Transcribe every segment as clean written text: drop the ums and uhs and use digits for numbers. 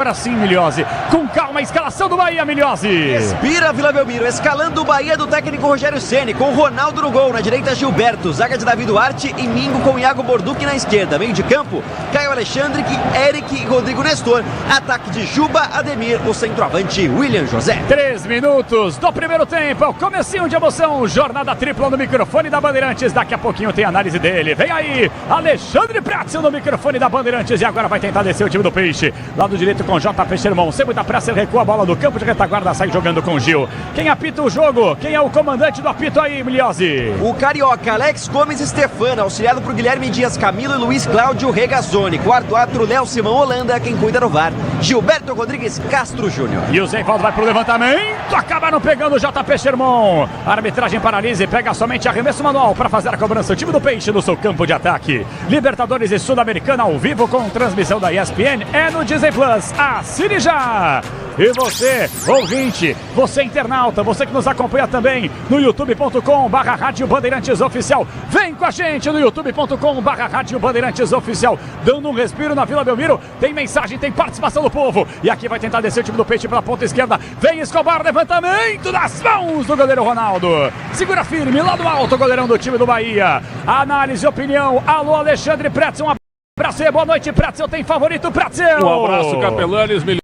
Agora sim, Miliose, com calma, a escalação do Bahia, Miliose. Respira, Vila Belmiro, escalando o Bahia do técnico Rogério Ceni, com Ronaldo no gol, na direita Gilberto, zaga de Davi Duarte e Mingo com Iago Borduque na esquerda, meio de campo, Caio Alexandre, Eric e Rodrigo Nestor, ataque de Juba, Ademir, o centroavante William José. 3 minutos do primeiro tempo, é o comecinho de emoção, jornada tripla no microfone da Bandeirantes, daqui a pouquinho tem análise dele, vem aí, Alexandre Pretzel no microfone da Bandeirantes e agora vai tentar descer o time do Peixe, lado direito com JP Sherman, sem muita pressa ele recua a bola do campo de retaguarda, sai jogando com o Gil. Quem apita o jogo? Quem é o comandante do apito aí, Miliose? O carioca Alex Gomes Stefano, auxiliado por Guilherme Dias Camilo e Luiz Cláudio Regazzoni. Quarto árbitro Léo Simão Holanda, quem cuida do VAR, Gilberto Rodrigues Castro Júnior. E o Zé Valdo vai pro levantamento, acabaram pegando o JP Sherman. A arbitragem paralisa e pega somente arremesso manual para fazer a cobrança. O time do Peixe no seu campo de ataque. Libertadores e Sul-Americana ao vivo com transmissão da ESPN, é no Disney Plus. Assine já! E você, ouvinte, você internauta, você que nos acompanha também no youtube.com/Rádio Bandeirantes Oficial. Vem com a gente no youtube.com/Rádio Bandeirantes Oficial. Dando um respiro na Vila Belmiro, tem mensagem, tem participação do povo. E aqui vai tentar descer o time do Peixe pela ponta esquerda. Vem Escobar, levantamento das mãos do goleiro Ronaldo. Segura firme, lá do alto, o goleirão do time do Bahia. Análise, opinião, alô Alexandre Pretzel, um abraço, boa noite Pretzel, tem favorito Pretzel? Um abraço Capelanes, melhor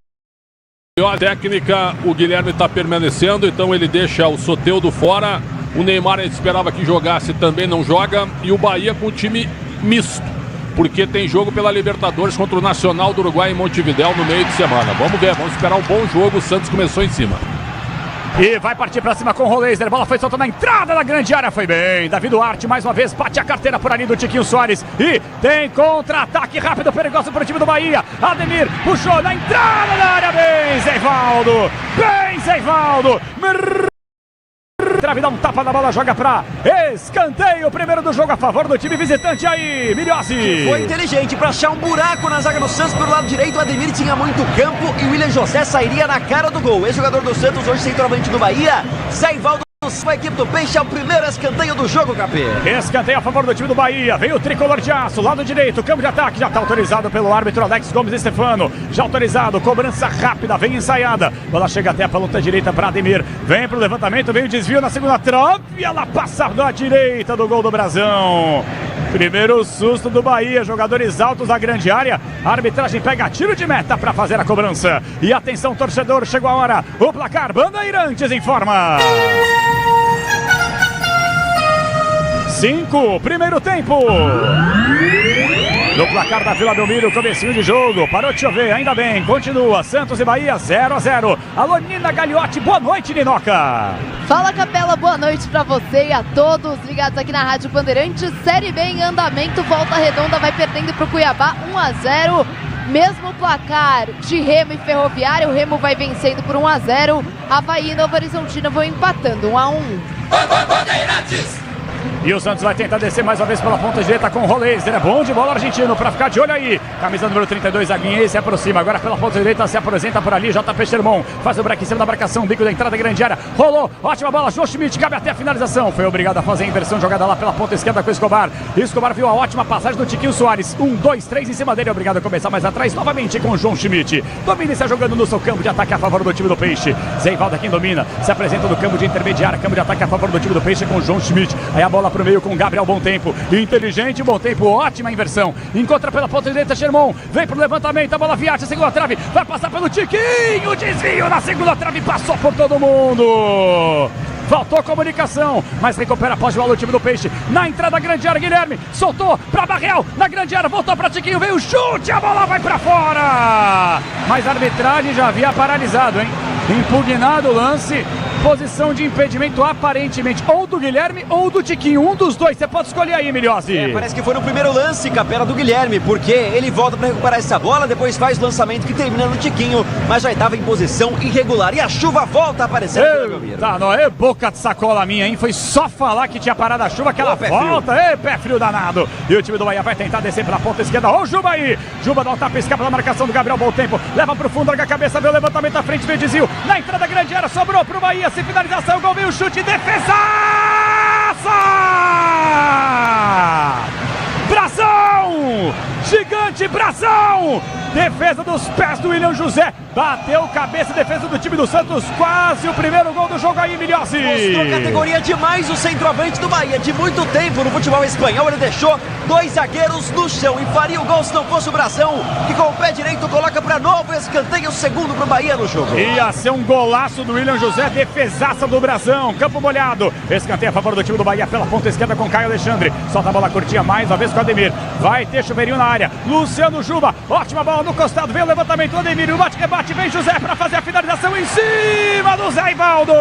técnica, o Guilherme está permanecendo, então ele deixa o Soteldo fora, o Neymar a gente esperava que jogasse, também não joga, e o Bahia com o time misto, porque tem jogo pela Libertadores contra o Nacional do Uruguai em Montevidéu no meio de semana. Vamos ver, vamos esperar um bom jogo, o Santos começou em cima. E vai partir pra cima com o Roleiser, bola foi solta na entrada da grande área, foi bem, Davi Duarte mais uma vez bate a carteira por ali do Tiquinho Soares e tem contra-ataque rápido, perigoso pro time do Bahia, Ademir puxou na entrada da área, bem Zé Valdo, Trave, dá um tapa na bola, joga pra escanteio, primeiro do jogo a favor do time visitante aí, Miliose. Foi inteligente para achar um buraco na zaga do Santos pelo lado direito, o Ademir tinha muito campo e o William José sairia na cara do gol. Ex-jogador do Santos, hoje centroavante do Bahia, Zé Valdo. A equipe do Peixe é o primeiro escanteio do jogo, Capê. Escanteio a favor do time do Bahia. Vem o tricolor de aço, lado direito, campo de ataque. Já está autorizado pelo árbitro Alex Gomes Stefano. Já autorizado, cobrança rápida, vem ensaiada. Bola chega até a ponta direita para Ademir. Vem pro levantamento, vem o desvio na segunda trave. E ela passa da direita do gol do Brasão. Primeiro susto do Bahia, jogadores altos da grande área. A arbitragem pega tiro de meta para fazer a cobrança. E atenção, torcedor, chegou a hora. O placar, Bandeirantes informa. 5, primeiro tempo. No placar da Vila Belmiro, comecinho de jogo. Parou de chover, ainda bem. Continua, Santos e Bahia 0-0. Alô, Nina Gagliotti, boa noite, Ninoca. Fala, Capela, boa noite pra você e a todos ligados aqui na Rádio Bandeirantes. Série B em andamento, Volta Redonda vai perdendo pro Cuiabá 1-0. Mesmo placar de Remo e Ferroviário, o Remo vai vencendo por 1-0. Avaí e Novo Horizontino vão empatando 1-1. E o Santos vai tentar descer mais uma vez pela ponta direita com o Roleiser. É bom de bola argentino para ficar de olho aí. Camisa número 32, Aguinha, se aproxima. Agora pela ponta direita se apresenta por ali. JP Sherman faz o break em cima da marcação. Bico da entrada, grande área. Rolou, ótima bola. João Schmidt cabe até a finalização. Foi obrigado a fazer a inversão jogada lá pela ponta esquerda com o Escobar. Escobar viu a ótima passagem do Tiquinho Soares. 1, 2, 3 em cima dele. Obrigado a começar mais atrás novamente com o João Schmidt. Domina e está jogando no seu campo de ataque a favor do time do Peixe. Zé Valdo quem domina. Se apresenta no campo de intermediária. Campo de ataque a favor do time do Peixe com o João Schmidt. Aí a bola pro meio com o Gabriel. Bom tempo, inteligente, bom tempo, ótima inversão. Encontra pela ponta direita Sherman, vem pro levantamento, a bola viaja, segunda trave, vai passar pelo Tiquinho, desvio na segunda trave, passou por todo mundo. Faltou comunicação, mas recupera após o bola o time do Peixe. Na entrada, grande área, Guilherme soltou pra Barreal, na grande área, voltou pra Tiquinho, veio o chute, a bola vai pra fora. Mas a arbitragem já havia paralisado, hein? Impugnado o lance. Posição de impedimento aparentemente ou do Guilherme ou do Tiquinho, um dos dois, você pode escolher aí, Miliose. Parece que foi no primeiro lance, Capela, do Guilherme, porque ele volta para recuperar essa bola, depois faz o lançamento que termina no Tiquinho, mas já estava em posição irregular e a chuva volta a aparecer. Tá, não, é boca de sacola minha, hein? Foi só falar que tinha parado a chuva que ela volta, pé frio danado. E o time do Bahia vai tentar descer pela ponta esquerda, ó o Juba aí, Juba dá um tapa, escapa da marcação do Gabriel, bom tempo, leva pro fundo, larga a cabeça, vê o levantamento à frente, veio o desvio, na entrada grande área, sobrou pro Bahia, sem finalização, gol, veio o chute, defesaça! Brasão! gigante, Brazão! Defesa dos pés do William José, bateu cabeça, defesa do time do Santos, quase o primeiro gol do jogo aí, Milhozzi. Mostrou categoria demais o centroavante do Bahia, de muito tempo no futebol espanhol, ele deixou 2 zagueiros no chão e faria o gol se não fosse o Brazão, que com o pé direito coloca para novo escanteio, o segundo para o Bahia no jogo. Ia ser um golaço do William José, defesaça do Brazão, campo molhado, escanteio a favor do time do Bahia pela ponta esquerda com Caio Alexandre, solta a bola curtinha mais uma vez com o Ademir, vai ter chuveirinho na área, Luciano Juba, ótima bola no costado, vem o levantamento do Ademir, o bate-rebate, vem José para fazer a finalização em cima do Zé Ivaldo.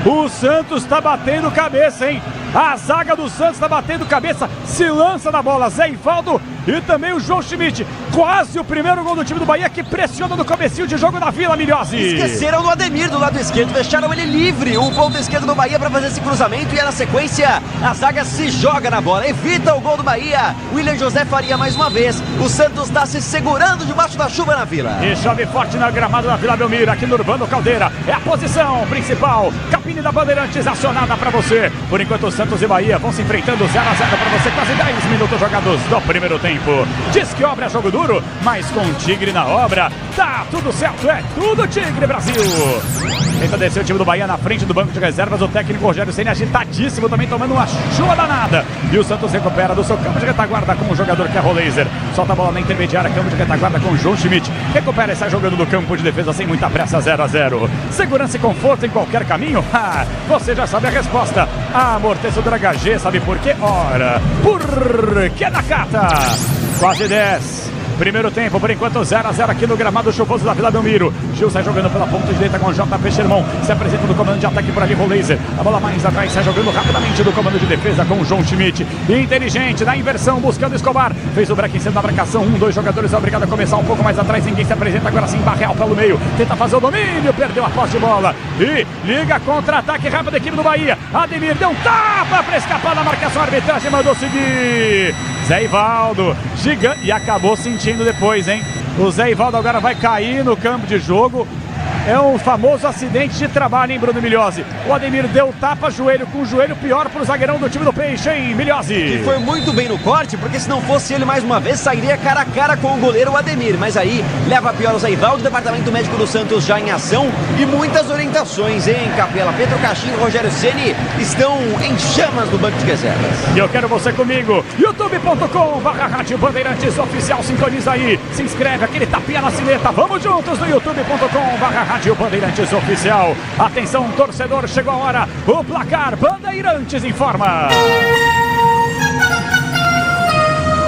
O Santos está batendo cabeça, hein? A zaga do Santos está batendo cabeça, se lança na bola, Zé Ivaldo e também o João Schmidt. Quase o primeiro gol do time do Bahia, que pressiona no comecinho de jogo na Vila, Milhozzi. Esqueceram do Ademir do lado esquerdo, deixaram ele livre, o ponto esquerdo do Bahia para fazer esse cruzamento, e na sequência a zaga se joga na bola, evita o gol do Bahia. William José faria mais uma vez, o Santos está se segurando debaixo da chuva na Vila. E chove forte na gramada da Vila Belmiro, aqui no Urbano Caldeira, é a posição principal, cabine da Bandeirantes acionada para você. Por enquanto Santos e Bahia vão se enfrentando 0-0 para você, quase 10 minutos jogados do primeiro tempo. Diz que obra é jogo duro, mas com Tigre na obra, tá tudo certo, é tudo Tigre, Brasil. Tenta descer o time do Bahia na frente do banco de reservas, o técnico Rogério Ceni agitadíssimo, também tomando uma chuva danada. E o Santos recupera do seu campo de retaguarda com o jogador que é Roleiser. Solta a bola na intermediária, campo de retaguarda com o João Schmidt. Recupera e sai jogando no campo de defesa sem muita pressa, 0-0. Segurança e conforto em qualquer caminho? Você já sabe a resposta. Amortecedor HG, sabe por quê? Ora, porque Nakata. Quase 10. Primeiro tempo, por enquanto 0-0 aqui no gramado chuvoso da Vila Belmiro. Gil sai jogando pela ponta direita com o JP Sherman. Se apresenta do comando de ataque por ali, Roleiser. A bola mais atrás, sai jogando rapidamente do comando de defesa com o João Schmidt. Inteligente, na inversão, buscando Escobar. Fez o break em cima da marcação. 2 jogadores obrigado a começar um pouco mais atrás. Ninguém se apresenta, agora sim, Barreal pelo meio. Tenta fazer o domínio, perdeu a posse de bola. E liga contra-ataque rápido da equipe do Bahia. Ademir deu um tapa para escapar da marcação. A arbitragem mandou seguir. Zé Ivaldo, gigante, e acabou sentindo depois, hein? O Zé Ivaldo agora vai cair no campo de jogo. É um famoso acidente de trabalho, hein, Bruno Milhozzi? O Ademir deu tapa joelho com o joelho pior pro zagueirão do time do Peixe, hein, Milhozzi? Que foi muito bem no corte, porque se não fosse ele mais uma vez, sairia cara a cara com o goleiro Ademir. Mas aí, leva pior o Zé Ivaldo, o departamento médico do Santos já em ação e muitas orientações, hein, Capela? Pedro Caixinho e Rogério Ceni estão em chamas no banco de reservas. E eu quero você comigo, youtube.com/Rádio Bandeirantes Oficial, sintoniza aí, se inscreve, aquele tapinha na sineta, vamos juntos no youtube.com/Rádio Bandeirantes Oficial. Atenção, torcedor, chegou a hora. O placar, Bandeirantes informa.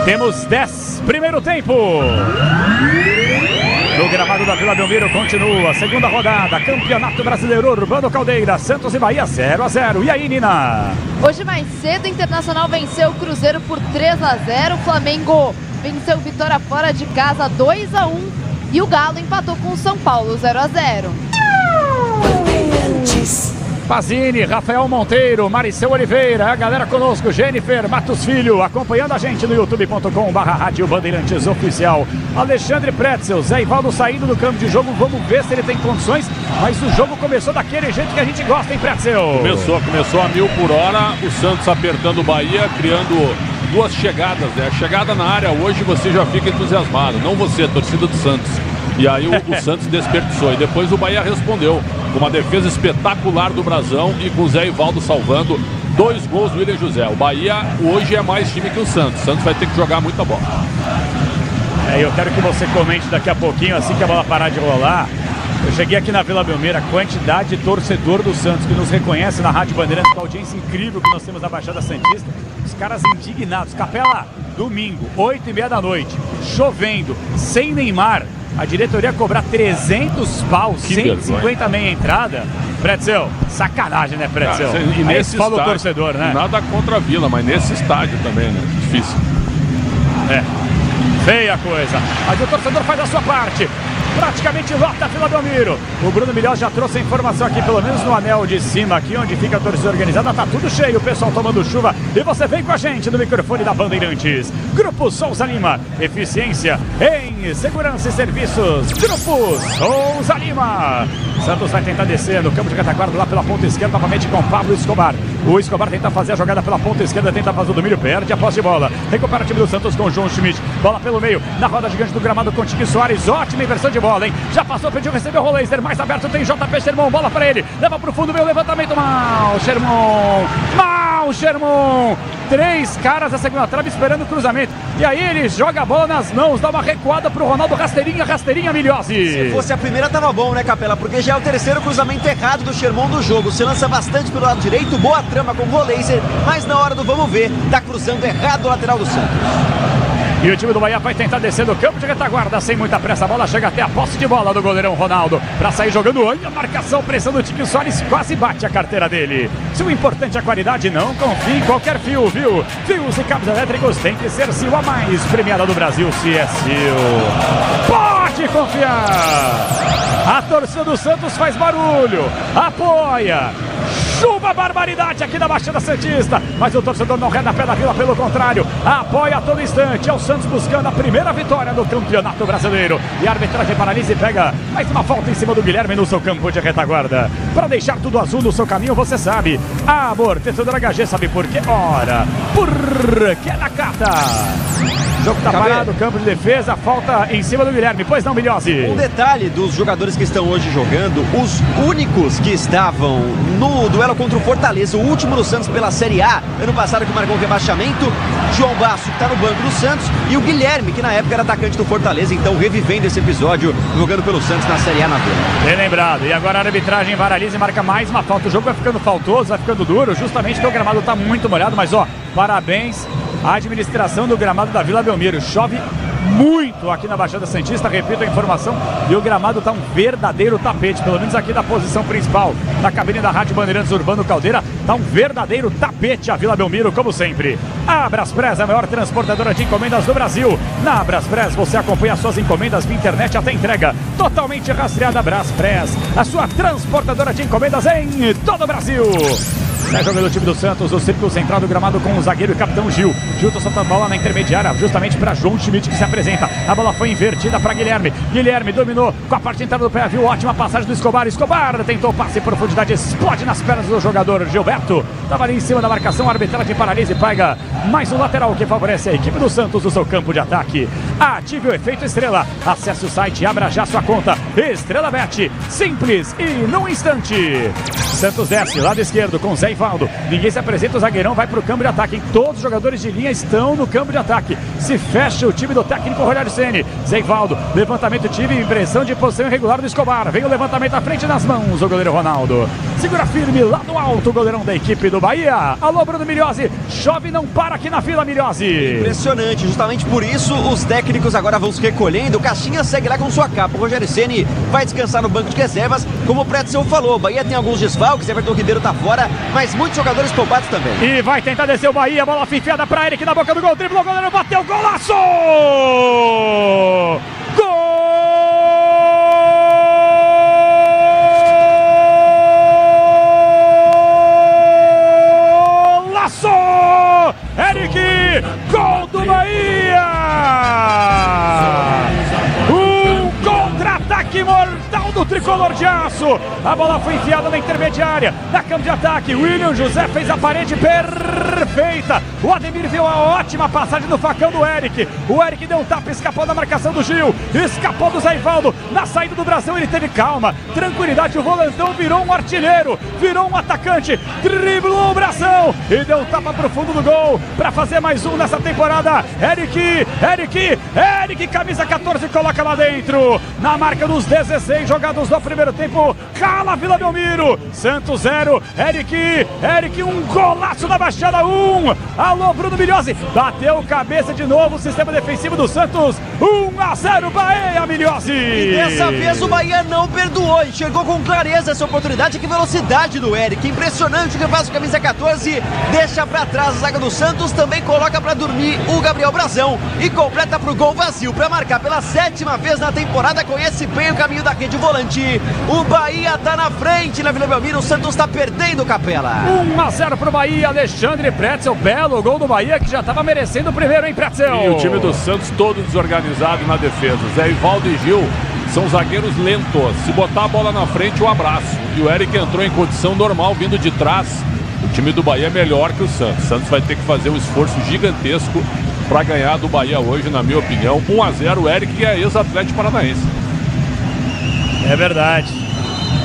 Temos 10, primeiro tempo. No gramado da Vila Belmiro continua a segunda rodada, Campeonato Brasileiro Urbano Caldeira, Santos e Bahia 0-0. E aí, Nina? Hoje mais cedo, o Internacional venceu o Cruzeiro por 3-0. O Flamengo venceu Vitória fora de casa 2-1. E o Galo empatou com o São Paulo 0-0. Pazini, Rafael Monteiro, Maricel Oliveira, a galera conosco, Jennifer Matos Filho, acompanhando a gente no youtube.com/Rádio Bandeirantes Oficial. Alexandre Pretzel, Zé Ivaldo saindo do campo de jogo, vamos ver se ele tem condições, mas o jogo começou daquele jeito que a gente gosta, hein, Pretzel? Começou a 1000 por hora, o Santos apertando o Bahia, criando 2 chegadas, né? A chegada na área hoje você já fica entusiasmado, não você, torcida do Santos. E aí o Santos desperdiçou. E depois o Bahia respondeu com uma defesa espetacular do Brazão e com o Zé Ivaldo salvando 2 gols do William José. O Bahia hoje é mais time que o Santos. O Santos vai ter que jogar muita bola. Eu quero que você comente daqui a pouquinho, assim que a bola parar de rolar. Eu cheguei aqui na Vila Belmiro, a quantidade de torcedor do Santos que nos reconhece na Rádio Bandeirantes, com a audiência incrível que nós temos na Baixada Santista. Os caras indignados. Capela, domingo, 8h30 da noite, chovendo, sem Neymar. A diretoria cobrar 300 pau, 150 meia entrada. Pretzel, sacanagem, né, Pretzel? E nesse fala o estádio, torcedor, né? Nada contra a Vila, mas nesse estádio também, né? Difícil. Feia coisa. Mas o torcedor faz a sua parte. Praticamente lota a Vila Belmiro. O Bruno Milhozzi já trouxe a informação aqui, pelo menos no anel de cima, aqui onde fica a torcida organizada, tá tudo cheio, o pessoal tomando chuva. E você vem com a gente no microfone da Bandeirantes. Grupo Souza Lima, eficiência em segurança e serviços. Grupo Souza Lima. Santos vai tentar descer no campo de retaguarda lá pela ponta esquerda, novamente com Pablo Escobar. O Escobar tenta fazer a jogada pela ponta esquerda, tenta fazer o domínio, perde a posse de bola. Recupera o time do Santos com o João Schmidt. Bola pelo meio, na roda gigante do gramado com o Tiquinho Soares. Ótima inversão de bola, hein? Já passou, pediu, recebeu o Laser. Mais aberto tem JP Sherman. Bola para ele. Leva pro fundo, meio levantamento. Mal, Sherman. 3 caras a segunda trave esperando o cruzamento. E aí ele joga a bola nas mãos, dá uma recuada pro Ronaldo. Rasteirinha, Milhozzi. Se fosse a primeira tava bom, né, Capela? Porque já é o terceiro cruzamento errado do Sherman do jogo. Se lança bastante pelo lado direito, boa trama com o Laser, mas na hora do vamos ver, tá cruzando errado o lateral do Santos. E o time do Bahia vai tentar descer do campo de retaguarda sem muita pressa. A bola chega até a posse de bola do goleirão Ronaldo. Para sair jogando, olha a marcação, pressão do Tiquinho Soares, quase bate a carteira dele. Se o importante é a qualidade, não confie em qualquer fio, viu? Fios e cabos elétricos tem que ser Sil, a mais premiada do Brasil, se é Sil. Pode confiar! A torcida do Santos faz barulho, apoia. Chuva barbaridade aqui na Baixada Santista, mas o torcedor não reda pé da Vila, pelo contrário, apoia a todo instante. É o Santos buscando a primeira vitória no Campeonato Brasileiro. E a arbitragem paralisa e pega mais uma falta em cima do Guilherme no seu campo de retaguarda. Para deixar tudo azul no seu caminho, você sabe. Amortecedor HG, sabe por quê? Ora, porque é na Cata. O jogo tá parado, campo de defesa, falta em cima do Guilherme. Pois não, Milhozzi? Um detalhe dos jogadores que estão hoje jogando, os únicos que estavam no duelo contra o Fortaleza, o último do Santos pela Série A, ano passado que marcou o rebaixamento, João Basso, que tá no banco do Santos, e o Guilherme, que na época era atacante do Fortaleza, então revivendo esse episódio, jogando pelo Santos na Série A na Vila. Bem lembrado, e agora a arbitragem paralisa e marca mais uma falta. O jogo vai ficando faltoso, vai ficando duro, justamente porque o gramado tá muito molhado, mas ó, parabéns à administração do gramado da Vila Belmiro. Chove muito aqui na Baixada Santista, repito a informação, e o gramado tá um verdadeiro tapete, pelo menos aqui da posição principal, na cabine da Rádio Bandeirantes Urbano Caldeira, tá um verdadeiro tapete a Vila Belmiro, como sempre. A Braspress é a maior transportadora de encomendas do Brasil. Na Braspress você acompanha suas encomendas via internet até entrega totalmente rastreada. Braspress, a sua transportadora de encomendas em todo o Brasil. Sai jogando o time do Santos, o círculo central do gramado com o zagueiro e capitão Gil. Gil tá soltando a bola na intermediária, justamente para João Schmidt, que se apresenta. A bola foi invertida para Guilherme. Guilherme dominou com a parte interna do pé, viu? Ótima passagem do Escobar. Escobar tentou passe em profundidade, explode nas pernas do jogador Gilberto. Tava ali em cima da marcação, a arbitragem paralisa e pega mais um lateral que favorece a equipe do Santos no seu campo de ataque. Ative o efeito estrela. Acesse o site e abra já sua conta. Estrela Bet, simples e num instante. Santos desce, lado esquerdo com Zé Ivaldo. Ninguém se apresenta, o zagueirão vai para o campo de ataque. Todos os jogadores de linha estão no campo de ataque. Se fecha o time do técnico Rogério Ceni. Zé Ivaldo, levantamento, time, impressão de posição irregular do Escobar. Vem o levantamento à frente nas mãos, o goleiro Ronaldo. Segura firme lá no alto, o goleirão da equipe do Bahia. Alô, Bruno Milhozzi. Chove não para aqui na Vila, Milhozzi. Impressionante, justamente por isso os técnicos agora vão se recolhendo. O Caixinha segue lá com sua capa. O Rogério Ceni vai descansar no banco de reservas. Como o Pretzel falou, o Bahia tem alguns desfalques, Everton Ribeiro tá fora, mas muitos jogadores poupados também. E vai tentar descer o Bahia, bola enfiada pra Eric na boca do gol, driblou, o goleiro bateu, golaço! Golaço! Eric, gol do Bahia! Um contra-ataque mortal do tricolor de aço. A bola foi enfiada na intermediária, na campo de ataque. William José fez a parede perfeita. O Ademir viu a ótima passagem do facão do Eric. O Eric deu um tapa, escapou da marcação do Gil, escapou do Zé Ivaldo. Na saída do Brasil ele teve calma, tranquilidade. O volantão virou um artilheiro, virou um atacante, driblou o bração e deu um tapa pro fundo do gol para fazer mais um nessa temporada. Eric, camisa 14, coloca lá dentro. Na marca dos 16 jogados do primeiro tempo, cala Vila Belmiro. Santos 0, Eric, um golaço da Baixada 1. Alô, Bruno Milhozzi, bateu cabeça de novo o sistema defensivo do Santos. 1-0 Bahia, Milhozzi. E dessa vez o Bahia não perdoou, enxergou com clareza essa oportunidade. Que velocidade do Eric, impressionante o que faz o camisa 14, deixa pra trás a zaga do Santos, também coloca pra dormir o Gabriel Brazão e completa pro gol vazio, pra marcar pela 7ª vez na temporada. Conhece bem o caminho da rede volante. O Bahia tá na frente na Vila Belmiro, o Santos tá perdendo, Capela. 1-0 pro Bahia, Alexandre Pretzel, belo gol do Bahia que já tava merecendo o primeiro, hein, Pretzel? E o time do Santos todo desorganizado na defesa. Zé Ivaldo e Gil são zagueiros lentos. Se botar a bola na frente, o abraço. E o Eric entrou em condição normal, vindo de trás, O time do Bahia é melhor que o Santos. O Santos vai ter que fazer um esforço gigantesco para ganhar do Bahia hoje, na minha opinião. 1-0, o Eric, que é ex-Atlético Paranaense. É verdade.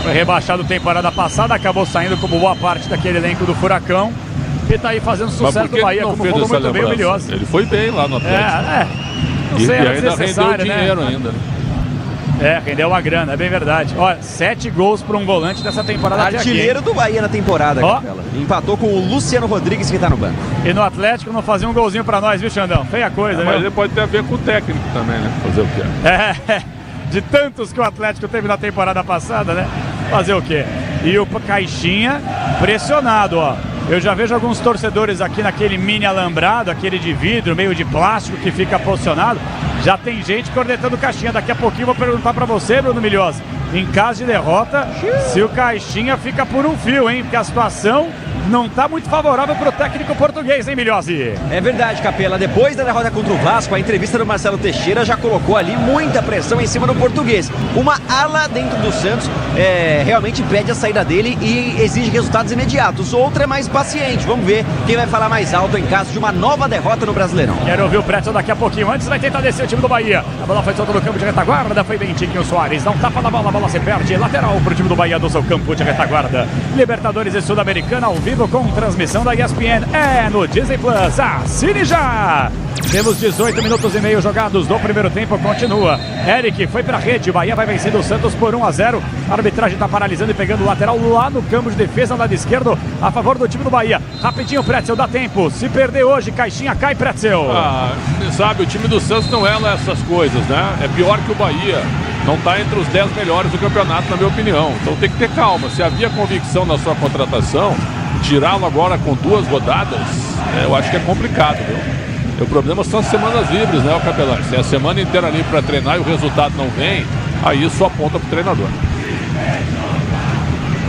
Foi rebaixado temporada passada, acabou saindo como boa parte daquele elenco do Furacão. E tá aí fazendo sucesso do Bahia, como falou muito bem o Milhose. Ele foi bem lá no Atlético. Não sei, e ainda rendeu dinheiro ainda. Rendeu uma grana, é bem verdade. Olha, 7 gols para um volante dessa temporada. Artilheiro do Bahia na temporada, Capela. Empatou com o Luciano Rodrigues, que tá no banco. E no Atlético não fazia um golzinho para nós, viu, Xandão? Feia coisa, mas ele pode ter a ver com o técnico também, né? Fazer o quê? De tantos que o Atlético teve na temporada passada, né? Fazer o quê? E o Caixinha pressionado, ó. Eu já vejo alguns torcedores aqui naquele mini alambrado, aquele de vidro, meio de plástico que fica posicionado. Já tem gente cornetando o Caixinha. Daqui a pouquinho eu vou perguntar pra você, Bruno Milhose, em caso de derrota, se o Caixinha fica por um fio, hein? Porque a situação não tá muito favorável pro técnico português, hein, Milhose? É verdade, Capela. Depois da derrota contra o Vasco, a entrevista do Marcelo Teixeira já colocou ali muita pressão em cima do português. Uma ala dentro do Santos realmente pede a saída dele e exige resultados imediatos. Outra é mais paciente. Vamos ver quem vai falar mais alto em caso de uma nova derrota no Brasileirão. Quero ouvir o Pretzel daqui a pouquinho. Antes vai tentar descer o time do Bahia. A bola foi solta no campo de retaguarda. Foi bem Tiquinho Soares. Dá um tapa na bola, a bola se perde. Lateral pro time do Bahia do seu campo de retaguarda. Libertadores e Sul-Americana ao vivo com transmissão da ESPN. No Disney Plus. Assine já! Temos 18 minutos e meio jogados do primeiro tempo. Continua. Eric foi pra rede. O Bahia vai vencendo o Santos por 1-0. A arbitragem tá paralisando e pegando o lateral lá no campo de defesa, lado esquerdo, a favor do time do Bahia. Rapidinho, Pretzel, dá tempo. Se perder hoje, Caixinha cai, Pretzel. Sabe, o time do Santos não é lá essas coisas, né? É pior que o Bahia. Não tá entre os 10 melhores do campeonato, na minha opinião. Então tem que ter calma. Se havia convicção na sua contratação, tirá-lo agora com 2 rodadas, eu acho que é complicado, viu? O problema são as semanas livres, né, o Capelão? Se é a semana inteira ali para treinar e o resultado não vem, aí isso aponta pro treinador.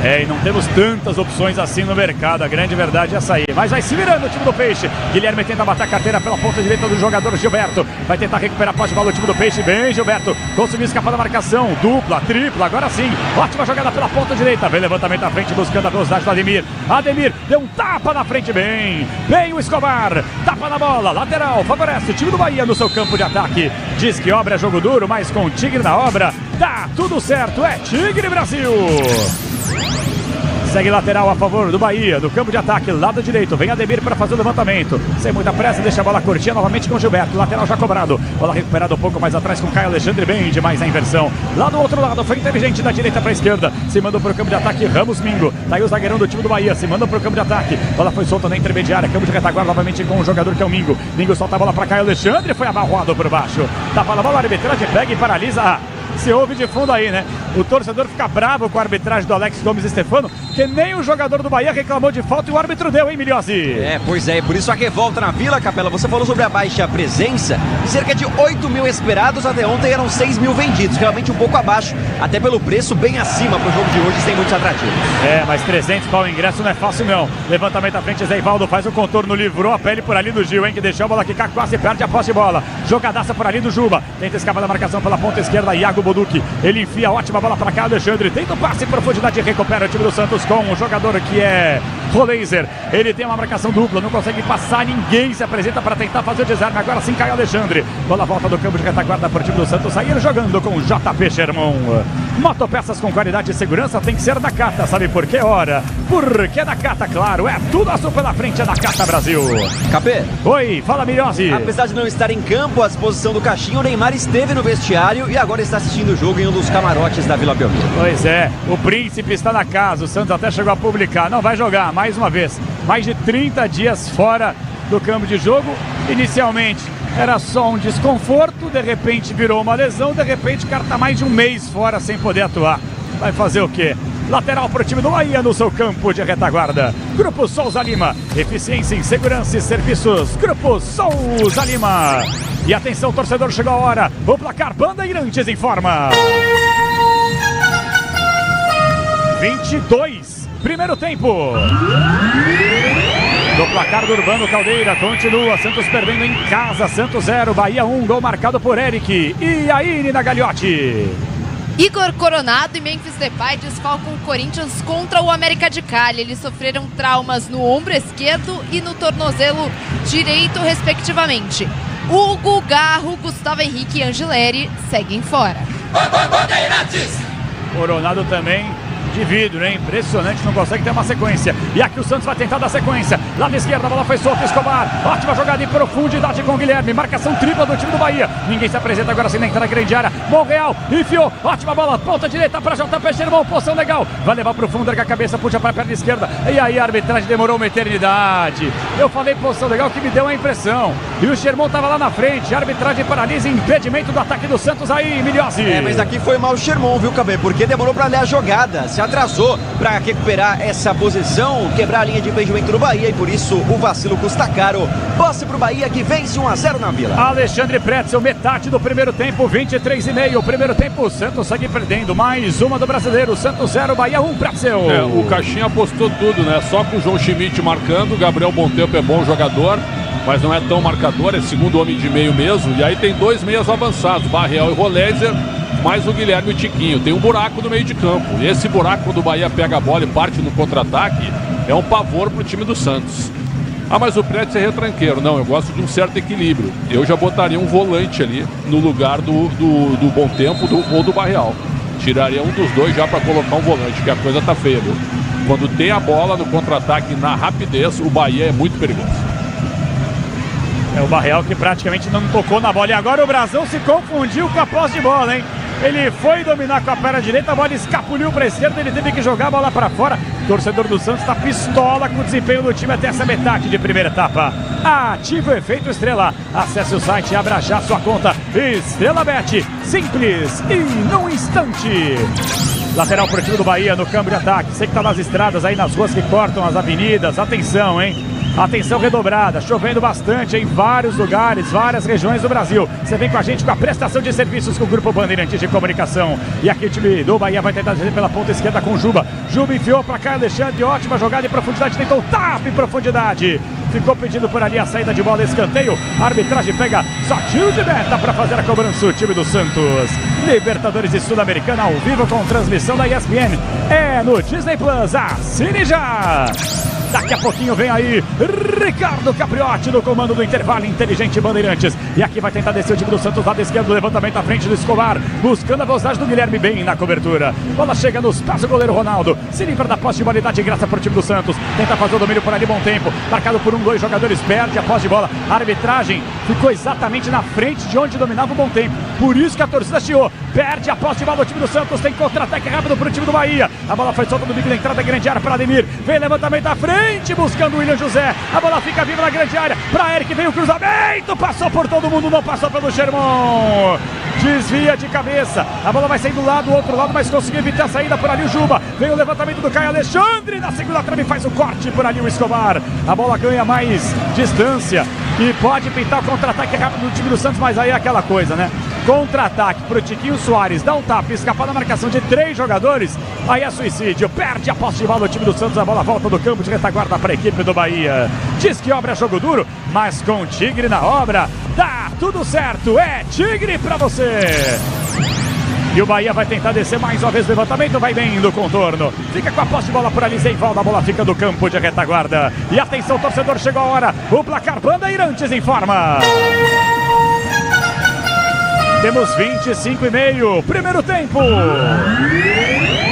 E não temos tantas opções assim no mercado, a grande verdade é essa aí. Mas vai se virando o time do Peixe. Guilherme tenta matar a carteira pela ponta direita do jogador Gilberto. Vai tentar recuperar a posse de bola o time do Peixe. Bem, Gilberto. Conseguiu escapar da marcação. Dupla, tripla, agora sim. Ótima jogada pela ponta direita. Vem levantamento à frente, buscando a velocidade do Ademir. Ademir deu um tapa na frente, bem. Bem o Escobar. Tapa na bola, lateral. Favorece o time do Bahia no seu campo de ataque. Diz que obra é jogo duro, mas com o Tigre na obra, dá tudo certo. É Tigre Brasil. Segue lateral a favor do Bahia, do campo de ataque, lado direito. Vem Ademir para fazer o levantamento. Sem muita pressa, deixa a bola curtinha novamente com o Gilberto. Lateral já cobrado. Bola recuperada um pouco mais atrás com o Caio Alexandre. Bem demais na inversão. Lá do outro lado, foi inteligente da direita para a esquerda. Se mandou para o campo de ataque, Ramos Mingo. Tá aí o zagueirão do time do Bahia. Se mandou para o campo de ataque. Bola foi solta na intermediária. Campo de retaguarda novamente com o jogador que é o Mingo. Mingo solta a bola para Caio Alexandre. Foi abarroado por baixo. Tapa na bola, a arbitragem pega e paralisa. Se ouve de fundo aí, né? O torcedor fica bravo com a arbitragem do Alex Gomes Stefano, que nem o jogador do Bahia reclamou de falta e o árbitro deu, hein, Milhose? Pois é, por isso a revolta na Vila, Capela. Você falou sobre a baixa presença. Cerca de 8 mil esperados, até ontem eram 6 mil vendidos. Realmente um pouco abaixo, até pelo preço bem acima pro jogo de hoje, sem muitos atrativos. Mas 300 para o ingresso não é fácil não. Levantamento à frente, Zé Ivaldo faz o contorno, livrou a pele por ali do Gil, hein, que deixou a bola quicar, quase perde a posse de bola. Jogadaça por ali do Juba. Tenta escapar da marcação pela ponta esquerda, Iago Boducchi. Ele enfia ótima bola para cá, Alexandre. Tenta o passe em profundidade e recupera o time do Santos com o jogador que é Roleiser. Ele tem uma marcação dupla, não consegue passar, ninguém se apresenta para tentar fazer o desarme. Agora sim cai Alexandre. Bola volta do campo de retaguarda para o time do Santos sair jogando com o JP Sherman. Motopeças com qualidade e segurança tem que ser da Cata. Sabe por que? Ora, porque é da Cata, claro. É tudo azul pela frente, é da Cata Brasil. Capê. Oi, fala, Milhose. Apesar de não estar em campo à disposição do Caixinha, o Neymar esteve no vestiário e agora está assistindo o jogo em um dos camarotes da Vila Belmiro. Pois é, o príncipe está na casa. O Santos até chegou a publicar. Não vai jogar, mais uma vez. Mais de 30 dias fora do campo de jogo. Inicialmente era só um desconforto, de repente virou uma lesão, de repente o cara está mais de um mês fora sem poder atuar. Vai fazer o quê? Lateral para o time do Bahia no seu campo de retaguarda. Grupo Souza Lima. Eficiência em segurança e serviços. Grupo Souza Lima. E atenção, torcedor, chegou a hora. O placar Bandeirantes informa. 22. Primeiro tempo. Do placar do Urbano Caldeira, continua Santos perdendo em casa, Santos 0, Bahia 1, gol marcado por Eric e aí, Nina Gagliotti. Igor Coronado e Memphis Depay desfalcam o Corinthians contra o América de Cali. Eles sofreram traumas no ombro esquerdo e no tornozelo direito, respectivamente. Hugo Garro, Gustavo Henrique e Angileri seguem fora. Coronado também de vidro, né? Impressionante, não consegue ter uma sequência. E aqui o Santos vai tentar dar sequência. Lado esquerdo, a bola foi solta, Escobar. Ótima jogada em profundidade com o Guilherme. Marcação tripla do time do Bahia. Ninguém se apresenta agora sem entrar na grande área. Monreal enfiou. Ótima bola, ponta direita para JP Sherman. Posição legal. Vai levar pro fundo, erga a cabeça, puxa para a perna esquerda. E aí a arbitragem demorou uma eternidade. Eu falei posição legal que me deu a impressão. E o Sherman tava lá na frente. A arbitragem paralisa, impedimento do ataque do Santos aí, Milhozzi. Mas aqui foi mal o Sherman, viu, Cabê? Porque demorou para ler a jogada. Se atrasou para recuperar essa posição, quebrar a linha de impedimento do Bahia e por isso o vacilo custa caro. Posse pro Bahia que vence 1-0 na Vila. Alexandre Pretzel, metade do primeiro tempo, 23,5. O primeiro tempo, o Santos segue perdendo. Mais uma do brasileiro, Santos 0, Bahia 1, Pretzel. O Caixinha apostou tudo, né? Só com o João Schmidt marcando. O Gabriel Bontempo é bom jogador, mas não é tão marcador, é segundo homem de meio mesmo. E aí tem dois meias avançados, Barreal e Roleiser, mais o Guilherme e o Tiquinho. Tem um buraco no meio de campo. E esse buraco, quando o Bahia pega a bola e parte no contra-ataque, é um pavor pro time do Santos. Ah, mas o Pretzel é retranqueiro. Não, eu gosto de um certo equilíbrio. Eu já botaria um volante ali no lugar do Bontempo ou do Barreal. Tiraria um dos dois já para colocar um volante, que a coisa tá feia, viu? Quando tem a bola no contra-ataque na rapidez, o Bahia é muito perigoso. É o Barreal que praticamente não tocou na bola. E agora o Brasão se confundiu com a posse de bola, hein? Ele foi dominar com a perna direita, a bola escapuliu para a esquerda, ele teve que jogar a bola para fora. O torcedor do Santos está pistola com o desempenho do time até essa metade de primeira etapa. Ative o efeito Estrela. Acesse o site e abra já sua conta. Estrela Bet, simples e num instante. Lateral pro time do Bahia no câmbio de ataque. Você que tá nas estradas aí, nas ruas que cortam as avenidas. Atenção, hein? Atenção redobrada, chovendo bastante em vários lugares, várias regiões do Brasil. Você vem com a gente com a prestação de serviços com o Grupo Bandeirantes de Comunicação. E aqui o time do Bahia vai tentar descer pela ponta esquerda com o Juba. Juba enfiou para cá, Alexandre, ótima jogada em profundidade, tentou o tapa em profundidade. Ficou pedindo por ali a saída de bola, escanteio. A arbitragem pega só tiro de meta para fazer a cobrança o time do Santos. Libertadores e Sul-Americana ao vivo com transmissão da ESPN. É no Disney Plus, assine já! Daqui a pouquinho vem aí Ricardo Capriotti no comando do intervalo inteligente Bandeirantes. E aqui vai tentar descer o time do Santos, lado esquerdo, levantamento à frente do Escobar, buscando a velocidade do Guilherme bem na cobertura. Bola chega nos pés do goleiro Ronaldo, se livra da posse de bola e dá de graça para o time do Santos. Tenta fazer o domínio por ali, bom tempo, marcado por dois jogadores, perde a posse de bola. A arbitragem ficou exatamente na frente de onde dominava o bom tempo. Por isso que a torcida chiou. Perde a posse de bola do time do Santos, tem contra-ataque rápido para o time do Bahia. A bola foi solta no bico da entrada, grande área para Ademir. Vem levantamento à frente, buscando o William José. A bola fica viva na grande área. Para Eric, vem o cruzamento. Passou por todo mundo, não passou pelo Sherman. Desvia de cabeça. A bola vai sair do lado, do outro lado, mas conseguiu evitar a saída por ali o Juba. Vem o levantamento do Caio Alexandre. Na segunda trave faz o corte por ali o Escobar. A bola ganha mais distância e pode pintar o contra-ataque rápido do time do Santos, mas aí é aquela coisa, né? Contra-ataque pro Tiquinho Soares, dá um tapa, escapar da marcação de 3 jogadores, aí é suicídio, perde a posse de bola do time do Santos, a bola volta do campo de retaguarda para a equipe do Bahia. Diz que obra é jogo duro, mas com Tigre na obra, dá tudo certo, é Tigre pra você! E o Bahia vai tentar descer mais uma vez o levantamento, vai bem no contorno. Fica com a posse de bola por ali, Zeivaldo, a bola fica do campo de retaguarda. E atenção, torcedor, chegou a hora, o placar Bandeirantes informa. Temos 25,5, primeiro tempo.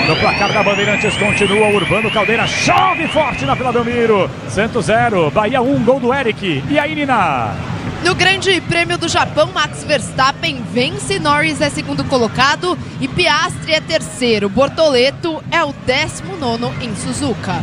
No placar da Bandeirantes continua Urbano Caldeira, chove forte na Vila Belmiro. Santos 0, Bahia 1, gol do Eric. E aí, Nina? No Grande Prêmio do Japão, Max Verstappen vence, Norris é segundo colocado e Piastri é terceiro. Bortoleto é o 19º em Suzuka.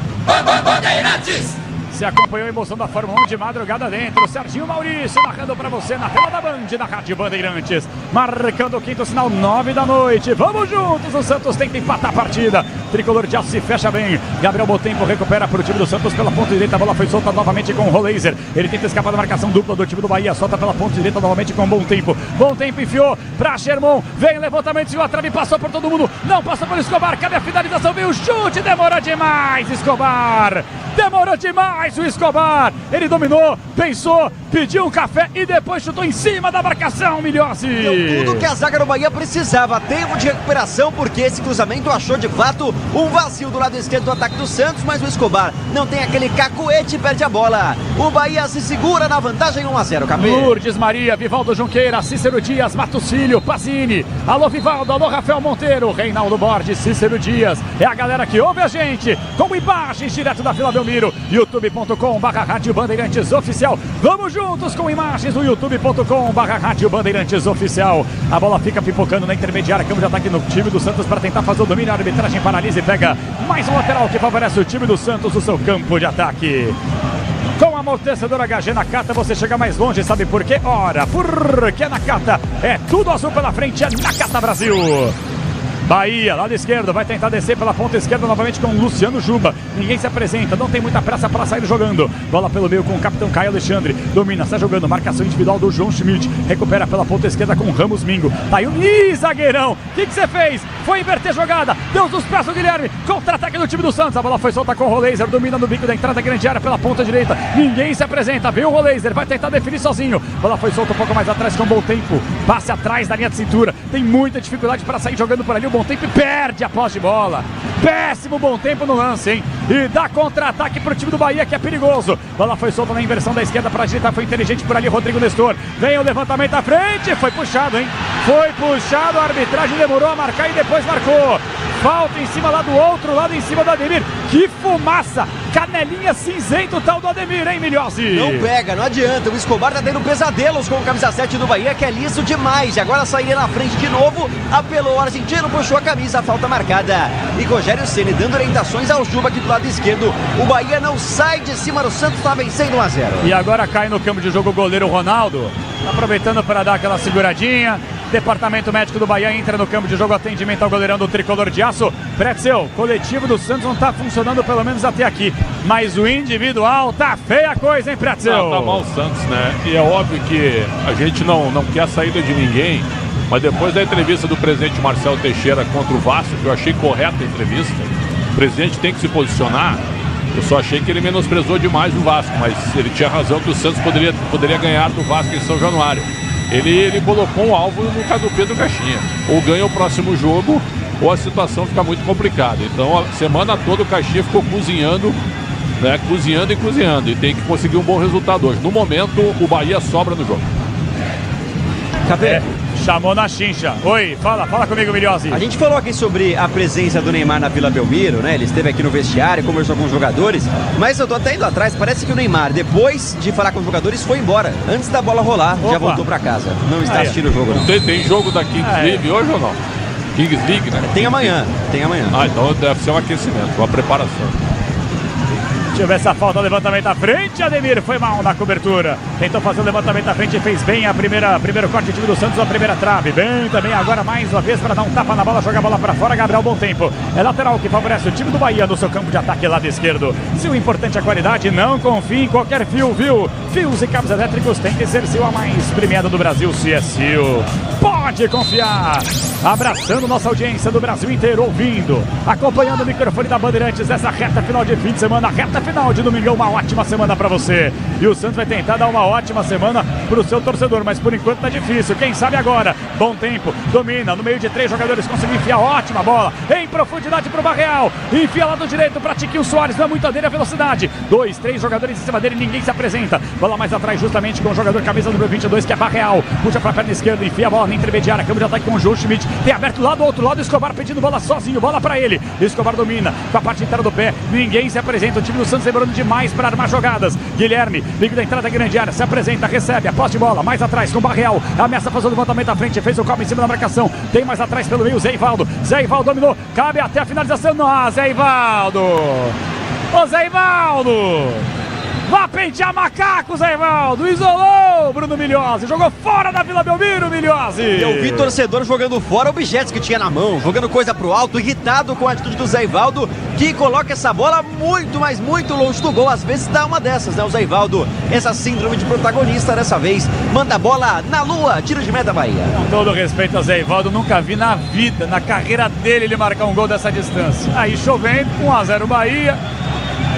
Bandeirantes! Você acompanhou a emoção da Fórmula 1 de madrugada dentro. Serginho Maurício narrando para você na tela da Band, na Rádio Bandeirantes. Marcando o quinto sinal, 9 da noite. Vamos juntos, o Santos tenta empatar a partida. Tricolor de aço se fecha bem. Gabriel Botempo recupera para o time do Santos pela ponta direita. A bola foi solta novamente com o Roleiser. Ele tenta escapar da marcação dupla do time do Bahia. Solta pela ponta direita novamente com Bom Tempo. Bom Tempo enfiou para Sherman. Vem levantamento, e a trave passou por todo mundo. Não passou pelo Escobar. Cabe a finalização, veio o chute. Demorou demais, Escobar. Demorou demais. Faz o Escobar, ele dominou, pensou, pediu um café e depois chutou em cima da marcação, Milhozzi. Deu tudo que a zaga do Bahia precisava, tempo de recuperação, porque esse cruzamento achou de fato um vazio do lado esquerdo do ataque do Santos, mas o Escobar não tem aquele cacuete e perde a bola. O Bahia se segura na vantagem 1-0, Capê. Lourdes Maria, Vivaldo Junqueira, Cícero Dias, Matos Filho, Pazini, alô Vivaldo, alô Rafael Monteiro, Reinaldo Borges, Cícero Dias, é a galera que ouve a gente, com imagens direto da Vila Belmiro, youtube.com/Rádio Bandeirantes Oficial. Vamos juntos com imagens do youtube.com/Rádio Bandeirantes Oficial. A bola fica pipocando na intermediária, campo de ataque no time do Santos para tentar fazer o domínio, a arbitragem paralisa e pega mais um lateral que favorece o time do Santos no seu campo de ataque. Com a amortecedor HG Nakata você chega mais longe, sabe por quê? Ora, porque Nakata é tudo azul pela frente, é Nakata Brasil. Bahia, lado esquerdo, vai tentar descer pela ponta esquerda novamente com o Luciano Juba. Ninguém se apresenta, não tem muita pressa para sair jogando. Bola pelo meio com o capitão Caio Alexandre. Domina, está jogando, marcação individual do João Schmidt. Recupera pela ponta esquerda com o Ramos Mingo. Tá aí o zagueirão. O que você fez? Foi inverter jogada. Deus dos pés do Guilherme. Contra-ataque do time do Santos. A bola foi solta com o Roleiser. Domina no bico da entrada grande área pela ponta direita. Ninguém se apresenta. Veio o Roleiser. Vai tentar definir sozinho. Bola foi solta um pouco mais atrás com bom tempo. Passe atrás da linha de cintura. Tem muita dificuldade para sair jogando por ali. O bom tempo perde a posse de bola. Péssimo bom tempo no lance, hein? E dá contra-ataque pro time do Bahia, que é perigoso. Bola foi solta na inversão da esquerda para a direita. Foi inteligente por ali, Rodrigo Nestor. Vem o levantamento à frente. Foi puxado, hein? Foi puxado. A arbitragem demorou a marcar e depois marcou. Falta em cima lá do outro lado, em cima do Ademir. Que fumaça! Canelinha cinzento tal do Ademir, hein, Milhozzi? Não pega, não adianta. O Escobar tá tendo pesadelos com o camisa 7 do Bahia, que é liso demais. E agora sairia na frente de novo. Apelou o argentino, puxou a camisa, falta marcada. E Rogério Ceni dando orientações ao Juba aqui do lado esquerdo. O Bahia não sai de cima do Santos, tá vencendo 1-0. E agora cai no campo de jogo o goleiro Ronaldo. Aproveitando para dar aquela seguradinha. Departamento médico do Bahia entra no campo de jogo, atendimento ao goleirão do tricolor de aço. Pretzel, coletivo do Santos não tá funcionando pelo menos até aqui, mas o individual tá feia a coisa, hein, Pretzel? Tá mal o Santos, né? E é óbvio que a gente não quer a saída de ninguém, mas depois da entrevista do presidente Marcelo Teixeira contra o Vasco, que eu achei correta a entrevista, o presidente tem que se posicionar. Eu só achei que ele menosprezou demais o Vasco, mas ele tinha razão que o Santos poderia ganhar do Vasco em São Januário. Ele colocou um alvo no caso do Pedro Caixinha. Ou ganha o próximo jogo, ou a situação fica muito complicada. Então, a semana toda o Caixinha ficou cozinhando, né? Cozinhando e cozinhando. E tem que conseguir um bom resultado hoje. No momento, o Bahia sobra no jogo. Cadê? Chamou na chincha. Oi, fala comigo, Milhozzi. A gente falou aqui sobre a presença do Neymar na Vila Belmiro, né? Ele esteve aqui no vestiário, conversou com os jogadores, mas eu tô até indo atrás, parece que o Neymar, depois de falar com os jogadores, foi embora. Antes da bola rolar, já voltou pra casa. Não está assistindo o jogo, não. Tem jogo da Kings League hoje ou não? Kings League, né? Tem amanhã. Ah, então deve ser um aquecimento, uma preparação. Deixa eu ver essa falta, levantamento à frente, Ademir foi mal na cobertura, tentou fazer o levantamento à frente e fez bem primeiro corte do time do Santos, a primeira trave, bem também agora mais uma vez para dar um tapa na bola, joga a bola para fora, Gabriel, bom tempo, é lateral que favorece o time do Bahia no seu campo de ataque lado esquerdo. Se o importante é a qualidade, não confie em qualquer fio, viu? Fios e cabos elétricos tem que ser Sil, a mais premiada do Brasil, se é Sil. Pode confiar! Abraçando nossa audiência do Brasil inteiro, ouvindo, acompanhando o microfone da Bandeirantes nessa reta final de fim de semana, reta final de domingão, uma ótima semana para você. E o Santos vai tentar dar uma ótima semana pro seu torcedor, mas por enquanto tá difícil. Quem sabe agora? Bom tempo, domina, no meio de 3 jogadores, conseguiu enfiar ótima bola, em profundidade pro Barreal, enfia lado direito pra Tiquinho Soares, não é muita dele a velocidade. 2, 3 jogadores em cima dele, ninguém se apresenta. Bola mais atrás justamente com o jogador camisa número 22, que é Barreal. Puxa pra perna esquerda, enfia a bola na intermediária, câmbio de ataque com o João Schmidt. Tem aberto lá do outro lado, Escobar pedindo bola sozinho, bola pra ele. Escobar domina com a parte inteira do pé, ninguém se apresenta. O time do Santos demorando demais para armar jogadas. Guilherme, bico da entrada grande área, se apresenta, recebe a posse de bola, mais atrás com o Barreal. Ameaça fazer o levantamento à frente, fez o cobre em cima da marcação. Tem mais atrás pelo meio, Zé Ivaldo. Zé Ivaldo dominou, cabe até a finalização. Não, Zé Ivaldo! Ô Zé Ivaldo! Vá pentear macaco, Zé Ivaldo. Isolou Bruno Milhozzi. Jogou fora da Vila Belmiro, Milhozzi. Eu vi torcedor jogando fora objetos que tinha na mão, jogando coisa pro alto, irritado com a atitude do Zé Ivaldo, que coloca essa bola muito, mas muito longe do gol. Às vezes dá uma dessas, né? O Zé Ivaldo, essa síndrome de protagonista dessa vez, manda a bola na lua, tiro de meta Bahia. Com todo respeito ao Zé Ivaldo, nunca vi na vida, na carreira dele, ele marcar um gol dessa distância. Aí chovendo, 1-0 Bahia.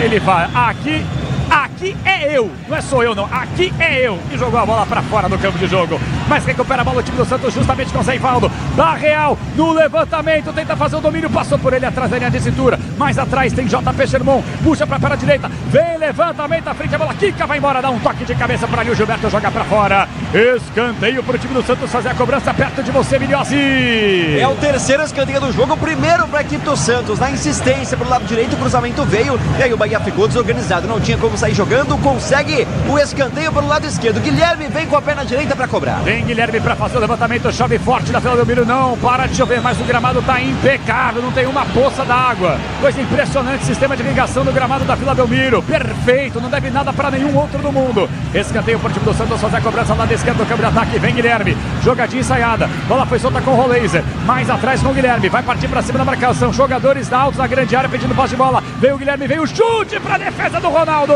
Ele vai aqui Aqui é eu, não é sou eu não, aqui é eu. E jogou a bola pra fora do campo de jogo. Mas recupera a bola o time do Santos justamente com o Zé Ivaldo. Da Real, no levantamento, tenta fazer o domínio, passou por ele atrás da linha de cintura. Mais atrás tem JP Sherman, puxa para a direita, vem levantamento à frente, a bola quica, vai embora, dá um toque de cabeça para ali, o Gilberto joga pra fora. Escanteio pro time do Santos fazer a cobrança perto de você, Milhozzi. É o terceiro escanteio do jogo, o primeiro para a equipe do Santos. Na insistência pro lado direito, o cruzamento veio e aí o Bahia ficou desorganizado, não tinha como sair jogando, consegue o escanteio pelo lado esquerdo. Guilherme vem com a perna direita para cobrar. Vem Guilherme para fazer o levantamento, chove forte da Vila Belmiro, não para de chover, mas o gramado tá impecável, não tem uma poça d'água. Coisa impressionante, sistema de irrigação no gramado da Vila Belmiro, perfeito, não deve nada para nenhum outro do mundo. Escanteio pro time do Santos fazer a cobrança lá da esquerda do campo de ataque, vem Guilherme, jogadinha ensaiada, bola foi solta com o Roleiser, mais atrás com o Guilherme, vai partir para cima da marcação, jogadores altos na grande área pedindo passe de bola, veio o Guilherme, veio o chute para defesa do Ronaldo,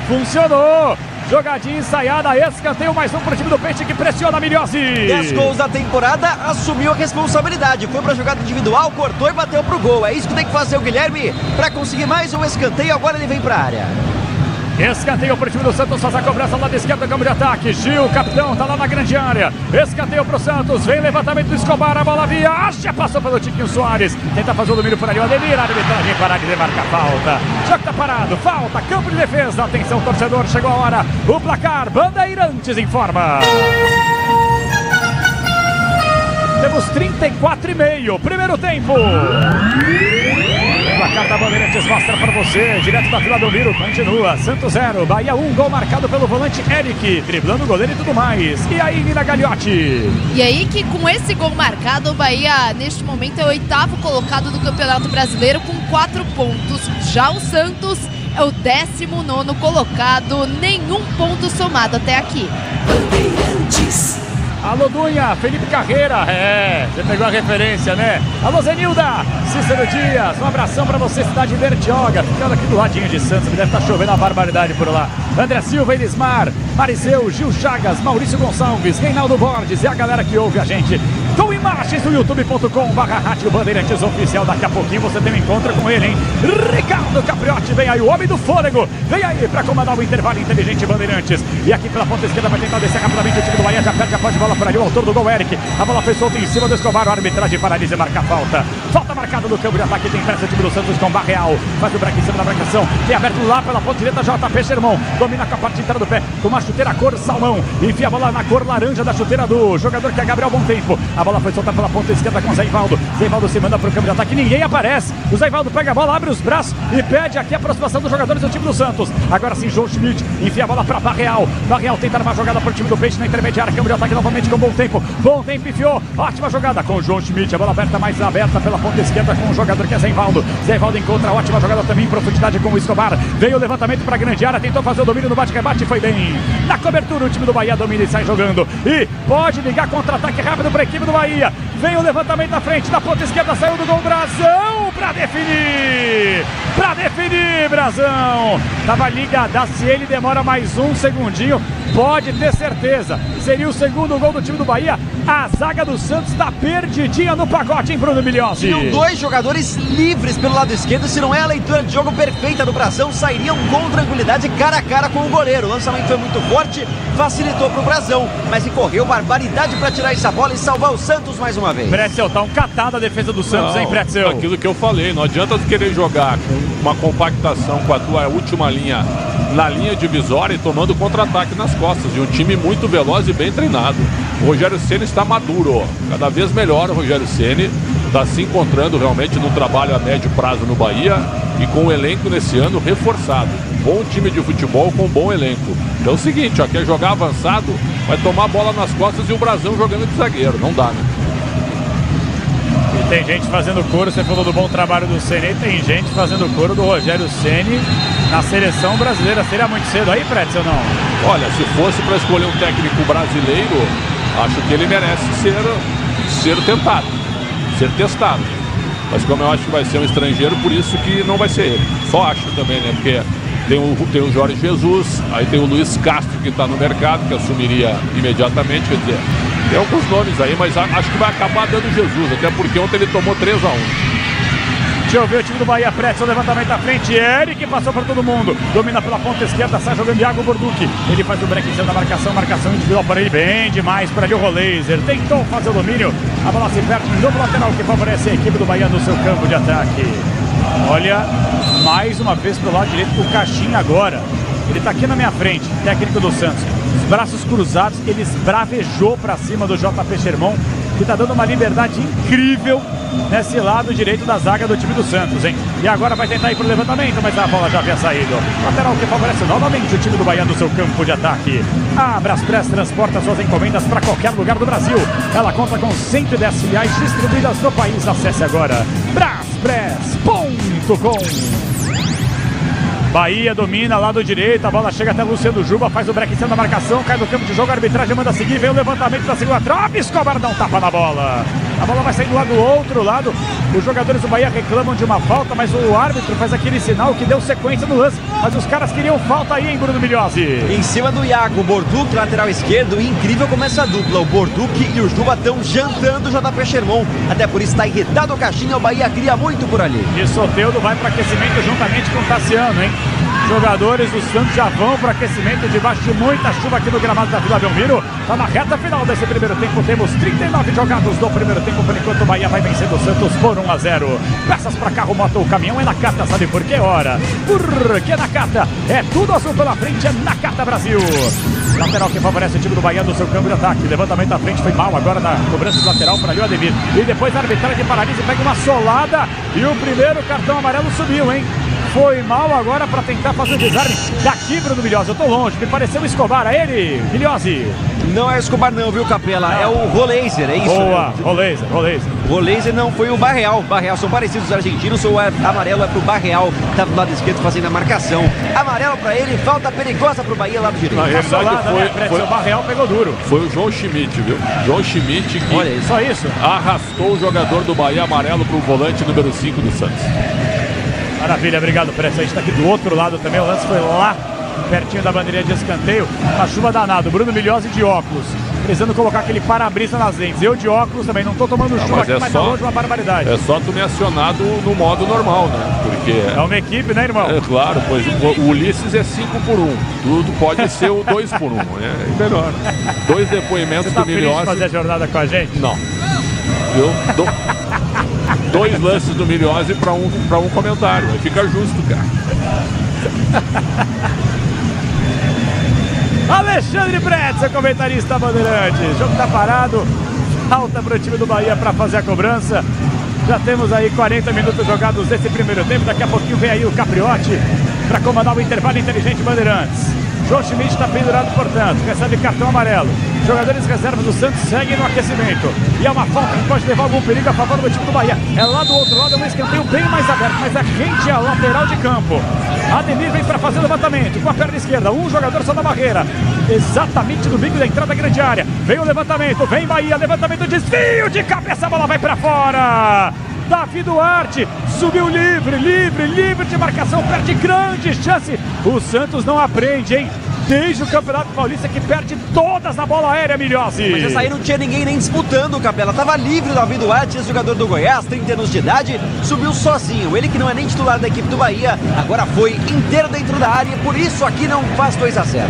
funcionou. Jogadinha ensaiada, escanteio, mais um pro time do Peixe que pressiona Milhozzi. 10 gols da temporada, assumiu a responsabilidade. Foi pra jogada individual, cortou e bateu pro gol. É isso que tem que fazer o Guilherme pra conseguir mais um escanteio. Agora ele vem pra área. Escanteio pro time do Santos, faz a cobrança lá da esquerda do campo de ataque. Gil, capitão, tá lá na grande área. Escanteio pro Santos, vem levantamento do Escobar, a bola viaja, passou pelo Tiquinho Soares. Tenta fazer o domínio por ali, o Ademir, a arbitragem parar de marcar falta. Já que tá parado, falta, campo de defesa. Atenção, torcedor, chegou a hora. O placar, Bandeirantes informa. Temos 34,5, primeiro tempo. O placar da Bandeirantes mostra para você, direto da Vila Belmiro, continua, Santos 0, Bahia 1, gol marcado pelo volante Eric, driblando o goleiro e tudo mais. E aí, Nina Gagliotti? E aí que com esse gol marcado, o Bahia neste momento é o 8º colocado do Campeonato Brasileiro com 4 pontos. Já o Santos é o 19º colocado, nenhum ponto somado até aqui. Bandeirantes. Alô, Dunha, Felipe Carreira, você pegou a referência, né? Alô, Zenilda, Cícero Dias, um abração pra você, Cidade Bertioga, ficando aqui do ladinho de Santos, deve estar chovendo a barbaridade por lá. André Silva, Elismar, Mariseu, Gil Chagas, Maurício Gonçalves, Reinaldo Borges e a galera que ouve a gente com imagens no youtube.com/Rádio Bandeirantes Oficial. Daqui a pouquinho você tem um encontro com ele, hein? Ricardo Capriotti, vem aí, o homem do fôlego, vem aí pra comandar o intervalo inteligente Bandeirantes. E aqui pela ponta esquerda vai tentar descer rapidamente o time do Bahia, já perde a posse de bola por ali, o autor do gol, Eric. A bola foi solta em cima do Escobar, a arbitragem paralisa e marca a falta. Falta marcada no campo de ataque, tem pressa o time do Santos com Barreal. Faz o break em cima da marcação, tem aberto lá pela ponta direita, JP Sherman. Domina com a parte inteira do pé, com uma chuteira cor salmão. Enfia a bola na cor laranja da chuteira do jogador que é Gabriel Bom Tempo. A bola foi solta pela ponta esquerda com o Zé Ivaldo. Zé Ivaldo se manda pro campo de ataque, ninguém aparece. O Zé Ivaldo pega a bola, abre os braços e pede aqui a aproximação dos jogadores do time do Santos. Agora sim, João Schmidt enfia a bola pra Barreal. Barreal tenta uma jogada pro time do Peixe na intermediária, campo de ataque novamente com Bom Tempo. Bom Tempo enfiou, ótima jogada com o João Schmidt. A bola aberta, mais aberta pela ponta esquerda com o jogador que é Zé Ivaldo. Zé Ivaldo encontra ótima jogada também em profundidade com o Escobar. Veio o levantamento pra grande área, tentou fazer o domínio no bate-rebate, foi bem. Na cobertura o time do Bahia domina e sai jogando. E pode ligar contra-ataque rápido pra equipe do Bahia. Vem o levantamento na frente, da ponta esquerda, saiu do gol, Brazão pra definir! Pra definir, Brazão! Tava ligada, se ele demora mais um segundinho, pode ter certeza. Seria o segundo gol do time do Bahia. A zaga do Santos tá perdidinha no pacote, hein, Bruno Milhozzi? Tinham 2 jogadores livres pelo lado esquerdo, se não é a leitura de jogo perfeita do Brazão, sairiam com tranquilidade cara a cara com o goleiro. O lançamento foi muito forte, facilitou pro Brazão, mas correu barbaridade pra tirar essa bola e salvar o Santos mais uma vez. Pretzel, tá um catado a defesa do Santos, hein, Pretzel? Aquilo que eu falei, não adianta tu querer jogar com uma compactação com a tua última linha na linha divisória e tomando contra-ataque nas costas, de um time muito veloz e bem treinado. O Rogério Ceni está maduro, cada vez melhor o Rogério Ceni está se encontrando realmente no trabalho a médio prazo no Bahia e com o elenco nesse ano reforçado. Bom time de futebol com bom elenco. Então é o seguinte, ó, quer jogar avançado, vai tomar a bola nas costas e o Brazão jogando de zagueiro, não dá, né? E tem gente fazendo coro, você falou do bom trabalho do Ceni, e tem gente fazendo coro do Rogério Ceni na seleção brasileira. Seria muito cedo aí, Pretzel, ou não? Olha, se fosse para escolher um técnico brasileiro, acho que ele merece ser tentado, ser testado. Mas como eu acho que vai ser um estrangeiro, por isso que não vai ser ele. Só acho também, né? Porque tem o Jorge Jesus, aí tem o Luiz Castro que está no mercado, que assumiria imediatamente, quer dizer, tem alguns nomes aí, mas acho que vai acabar dando Jesus, até porque ontem ele tomou 3-1. Deixa eu ver o time do Bahia, Pretzel, levantamento à frente, Eric passou por todo mundo, domina pela ponta esquerda, sai jogando Iago Borducci, ele faz o break em cima da marcação individual para ele, bem demais para ali o Roleiser, tentou fazer o domínio, a bola se perde no novo lateral que favorece a equipe do Bahia no seu campo de ataque. Olha, mais uma vez pro lado direito, o Caixinha agora, ele tá aqui na minha frente, técnico do Santos, os braços cruzados, ele esbravejou para cima do JP Sherman, que tá dando uma liberdade incrível nesse lado direito da zaga do time do Santos, hein? E agora vai tentar ir pro levantamento, mas a bola já havia saído. Lateral que favorece novamente o time do Bahia no seu campo de ataque. A Braspress transporta suas encomendas para qualquer lugar do Brasil. Ela conta com 110 filiais distribuídas no país. Acesse agora braspress.com. Bahia domina, lado direito, a bola chega até Luciano Juba, faz o break em cima da marcação, cai do campo de jogo, a arbitragem manda seguir, vem o levantamento da segunda trave, Escobar dá um tapa na bola. A bola vai saindo lá do outro lado, os jogadores do Bahia reclamam de uma falta, mas o árbitro faz aquele sinal que deu sequência no lance, mas os caras queriam falta aí, hein, Bruno Migliozzi? Em cima do Iago, Borducci, lateral esquerdo, incrível como essa dupla, o Borducci e o Juba estão jantando o JP Sherman, até por isso está irritado o Caixinha, o Bahia cria muito por ali. E Soteldo vai para aquecimento juntamente com o Tassiano, hein? Jogadores do Santos já vão para aquecimento debaixo de muita chuva aqui no gramado da Vila Belmiro. Está na reta final desse primeiro tempo. Temos 39 jogados do primeiro tempo. Por enquanto o Bahia vai vencendo o Santos por 1-0. Peças para carro, moto ou caminhão é Nakata. Sabe por que hora? Porque Nakata é tudo azul pela frente. É Nakata Brasil. Lateral que favorece o time do Bahia no seu campo de ataque. Levantamento à frente foi mal agora na cobrança de lateral para ali o Ademir. E depois a arbitragem paralisa e pega uma solada. E o primeiro cartão amarelo subiu, hein? Foi mal agora para tentar fazer o desarme daqui, Bruno Migliozzi. Eu tô longe, me pareceu o Escobar, é ele, Migliozzi. Não é o Escobar não, viu, Capela? Não. É o Roleiser, é isso? Boa, Roleiser. O Roleiser não, foi o Barreal. Barreal são parecidos os argentinos, o amarelo é pro Barreal, tá do lado esquerdo fazendo a marcação. Amarelo pra ele, falta perigosa pro Bahia, lado direito. Na realidade foi o Barreal pegou duro. Foi o João Schmidt, viu? João Schmidt que olha isso. Só isso. Arrastou o jogador do Bahia amarelo pro volante número 5 do Santos. Maravilha, obrigado, Prestes. A gente tá aqui do outro lado também. O lance foi lá, pertinho da bandeirinha de escanteio. A chuva danada. Bruno Migliozzi de óculos, precisando colocar aquele para-brisa nas lentes. Eu de óculos também, não tô tomando chuva aqui, mas tá longe uma barbaridade. É só tu me acionar no modo normal, né? Porque é uma equipe, né, irmão? É claro, pois o Ulisses é 5-por-1. Tudo pode ser o 2-por-1. É melhor. 2 depoimentos Você tá do Migliozzi. Você fazer a jornada com a gente? Não. Eu dou 2 lances do Migliozzi para um comentário. Aí fica justo, cara. Alexandre Pretzel, comentarista Bandeirante. O jogo tá parado. Falta pro time do Bahia para fazer a cobrança. Já temos aí 40 minutos jogados desse primeiro tempo. Daqui a pouquinho vem aí o Capriotti para comandar o intervalo inteligente Bandeirantes. João Schmidt está pendurado, portanto, recebe cartão amarelo. Jogadores reservas do Santos seguem no aquecimento. E é uma falta que pode levar algum perigo a favor do time do Bahia. É lá do outro lado, é um escanteio bem mais aberto, mas é rente à lateral de campo. Ademir vem para fazer o levantamento com a perna esquerda. Um jogador só na barreira. Exatamente no bico da entrada da grande área. Vem o levantamento, vem Bahia, levantamento, desvio de cabeça, a bola vai para fora. Davi Duarte subiu livre de marcação, perde grande chance. O Santos não aprende, hein? Desde o Campeonato Paulista que perde todas na bola aérea, Migliozzi. Mas essa aí não tinha ninguém nem disputando, Capela. Tava livre o Davi Duarte, jogador do Goiás, 30 anos de idade, subiu sozinho. Ele que não é nem titular da equipe do Bahia, agora foi inteiro dentro da área e por isso aqui não faz 2-0.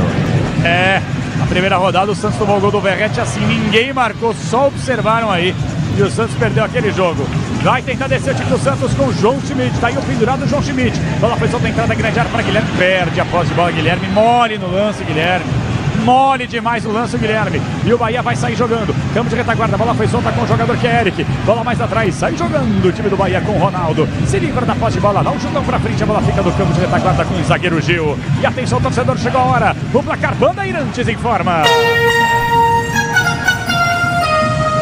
É, na primeira rodada o Santos tomou o gol do Verratti assim, ninguém marcou, só observaram aí. E o Santos perdeu aquele jogo. Vai tentar descer o time do Santos com o João Schmidt. Tá aí o pendurado João Schmidt. Bola foi solta a entrada grande área para Guilherme. Perde a posse de bola, Guilherme. Mole no lance, Guilherme. Mole demais o lance, Guilherme. E o Bahia vai sair jogando. Campo de retaguarda. A bola foi solta com o jogador que é Eric. Bola mais atrás. Sai jogando o time do Bahia com o Ronaldo. Se livra da posse de bola. Dá um chutão pra frente. A bola fica do campo de retaguarda com o zagueiro Gil. E atenção, torcedor. Chegou a hora. O placar Bandeirantes informa.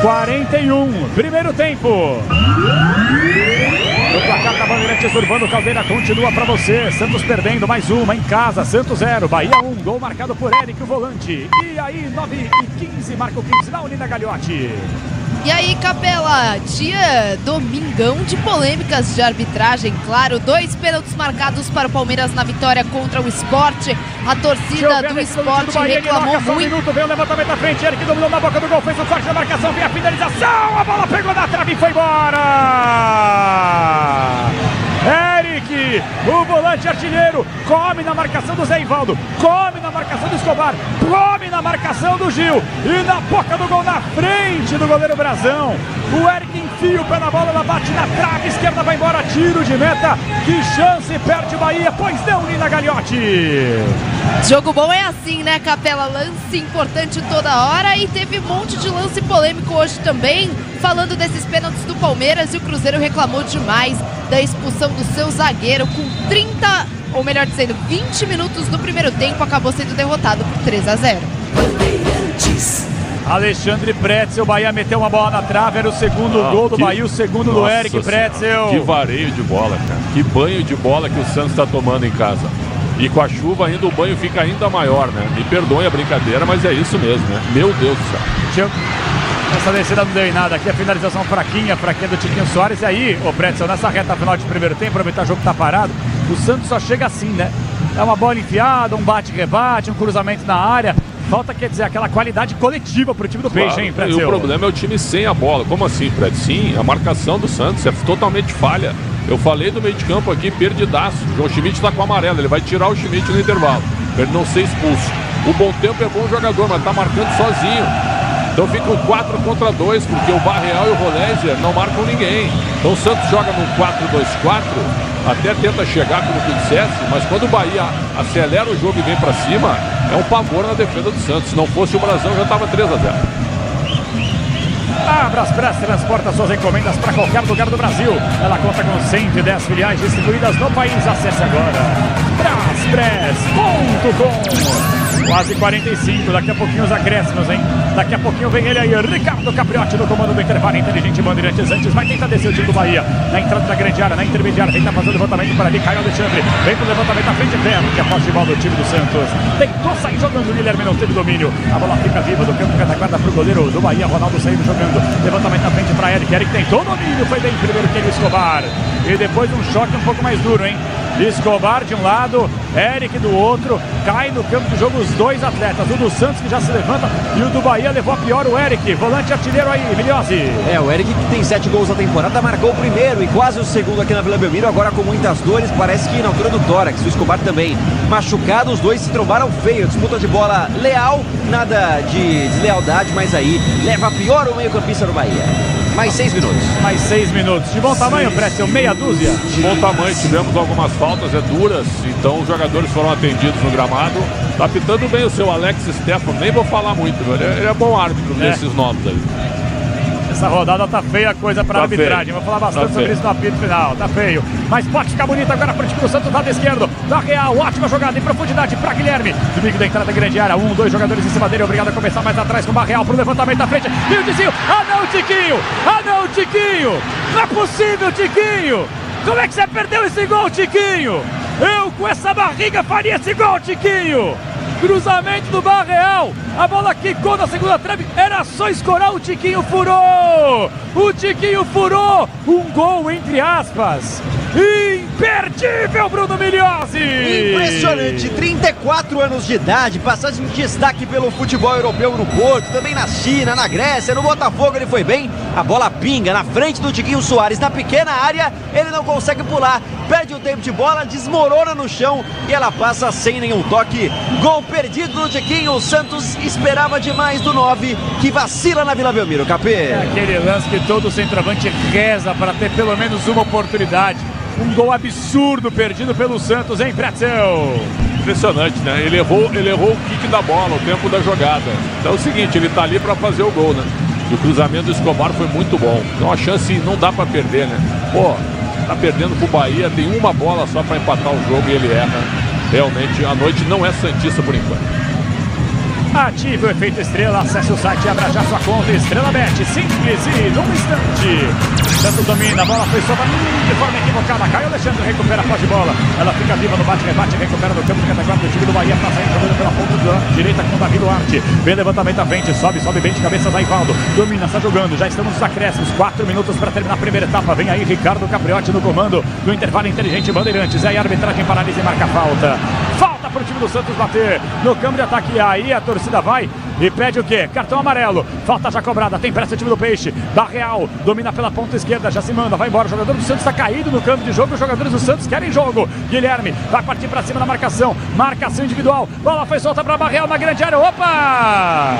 41, primeiro tempo. O placar da Bandeirantes Urbano Caldeira continua para você. Santos perdendo mais uma em casa. Santos 0, Bahia 1. Gol marcado por Eric, o volante. E aí, 9h15, marca o 15 na Unina Gagliotti. E aí, Capela, dia domingão de polêmicas de arbitragem, claro. 2 pênaltis marcados para o Palmeiras na vitória contra o Sport. A torcida do Sport reclamou muito. Minuto, vem o levantamento à frente, Eric dominou na boca do gol, fez o corte da marcação, vem a finalização, a bola pegou na trave e foi embora! volante artilheiro, come na marcação do Zé Ivaldo, come na marcação do Escobar, come na marcação do Gil, e na boca do gol, na frente do goleiro Brazão, o Eric enfia o pé na bola, ela bate na trave esquerda, vai embora, tiro de meta, que chance, perde o Bahia, pois não, Nina Gagliotti. Jogo bom é assim, né, Capela? Lance importante toda hora e teve um monte de lance polêmico hoje também, falando desses pênaltis do Palmeiras, e o Cruzeiro reclamou demais da expulsão do seu zagueiro com 30, ou melhor dizendo, 20 minutos do primeiro tempo, acabou sendo derrotado por 3-0. Alexandre Pretzel, o Bahia meteu uma bola na trave, era o segundo gol do Bahia, o segundo do Eric Pretzel. Que vareio de bola, cara. Que banho de bola que o Santos está tomando em casa. E com a chuva ainda o banho fica ainda maior, né? Me perdoe a brincadeira, mas é isso mesmo, né? Meu Deus do céu. Essa descida não deu em nada aqui, a finalização fraquinha do Tiquinho Soares. E aí, ô Pretzel, nessa reta final de primeiro tempo, aproveitar o jogo que tá parado, o Santos só chega assim, né? É uma bola enfiada, um bate-rebate, um cruzamento na área. Falta, quer dizer, aquela qualidade coletiva pro time do Peixe, hein, Pretzel? E o problema é o time sem a bola. Como assim, Fred? Sim, a marcação do Santos é totalmente falha. Eu falei do meio de campo aqui, perdidaço. O João Schmidt tá com amarelo, ele vai tirar o Schmidt no intervalo, pra ele não ser expulso. O Bom Tempo é bom jogador, mas tá marcando sozinho. Então fica um 4 contra 2, porque o Barreal e o Rolésia não marcam ninguém. Então o Santos joga no 4-2-4, até tenta chegar, como tu dissesse, mas quando o Bahia acelera o jogo e vem pra cima, é um pavor na defesa do Santos. Se não fosse o Brasão, já tava 3-0. A Braspress transporta suas encomendas para qualquer lugar do Brasil. Ela conta com 110 filiais distribuídas no país. Acesse agora braspress.com. Quase 45, daqui a pouquinho os acréscimos, hein? Daqui a pouquinho vem ele aí, Ricardo Capriotti no comando do intervalo inteligente Bandeirantes. Antes vai tentar descer o time do Bahia na entrada da grande área, na intermediária, tenta fazer o levantamento para ali, Caio Alexandre, vem pro levantamento à frente, perto, que é a posse de bola do time do Santos. Tentou sair jogando, o Guilherme não teve domínio, a bola fica viva do campo, retaguarda pro goleiro do Bahia, Ronaldo saindo jogando, levantamento à frente para Eric, Eric tentou domínio, foi bem primeiro que ele, Escobar, e depois um choque um pouco mais duro, hein? Escobar de um lado, Eric do outro, cai no campo de jogo os dois atletas, o do Santos que já se levanta e o do Bahia levou a pior o Eric, volante artilheiro aí, Milhozzi. O Eric que tem 7 gols na temporada, marcou o primeiro e quase o segundo aqui na Vila Belmiro, agora com muitas dores, parece que na altura do tórax, o Escobar também machucado, os dois se trombaram feio, disputa de bola leal, nada de deslealdade, mas aí leva a pior o meio-campista do Bahia. Mais 6 minutos. Mais 6 minutos. De bom tamanho, Pretzel, meia dúzia. De bom tamanho, tivemos algumas faltas, duras, então os jogadores foram atendidos no gramado. Tá pitando bem o seu Alex Stefano, nem vou falar muito, ele é bom árbitro desses nomes aí. Essa rodada tá feia a coisa pra arbitragem. Vou falar bastante sobre isso no apito final. Tá feio. Mas pode ficar bonito agora pro time do Santos, lado esquerdo. Da Real, ótima jogada em profundidade pra Guilherme. Do bico da entrada da grande área. 1, 2 jogadores em cima dele. Obrigado a começar mais atrás com o Barreal pro levantamento da frente. E o desvio. Ah não, Tiquinho! Ah não, Tiquinho! Não é possível, Tiquinho! Como é que você perdeu esse gol, Tiquinho? Eu com essa barriga faria esse gol, Tiquinho! Cruzamento do Barreal, a bola quicou na segunda trave, era só escorar, o Tiquinho furou! O Tiquinho furou! Um gol entre aspas! Imperdível, Bruno Milhozzi! Impressionante, 34 anos de idade, passagem de destaque pelo futebol europeu no Porto, também na China, na Grécia, no Botafogo ele foi bem, a bola pinga na frente do Tiquinho Soares, na pequena área, ele não consegue pular, perde o tempo de bola, desmorona no chão e ela passa sem nenhum toque. Gol perdido do Tiquinho, o Santos esperava demais do 9, que vacila na Vila Belmiro, Capê. É aquele lance que todo centroavante reza para ter pelo menos uma oportunidade. Um gol absurdo perdido pelo Santos, hein, Pretzel? Impressionante, né? Ele errou o kick da bola, o tempo da jogada. Então é o seguinte, ele tá ali para fazer o gol, né? E o cruzamento do Escobar foi muito bom. Então a chance não dá para perder, né? Pô, tá perdendo pro Bahia, tem uma bola só para empatar o jogo e ele erra. Realmente, a noite não é santista por enquanto. Ative o efeito estrela, acesse o site e abra já sua conta Estrela Bet, simples e num instante. Santos domina, a bola foi solta de forma equivocada, Caio Alexandre recupera a posse de bola, ela fica viva no bate-rebate, recupera no campo de retaguarda do time do Bahia, passa aí jogando pela ponta da direita com o Davi Duarte, vem levantamento à frente, sobe bem de cabeça da Ivaldo, domina, está jogando, já estamos nos acréscimos, 4 minutos para terminar a primeira etapa, vem aí Ricardo Capriotti no comando do intervalo inteligente Bandeirantes, aí a arbitragem paralisa e marca falta. Falta para o time do Santos bater no campo de ataque, aí a torcida vai e pede o quê? Cartão amarelo. Falta já cobrada, tem pressa o time do Peixe. Barreal domina pela ponta esquerda, já se manda, vai embora. O jogador do Santos está caído no campo de jogo. Os jogadores do Santos querem jogo. Guilherme vai partir para cima da marcação. Marcação individual. Bola foi solta para Barreal na grande área. Opa!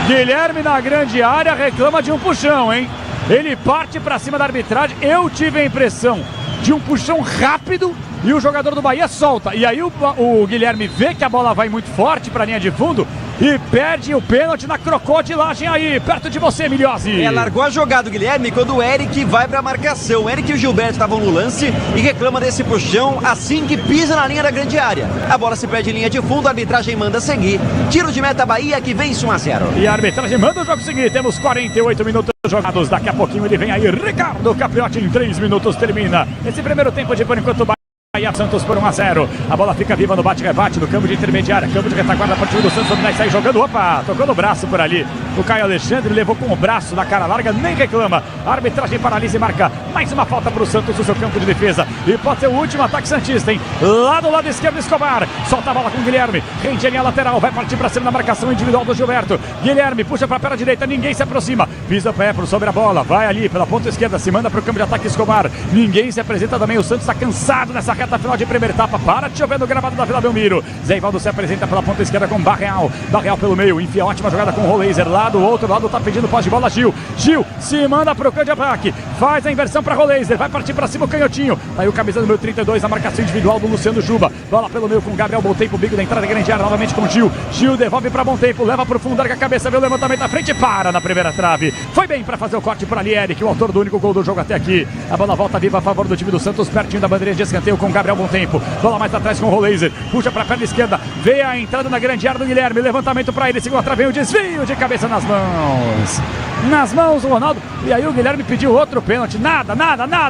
Guilherme na grande área reclama de um puxão, hein? Ele parte para cima da arbitragem. Eu tive a impressão de um puxão rápido e o jogador do Bahia solta. E aí o Guilherme vê que a bola vai muito forte para a linha de fundo e perde o pênalti na crocodilagem aí, perto de você, Milhozzi. Largou a jogada o Guilherme quando o Eric vai para a marcação. O Eric e o Gilberto estavam no lance e reclama desse puxão assim que pisa na linha da grande área. A bola se perde em linha de fundo, a arbitragem manda seguir. Tiro de meta Bahia que vence 1-0. E a arbitragem manda o jogo seguir. Temos 48 minutos jogados. Daqui a pouquinho ele vem aí, Ricardo Capriotti, em 3 minutos termina esse primeiro tempo de por enquanto. Bahia Santos por 1-0. A bola fica viva no bate-rebate no campo de intermediária, campo de retaguarda para o time do Santos. Dominar e sair jogando. Opa, tocou no braço por ali. O Caio Alexandre levou com o braço na cara larga, nem reclama. A arbitragem paralisa e marca mais uma falta para o Santos no seu campo de defesa. E pode ser o último ataque santista, hein? Lá do lado esquerdo, Escobar. Solta a bola com o Guilherme. Rende a linha lateral. Vai partir para cima na marcação individual do Gilberto. Guilherme puxa para a perna direita. Ninguém se aproxima. Pisa o pé sobre a bola. Vai ali pela ponta esquerda. Se manda para o campo de ataque, Escobar. Ninguém se apresenta também. O Santos está cansado nessa reta final de primeira etapa. Para de chover no gravado da Vila Belmiro. Zé Ivaldo se apresenta pela ponta esquerda com Barreal. Barreal pelo meio. Enfia ótima jogada com o Roleiser. Lá do outro lado tá pedindo pós de bola Gil. Gil se manda pro campo de ataque. Faz a inversão para Roleiser. Vai partir para cima o canhotinho. Aí o camisa número 32. A marcação individual do Luciano Juba. Bola pelo meio com Gabriel Bontempo. Bico da entrada da grande área novamente com Gil. Gil devolve para Bontempo. Leva pro fundo. Larga a cabeça. Vê o levantamento à frente. Para na primeira trave. Foi bem para fazer o corte por ali. Eric, o autor do único gol do jogo até aqui. A bola volta viva a favor do time do Santos. Pertinho da bandeirinha de escanteio com Gabriel Bontempo. Bola mais atrás com o Roleiser. Puxa para a perna esquerda. Vê a entrada na grande área do Guilherme. Levantamento para ele. Segura a trave. O desvio de cabeça nas mãos. Nas mãos o Ronaldo. E aí o Guilherme pediu outro pênalti. Nada.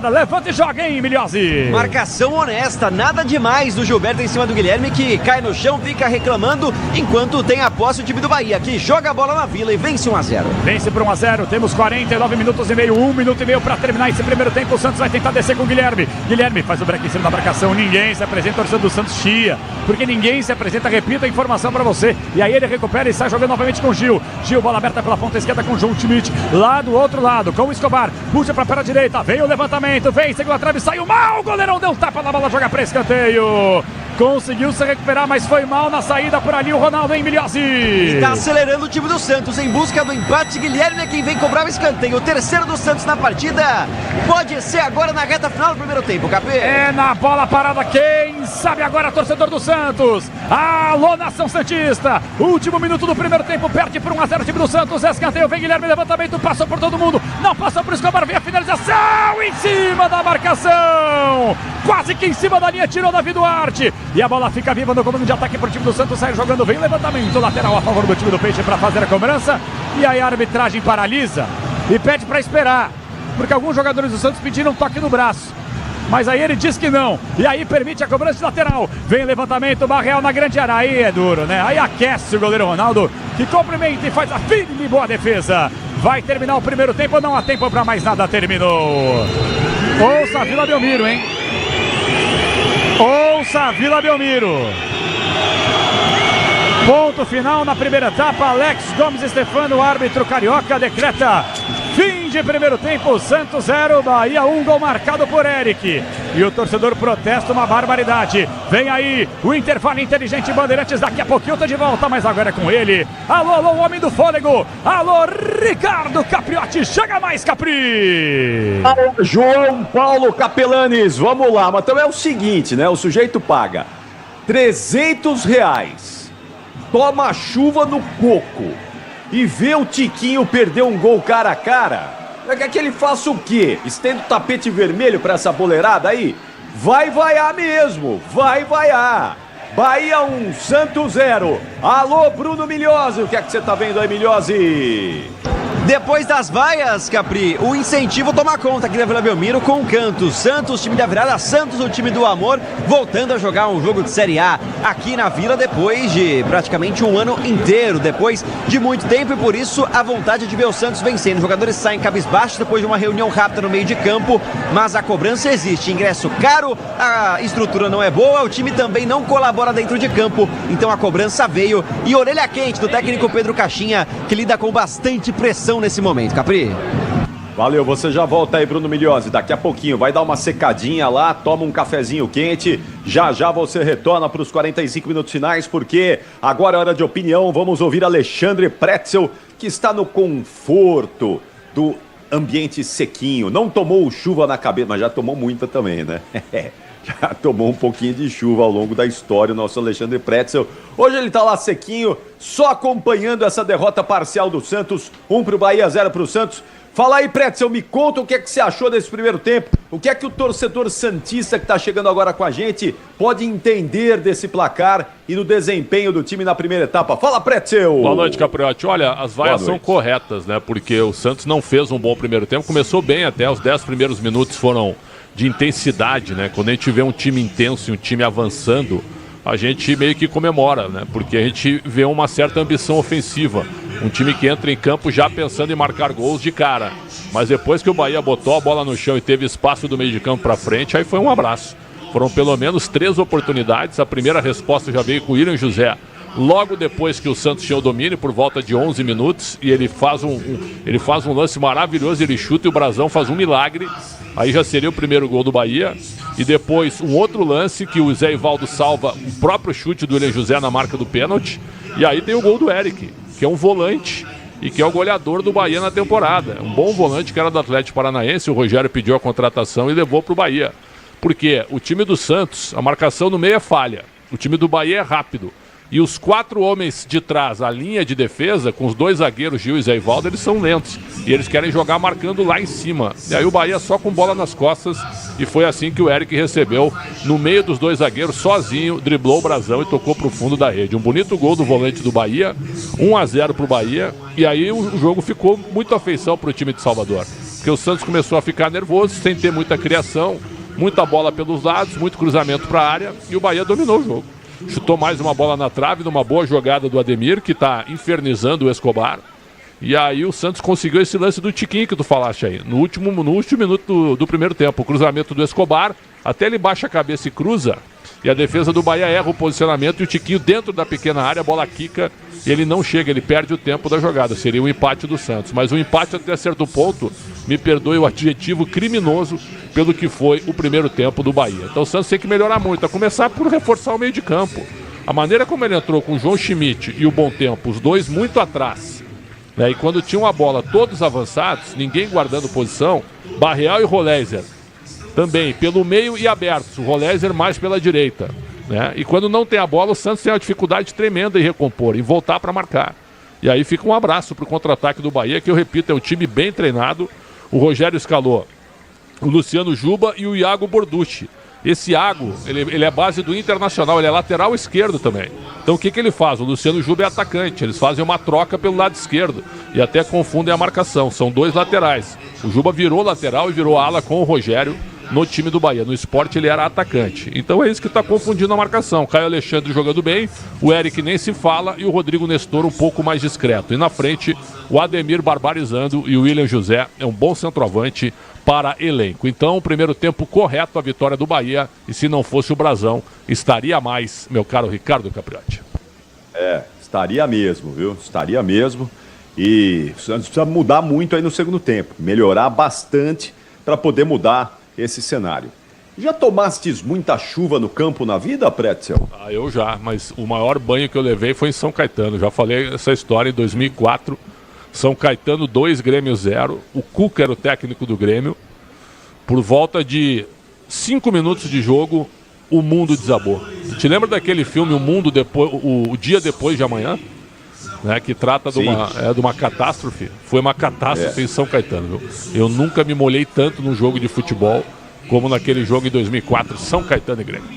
Levanta e joga, hein, Milhozzi. Marcação honesta. Nada demais do Gilberto em cima do Guilherme, que cai no chão, fica reclamando, enquanto tem a posse o time do Bahia, que joga a bola na Vila e vence 1-0. Vence por 1-0. Temos 49 minutos e meio. 1 minuto e meio para terminar esse primeiro tempo. O Santos vai tentar descer com o Guilherme. Guilherme faz o break em cima da marcação. Ninguém se apresenta. A torcida do Santos chia, porque ninguém se apresenta. Repito a informação para você. E aí ele recupera e sai jogando novamente com o Gil. Gil, bola aberta pela ponta esquerda com o João Schmidt. Lá do outro lado, com o Escobar. Puxa para a perna direita. Vem o levantamento. Vem, segura a trave. Saiu mal. O goleirão deu tapa na bola. Joga para escanteio. Conseguiu se recuperar, mas foi mal na saída por ali o Ronaldo, hein, Milhozzi? Está acelerando o time do Santos em busca do empate. Guilherme é quem vem cobrar o escanteio. O terceiro do Santos na partida. Pode ser agora na reta final do primeiro tempo, Capê. É na bola parada. Quem sabe agora, torcedor do Santos. Alô, nação santista. Último minuto do primeiro tempo. Perde por 1-0 o time do Santos. Escanteio, vem Guilherme, levantamento. Passou por todo mundo. Não passou por Escobar. Vem a finalização em cima da marcação. Quase que em cima da linha. Tirou Davi Duarte. E a bola fica viva no comando de ataque para o time do Santos. Sai jogando, vem o levantamento lateral a favor do time do Peixe para fazer a cobrança. E aí a arbitragem paralisa e pede para esperar, porque alguns jogadores do Santos pediram toque no braço. Mas aí ele diz que não. E aí permite a cobrança de lateral. Vem o levantamento, Barreal na grande área. Aí é duro, né? Aí aquece o goleiro Ronaldo, que cumprimenta e faz a firme e boa defesa. Vai terminar o primeiro tempo, não há tempo para mais nada. Terminou. Ouça a Vila Belmiro, hein? Ouça a Vila Belmiro. Ponto final na primeira etapa. Alex Gomes Stefano, árbitro carioca, decreta fim de primeiro tempo. Santos 0, Bahia 1, gol marcado por Eric. E o torcedor protesta uma barbaridade. Vem aí o intervalo inteligente Bandeirantes. Daqui a pouquinho eu tô de volta, mas agora é com ele. Alô, alô, homem do fôlego. Alô, Ricardo Capriotti. Chega mais, Capri. João Paulo Capelanes, vamos lá. Mas também é o seguinte, né? O sujeito paga R$300. Toma chuva no coco e vê o Tiquinho perder um gol cara a cara. Quer que ele faça o quê? Estenda o tapete vermelho pra essa boleirada aí? Vai vaiar mesmo, vai vaiar. Bahia 1, Santos 0. Alô, Bruno Milhozzi, o que é que você tá vendo aí, Milhozzi? Depois das vaias, Capri, o incentivo toma conta aqui da Vila Belmiro com o canto. Santos, time da virada, Santos, o time do amor, voltando a jogar um jogo de Série A aqui na Vila depois de praticamente um ano inteiro, depois de muito tempo, e por isso a vontade de ver o Santos vencendo. Os jogadores saem cabisbaixos depois de uma reunião rápida no meio de campo, mas a cobrança existe. Ingresso caro, a estrutura não é boa, o time também não colabora dentro de campo, então a cobrança veio e orelha quente do técnico Pedro Caixinha, que lida com bastante pressão nesse momento, Capri. Valeu, você já volta aí, Bruno Migliozzi. Daqui a pouquinho vai dar uma secadinha lá, toma um cafezinho quente. Já já você retorna para os 45 minutos finais, porque agora é hora de opinião. Vamos ouvir Alexandre Pretzel, que está no conforto do ambiente sequinho. Não tomou chuva na cabeça, mas já tomou muita também, né? Já tomou um pouquinho de chuva ao longo da história, o nosso Alexandre Pretzel. Hoje ele tá lá sequinho, só acompanhando essa derrota parcial do Santos. 1 pro Bahia, 0 pro Santos. Fala aí, Pretzel, me conta o que é que você achou desse primeiro tempo. O que é que o torcedor santista que tá chegando agora com a gente pode entender desse placar e do desempenho do time na primeira etapa. Fala, Pretzel! Boa noite, Capriotti. Olha, as vaias são corretas, né? Porque o Santos não fez um bom primeiro tempo. Começou bem até, os 10 primeiros minutos foram de intensidade, né? Quando a gente vê um time intenso e um time avançando, a gente meio que comemora, né? Porque a gente vê uma certa ambição ofensiva. Um time que entra em campo já pensando em marcar gols de cara. Mas depois que o Bahia botou a bola no chão e teve espaço do meio de campo para frente, aí foi um abraço. Foram pelo menos 3 oportunidades. A primeira resposta já veio com o William José. Logo depois que o Santos tinha o domínio, por volta de 11 minutos, e ele faz um lance maravilhoso, ele chuta e o Brazão faz um milagre. Aí já seria o primeiro gol do Bahia. E depois um outro lance que o Zé Ivaldo salva o próprio chute do William José na marca do pênalti. E aí tem o gol do Eric, que é um volante e que é o goleador do Bahia na temporada. Um bom volante que era do Atlético Paranaense. O Rogério pediu a contratação e levou para o Bahia. Porque o time do Santos, a marcação no meio é falha. O time do Bahia é rápido. E os 4 homens de trás, a linha de defesa, com os 2 zagueiros, Gil e Zé Ivaldo, eles são lentos. E eles querem jogar marcando lá em cima. E aí o Bahia só com bola nas costas. E foi assim que o Eric recebeu, no meio dos 2 zagueiros, sozinho, driblou o Brazão e tocou para o fundo da rede. Um bonito gol do volante do Bahia, 1-0 para o Bahia. E aí o jogo ficou muito afeição para o time de Salvador. Porque o Santos começou a ficar nervoso, sem ter muita criação, muita bola pelos lados, muito cruzamento para a área. E o Bahia dominou o jogo. Chutou mais uma bola na trave, numa boa jogada do Ademir, que está infernizando o Escobar. E aí o Santos conseguiu esse lance do Tiquinho que tu falaste aí, no último minuto do primeiro tempo. O cruzamento do Escobar, até ele baixa a cabeça e cruza. E a defesa do Bahia erra o posicionamento e o Tiquinho dentro da pequena área, a bola quica e ele não chega, ele perde o tempo da jogada. Seria um empate do Santos. Mas o empate até certo ponto, me perdoe o adjetivo criminoso, pelo que foi o primeiro tempo do Bahia. Então o Santos tem que melhorar muito, a começar por reforçar o meio de campo. A maneira como ele entrou com o João Schmidt e o Bom Tempo, os dois muito atrás, né? E quando tinham a bola todos avançados, ninguém guardando posição, Barreal e Roleiser também pelo meio e abertos, o Roleiser mais pela direita, né? E quando não tem a bola, o Santos tem uma dificuldade tremenda em recompor, em voltar para marcar. E aí fica um abraço para o contra-ataque do Bahia, que eu repito, é um time bem treinado. O Rogério escalou o Luciano Juba e o Iago Borducci. Esse Iago, ele é base do Internacional, ele é lateral esquerdo também. Então o que ele faz? O Luciano Juba é atacante, eles fazem uma troca pelo lado esquerdo e até confundem a marcação, são 2 laterais. O Juba virou lateral e virou ala com o Rogério no time do Bahia. No Sport ele era atacante. Então é isso que está confundindo a marcação. Caio Alexandre jogando bem, o Eric nem se fala e o Rodrigo Nestor um pouco mais discreto. E na frente, o Ademir barbarizando e o William José é um bom centroavante para elenco. Então, o primeiro tempo correto, a vitória do Bahia. E se não fosse o Brazão, estaria mais, meu caro Ricardo Capriotti. Estaria mesmo, viu? Estaria mesmo. E o Santos precisa mudar muito aí no segundo tempo. Melhorar bastante para poder mudar esse cenário. Já tomastes muita chuva no campo na vida, Pretzel? Eu já, mas o maior banho que eu levei foi em São Caetano. Já falei essa história em 2004. São Caetano 2, Grêmio 0. O Cuca era o técnico do Grêmio. Por volta de 5 minutos de jogo, o mundo desabou. Te lembra daquele filme O Mundo Depois, o Dia Depois de Amanhã? Né, que trata de uma catástrofe. Foi uma catástrofe em São Caetano, viu? Eu nunca me molhei tanto num jogo de futebol como naquele jogo em 2004, São Caetano e Grêmio.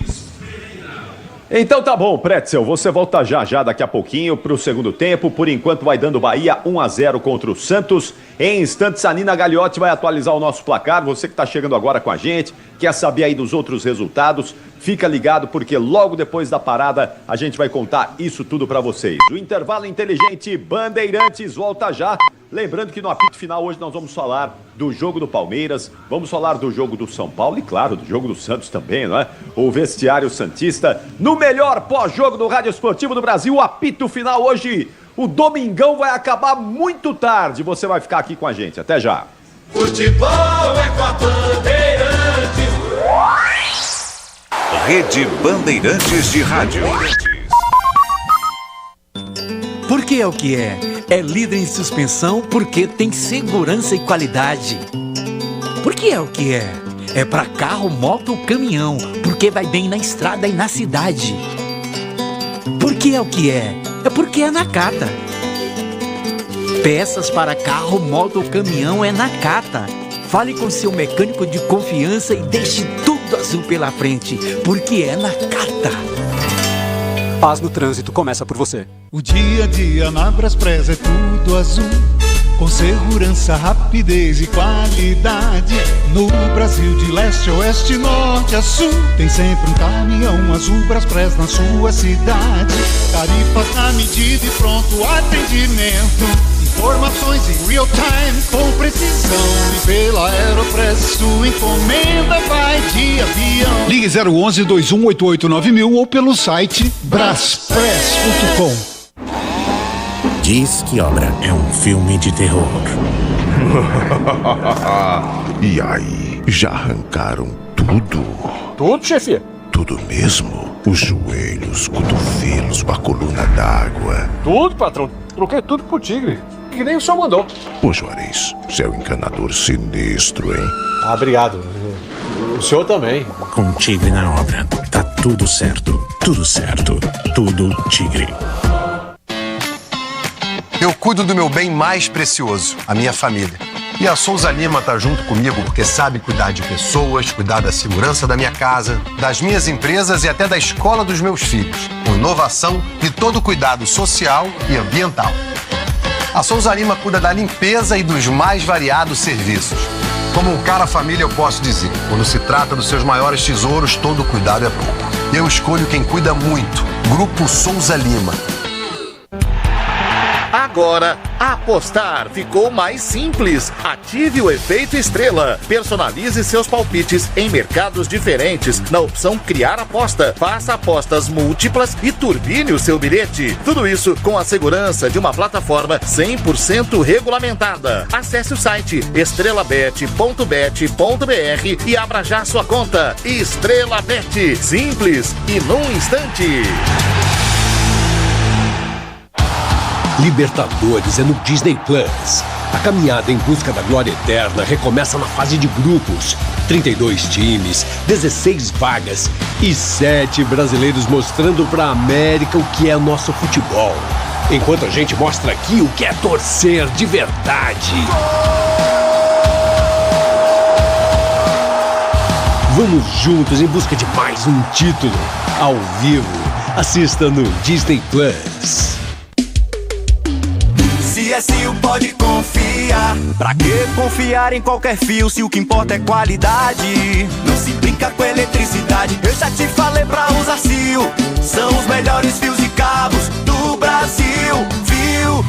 Então tá bom, Pretzel, você volta já daqui a pouquinho pro segundo tempo. Por enquanto vai dando Bahia 1-0 contra o Santos. Em instantes a Nina Gagliotti vai atualizar o nosso placar. Você que tá chegando agora com a gente, quer saber aí dos outros resultados, fica ligado porque logo depois da parada a gente vai contar isso tudo pra vocês. O intervalo inteligente Bandeirantes volta já. Lembrando que no apito final hoje nós vamos falar do jogo do Palmeiras, vamos falar do jogo do São Paulo e, claro, do jogo do Santos também, não é? O vestiário santista no melhor pós-jogo do Rádio Esportivo do Brasil. O apito final hoje, o domingão vai acabar muito tarde. Você vai ficar aqui com a gente. Até já. Futebol é com a Bandeirantes. Rede Bandeirantes de Rádio. Porque é o que é. É líder em suspensão porque tem segurança e qualidade. Porque é o que é. É para carro, moto ou caminhão, porque vai bem na estrada e na cidade. Porque é o que é. É porque é Nakata. Peças para carro, moto ou caminhão é Nakata. Fale com seu mecânico de confiança e deixe tudo azul pela frente, porque é Nakata. Paz no trânsito começa por você. O dia a dia na Braspress é tudo azul, com segurança, rapidez e qualidade. No Brasil de leste a oeste, norte a sul, tem sempre um caminhão azul Braspress na sua cidade. Tarifas na medida e pronto atendimento. Informações em real time com precisão. E pela Aeropress sua encomenda vai de avião. Ligue 011 2188 9000 ou pelo site braspress.com. Diz que Obra é um filme de terror. E aí, já arrancaram tudo? Tudo, chefe? Tudo mesmo? Os joelhos, cotovelos, a coluna d'água. Tudo, patrão. Troquei tudo pro Tigre. Que nem o senhor mandou. Ô Juarez, você é um encanador sinistro, hein? Ah, obrigado. O senhor também. Com Tigre na obra. Tá tudo certo. Tudo certo. Tudo Tigre. Eu cuido do meu bem mais precioso, a minha família. E a Souza Lima tá junto comigo porque sabe cuidar de pessoas, cuidar da segurança da minha casa, das minhas empresas e até da escola dos meus filhos, com inovação e todo cuidado social e ambiental. A Souza Lima cuida da limpeza e dos mais variados serviços. Como um cara família, eu posso dizer, quando se trata dos seus maiores tesouros, todo cuidado é pouco. Eu escolho quem cuida muito, Grupo Souza Lima. Agora, apostar ficou mais simples. Ative o efeito estrela. Personalize seus palpites em mercados diferentes na opção Criar Aposta. Faça apostas múltiplas e turbine o seu bilhete. Tudo isso com a segurança de uma plataforma 100% regulamentada. Acesse o site estrelabet.bet.br e abra já sua conta. Estrela Bet. Simples e num instante. Libertadores é no Disney Plus. A caminhada em busca da glória eterna recomeça na fase de grupos. 32 times, 16 vagas e 7 brasileiros mostrando pra América o que é nosso futebol. Enquanto a gente mostra aqui o que é torcer de verdade. Vamos juntos em busca de mais um título. Ao vivo, assista no Disney Plus. CSU pode confiar. Pra que confiar em qualquer fio se o que importa é qualidade? Não se brinca com eletricidade. Eu já te falei pra usar CIO. São os melhores fios e cabos do Brasil, viu?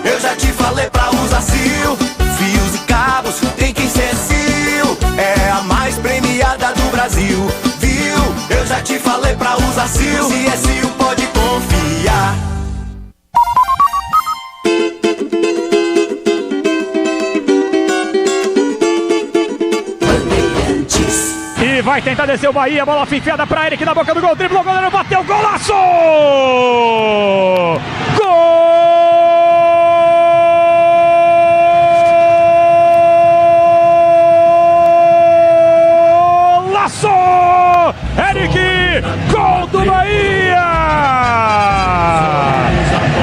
Eu já te falei pra usar CIO. Fios e cabos tem que ser CIO. É a mais premiada do Brasil, viu? Eu já te falei pra usar CIO. CSU pode confiar. E vai tentar descer o Bahia, bola enfiada pra Eric na boca do gol, driblou, o goleiro bateu, golaço! Golaço! Eric, gol do Bahia!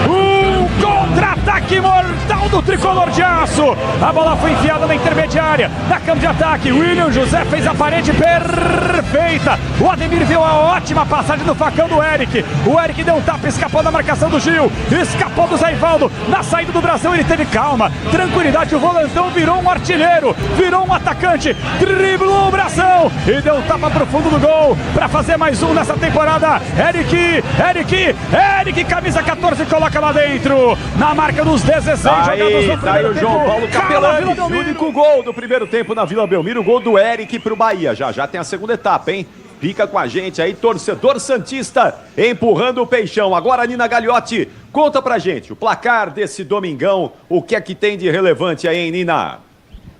Um contra-ataque mortal gol do tricolor de aço. A bola foi enfiada na intermediária, na campo de ataque. William José fez a parede perfeita. O Ademir viu a ótima passagem do facão do Eric. O Eric deu um tapa, escapou da marcação do Gil, escapou do Zé Ivaldo. Na saída do Brasil ele teve calma, tranquilidade. O volantão virou um artilheiro, virou um atacante, driblou o Bração e deu um tapa pro fundo do gol para fazer mais um nessa temporada. Eric, camisa 14, coloca lá dentro, na marca dos 16 jogados no primeiro o tempo. João Paulo Capelani, o único gol do primeiro tempo na Vila Belmiro, o gol do Eric pro Bahia. Já tem a segunda etapa, hein? Fica com a gente aí, torcedor santista, empurrando o Peixão. Agora, Nina Gagliotti, conta pra gente o placar desse domingão, o que é que tem de relevante aí, hein, Nina?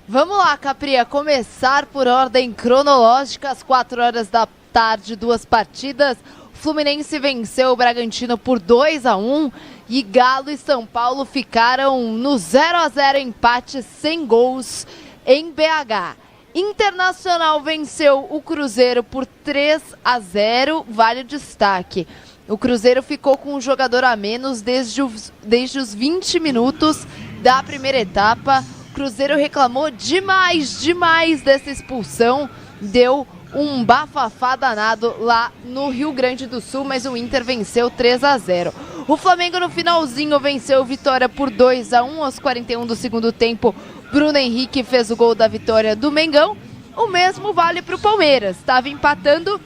Vamos lá, Capri, a começar por ordem cronológica, às 4 horas da tarde, 2 partidas. O Fluminense venceu o Bragantino por 2-1 e Galo e São Paulo ficaram no 0-0, empate sem gols em BH. Internacional venceu o Cruzeiro por 3-0, vale o destaque. O Cruzeiro ficou com um jogador a menos desde os 20 minutos da primeira etapa. O Cruzeiro reclamou demais dessa expulsão, deu um bafafá danado lá no Rio Grande do Sul, mas o Inter venceu 3-0. O Flamengo no finalzinho venceu o Vitória por 2-1 aos 41 do segundo tempo. Bruno Henrique fez o gol da vitória do Mengão. O mesmo vale para o Palmeiras, estava empatando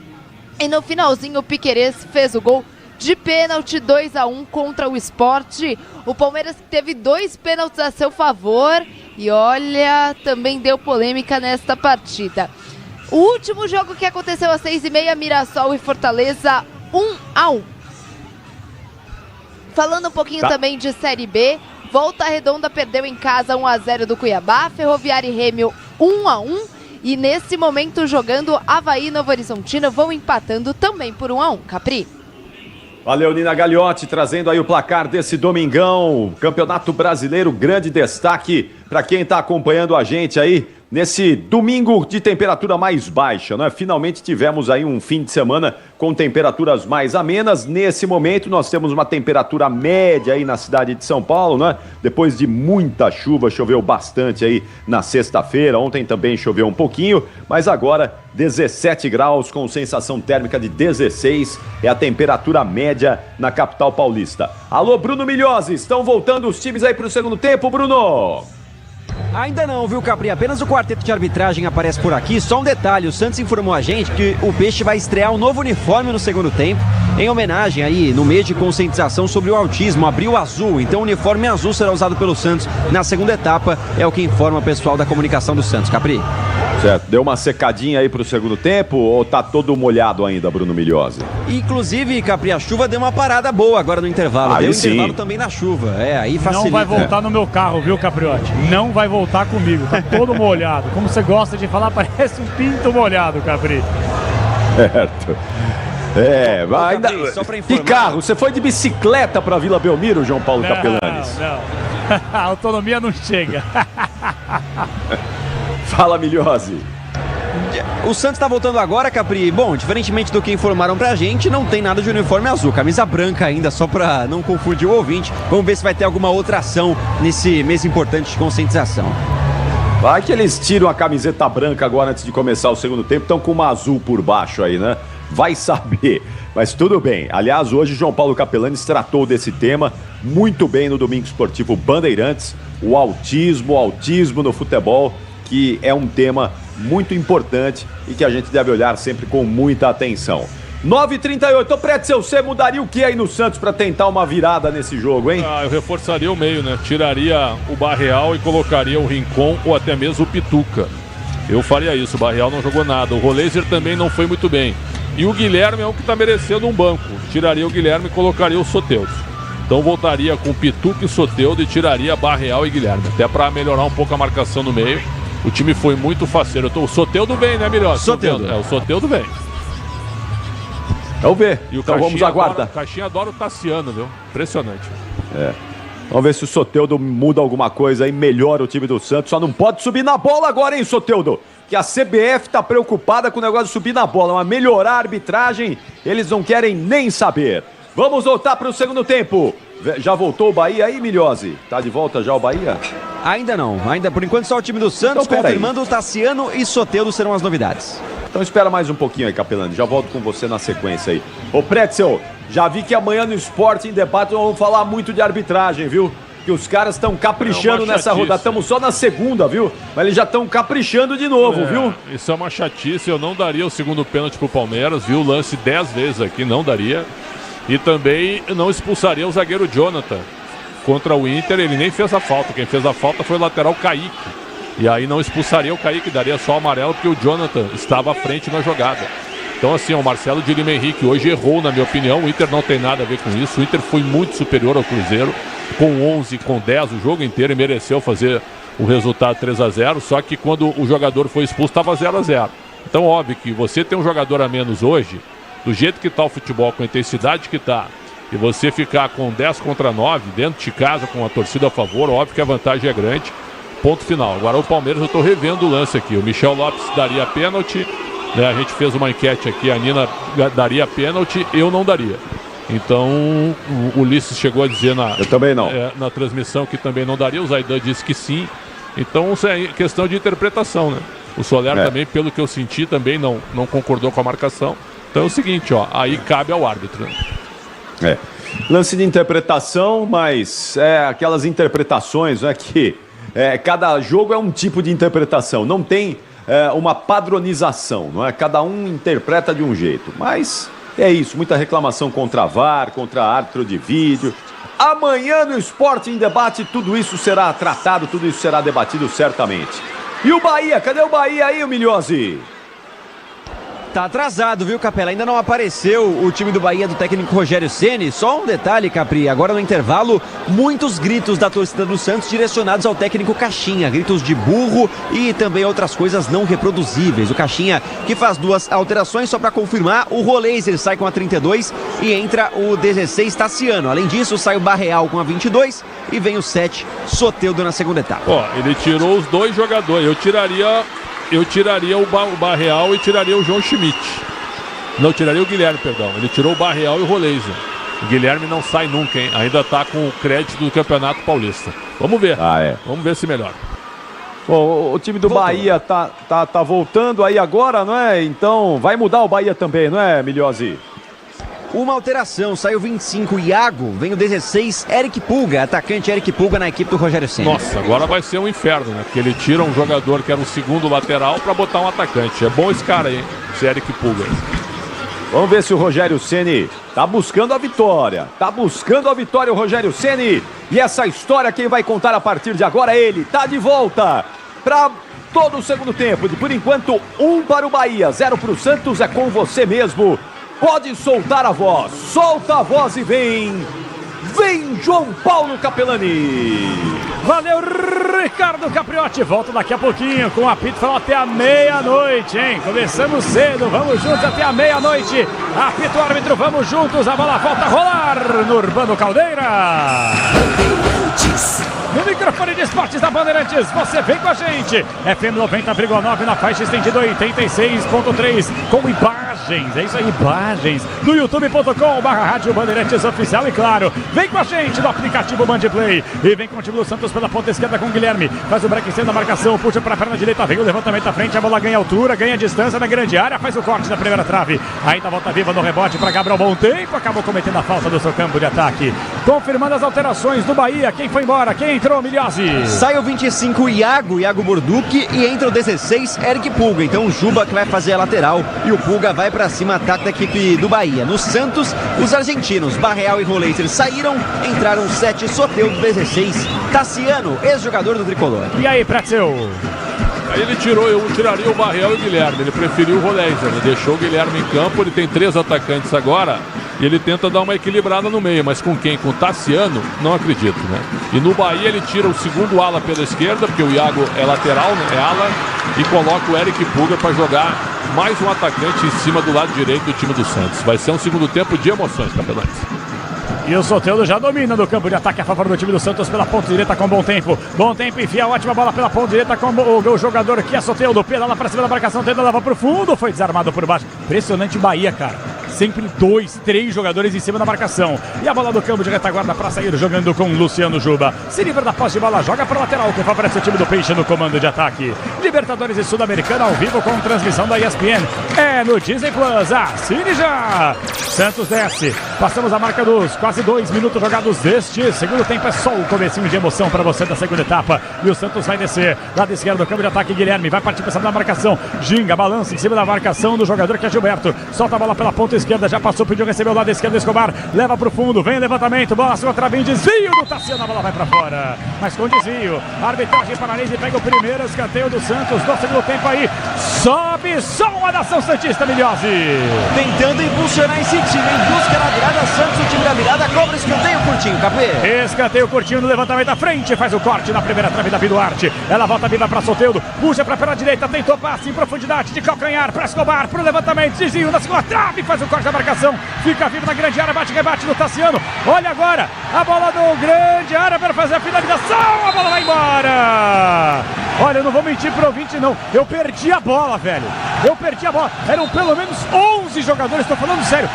e no finalzinho o Piquerez fez o gol de pênalti, 2-1 contra o Sport. O Palmeiras teve 2 pênaltis a seu favor e olha, também deu polêmica nesta partida. O último jogo que aconteceu às 6h30, Mirassol e Fortaleza 1-1. Falando um pouquinho também de Série B, Volta Redonda perdeu em casa 1-0 do Cuiabá, Ferroviária e Rêmio 1-1 e nesse momento jogando Avaí e Novo Horizontino vão empatando também por 1-1. Capri. Valeu, Nina Gagliotti, trazendo aí o placar desse domingão. Campeonato Brasileiro, grande destaque para quem está acompanhando a gente aí nesse domingo de temperatura mais baixa, né? Finalmente tivemos aí um fim de semana com temperaturas mais amenas. Nesse momento nós temos uma temperatura média aí na cidade de São Paulo, né? Depois de muita chuva, choveu bastante aí na sexta-feira, ontem também choveu um pouquinho, mas agora 17 graus com sensação térmica de 16 é a temperatura média na capital paulista. Alô, Bruno Milhose, estão voltando os times aí para o segundo tempo, Bruno? Ainda não, viu, Capri? Apenas o quarteto de arbitragem aparece por aqui. Só um detalhe, o Santos informou a gente que o Peixe vai estrear um novo uniforme no segundo tempo, em homenagem aí, no mês de conscientização sobre o autismo, Abril Azul. Então o uniforme azul será usado pelo Santos na segunda etapa, é o que informa o pessoal da comunicação do Santos, Capri. Certo, deu uma secadinha aí pro segundo tempo ou tá todo molhado ainda, Bruno Milhose? Inclusive, Capri, a chuva deu uma parada boa agora no intervalo. Aí deu sim. intervalo também na chuva, aí facilita. Não vai voltar no meu carro, viu, Capriotti? Não vai voltar comigo, tá todo molhado. Como você gosta de falar, parece um pinto molhado, Capri. Certo. Ainda... E carro, você foi de bicicleta pra Vila Belmiro, João Paulo Capelanes? Não. A autonomia não chega. Fala, Milhose. O Santos tá voltando agora, Capri. Bom, diferentemente do que informaram pra gente, não tem nada de uniforme azul. Camisa branca ainda, só pra não confundir o ouvinte. Vamos ver se vai ter alguma outra ação nesse mês importante de conscientização. Vai que eles tiram a camiseta branca agora antes de começar o segundo tempo. Estão com uma azul por baixo aí, né? Vai saber. Mas tudo bem. Aliás, hoje João Paulo Capelanes tratou desse tema muito bem no Domingo Esportivo Bandeirantes. O autismo no futebol, que é um tema muito importante e que a gente deve olhar sempre com muita atenção. 9h38, Pretzel, você mudaria o que aí no Santos para tentar uma virada nesse jogo, hein? Eu reforçaria o meio, né? Tiraria o Barreal e colocaria o Rincon ou até mesmo o Pituca. Eu faria isso, o Barreal não jogou nada. O Roleiser também não foi muito bem. E o Guilherme é o que está merecendo um banco. Tiraria o Guilherme e colocaria o Soteldo. Então voltaria com Pituca e Soteldo e tiraria Barreal e Guilherme. Até para melhorar um pouco a marcação no meio. O time foi muito faceiro. O Soteldo vem, né, Milhose? Soteldo. O Soteldo vem. Vamos ver. E o então vamos aguardar. O Caixinha adora o Tassiano, viu? Impressionante. Vamos ver se o Soteldo muda alguma coisa e melhora o time do Santos. Só não pode subir na bola agora, hein, Soteldo? Que a CBF tá preocupada com o negócio de subir na bola. Mas melhorar a arbitragem, eles não querem nem saber. Vamos voltar para o segundo tempo. Já voltou o Bahia aí, Milhose? Tá de volta já o Bahia? Ainda não, ainda por enquanto só o time do Santos, Então, confirmando o Tassiano e Soteldo serão as novidades. Então espera mais um pouquinho aí, Capelani, já volto com você na sequência aí. Ô Pretzel, já vi que amanhã no Esporte em Debate nós vamos falar muito de arbitragem, viu? Que os caras estão caprichando nessa rodada, estamos só na segunda, viu? Mas eles já estão caprichando de novo, viu? Isso é uma chatice, eu não daria o segundo pênalti pro Palmeiras, viu o lance 10 vezes aqui, não daria. E também não expulsaria o zagueiro Jonathan. Contra o Inter, ele nem fez a falta. Quem fez a falta foi o lateral Kaique. E aí não expulsaria o Kaique, daria só o amarelo, porque o Jonathan estava à frente na jogada. Então assim, o Marcelo de Lima Henrique hoje errou, na minha opinião. O Inter não tem nada a ver com isso. O Inter foi muito superior ao Cruzeiro. Com 11, com 10 o jogo inteiro e mereceu fazer o resultado 3-0. Só que quando o jogador foi expulso, estava 0-0. Então óbvio que você tem um jogador a menos hoje, do jeito que está o futebol, com a intensidade que está, e você ficar com 10 contra 9 dentro de casa com a torcida a favor, óbvio que a vantagem é grande. Ponto final. Agora o Palmeiras, eu estou revendo o lance aqui. O Michel Lopes daria pênalti, né? A gente fez uma enquete aqui, a Nina daria pênalti, eu não daria. Então o Ulisses chegou a dizer eu também não. Na transmissão que também não daria, o Zaidan disse que sim. Então isso é questão de interpretação, né? O Soler também, pelo que eu senti, também não concordou com a marcação. Então é o seguinte, ó, aí cabe ao árbitro. Lance de interpretação, mas aquelas interpretações, né, que cada jogo é um tipo de interpretação, não tem uma padronização, não é? Cada um interpreta de um jeito, mas é isso, muita reclamação contra a VAR, contra árbitro de vídeo. Amanhã no Esporte em Debate tudo isso será tratado, tudo isso será debatido certamente. E o Bahia, cadê o Bahia aí, o Milhose? Tá atrasado, viu, Capela? Ainda não apareceu o time do Bahia do técnico Rogério Ceni. Só um detalhe, Capri, agora no intervalo, muitos gritos da torcida do Santos direcionados ao técnico Caixinha. Gritos de burro e também outras coisas não reproduzíveis. O Caixinha que faz 2 alterações, só para confirmar, o Roleiser sai com a 32 e entra o 16 Tassiano. Além disso, sai o Barreal com a 22 e vem o 7 Soteldo na segunda etapa. Ó, ele tirou os 2 jogadores. Eu tiraria o Barreal e tiraria o João Schmidt. Não, tiraria o Guilherme, perdão. Ele tirou o Barreal e o Roleiser. O Guilherme não sai nunca, hein? Ainda tá com o crédito do Campeonato Paulista. Vamos ver. Vamos ver se melhora. Bom, o time do Bahia tá voltando aí agora, não é? Então vai mudar o Bahia também, não é, Milhose? Uma alteração, saiu 25 Iago, vem o 16 Eric Pulga, atacante Eric Pulga na equipe do Rogério Ceni. Nossa, agora vai ser um inferno, né? Porque ele tira um jogador que era o segundo lateral para botar um atacante. É bom esse cara aí, hein? Esse Eric Pulga. Vamos ver se o Rogério Ceni tá buscando a vitória. Tá buscando a vitória o Rogério Ceni. E essa história quem vai contar a partir de agora é ele. Tá de volta para todo o segundo tempo. Por enquanto, 1 para o Bahia, 0 para o Santos. É com você mesmo. Pode soltar a voz, solta a voz e vem João Paulo Capelani. Valeu, Ricardo Capriotti, volta daqui a pouquinho com o apito falando até a meia-noite, hein? Começamos cedo, vamos juntos até a meia-noite. Apito o árbitro, vamos juntos, a bola volta a rolar no Urbano Caldeira. No microfone de esportes da Bandeirantes, você vem com a gente. FM 90,9 na faixa estendida 86.3 com imagens, é isso aí, imagens. No youtube.com/Rádio Bandeirantes Oficial e claro, vem com a gente no aplicativo Bandplay. E vem com o time do Santos pela ponta esquerda com o Guilherme. Faz o break sendo a marcação, puxa para a perna direita, vem o levantamento à frente, a bola ganha altura, ganha distância na grande área, faz o corte na primeira trave. Ainda volta viva no rebote para Gabriel Montempo, acabou cometendo a falta do seu campo de ataque. Confirmando as alterações do Bahia, quem foi embora, quem entrou, Milhose? Sai o 25 Iago Borducci e entra o 16 Eric Pulga. Então o Juba que vai fazer a lateral e o Pulga vai para cima, ataque da equipe do Bahia. No Santos, os argentinos Barreal e Roleiser saíram, entraram 7 Soteldo, 16 Tassiano, ex-jogador do Tricolor. E aí, Pretzel? Aí eu tiraria o Barreal e o Guilherme, ele preferiu o Roleiser, ele deixou o Guilherme em campo, ele tem 3 atacantes agora e ele tenta dar uma equilibrada no meio, mas com quem? Com o Tassiano? Não acredito, né? E no Bahia ele tira o segundo ala pela esquerda, porque o Iago é lateral, né? É ala, e coloca o Eric Pulga para jogar mais um atacante em cima do lado direito do time do Santos. Vai ser um segundo tempo de emoções, Capelani. E o Soteldo já domina no campo de ataque a favor do time do Santos pela ponta direita com Bom Tempo. Bom Tempo enfia ótima bola pela ponta direita com o jogador que é Soteldo. Pedala para cima da marcação, tenta levar para o fundo. Foi desarmado por baixo. Impressionante Bahia, cara. sempre 2, 3 jogadores em cima da marcação. E a bola do campo de retaguarda para sair, jogando com Luciano Juba. Se livra da posse de bola, joga para lateral, que favorece o time do Peixe no comando de ataque. Libertadores e Sul-Americana ao vivo com transmissão da ESPN. É no Disney Plus, assine já! Santos desce, passamos a marca dos quase 2 minutos jogados deste segundo tempo. É só o comecinho de emoção para você da segunda etapa. E o Santos vai descer, lado esquerdo do campo de ataque, Guilherme vai partir para cima da marcação. Ginga, balança em cima da marcação do jogador que é Gilberto. Solta a bola pela ponta esquerda, já passou, pediu, recebeu o lado esquerdo, Escobar, leva pro fundo, vem o levantamento, bola sua trave, desvio do Tassiano, a bola vai para fora. Mas com desvio, a arbitragem paralisa e pega o primeiro escanteio do Santos no segundo tempo aí. Sobe som a nação santista, Milhozzi. Tentando impulsionar esse time em busca da virada. Santos, o time da virada, cobra escanteio curtinho, Capê. Escanteio curtinho no levantamento da frente, faz o corte na primeira trave da Duarte. Ela volta viva para Soteldo, puxa para pela direita, tentou passe em profundidade de calcanhar para Escobar, pro levantamento, desvio na segunda trave, faz o corte da marcação, fica vivo na grande área, bate, rebate do Tassiano. Olha agora, a bola do grande área para fazer a finalização, a bola vai embora. Olha, eu não vou mentir pro ouvinte não, eu perdi a bola, velho. Eu perdi a bola, eram pelo menos 11 jogadores, estou falando sério,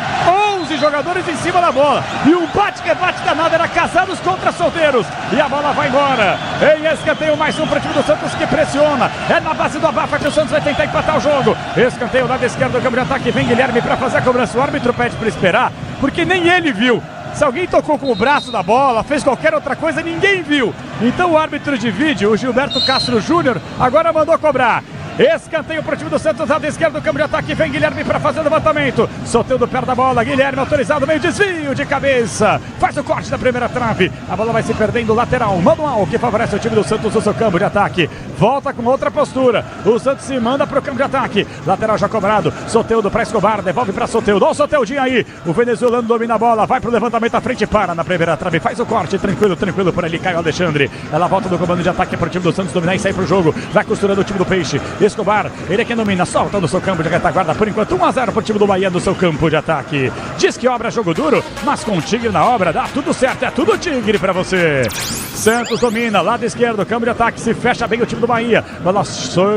11 jogadores em cima da bola. E um bate-rebate danado, era casados contra solteiros. E a bola vai embora. Em escanteio, mais um para o time do Santos que pressiona. É na base do abafa que o Santos vai tentar empatar o jogo. Escanteio, lado esquerdo do campo de ataque, vem Guilherme para fazer a cobrança. O árbitro pede para esperar, porque nem ele viu. Se alguém tocou com o braço da bola, fez qualquer outra coisa, ninguém viu. Então o árbitro de vídeo, o Gilberto Castro Júnior, agora mandou cobrar. Escanteio para o time do Santos, lado esquerdo do campo de ataque, vem Guilherme para fazer o levantamento, Soteldo perto da bola, Guilherme autorizado, meio desvio de cabeça, faz o corte da primeira trave, a bola vai se perdendo, lateral, manual, que favorece o time do Santos no seu campo de ataque, volta com outra postura, o Santos se manda para o campo de ataque, lateral já cobrado, Soteldo para Escobar, devolve para Soteldo, olha o Soteldinho aí, o venezuelano domina a bola, vai para o levantamento à frente, para na primeira trave, faz o corte, tranquilo por ali, Caio Alexandre, ela volta do comando de ataque para o time do Santos dominar e sair para o jogo, vai costurando o time do Peixe, Escobar, ele é quem domina, solta no seu campo de retaguarda, por enquanto 1-0 para o time do Bahia no seu campo de ataque. Diz que obra jogo duro, mas com o Tigre na obra dá tudo certo, é tudo Tigre para você. Santos domina, lado esquerdo, campo de ataque, se fecha bem o time do Bahia, bola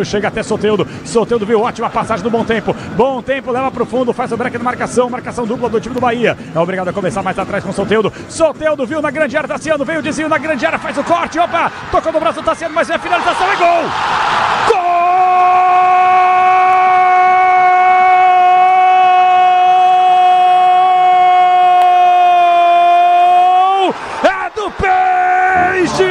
chega até Soteldo, Soteldo viu ótima passagem do Bom Tempo, leva para o fundo, faz o break de marcação dupla do time do Bahia, é obrigado a começar mais atrás com Soteldo, Soteldo viu na grande área, Tassiano veio o desvio na grande área, faz o corte, opa, tocou no braço do Tassiano, mas é a finalização, é gol! Gol! É do Peixe!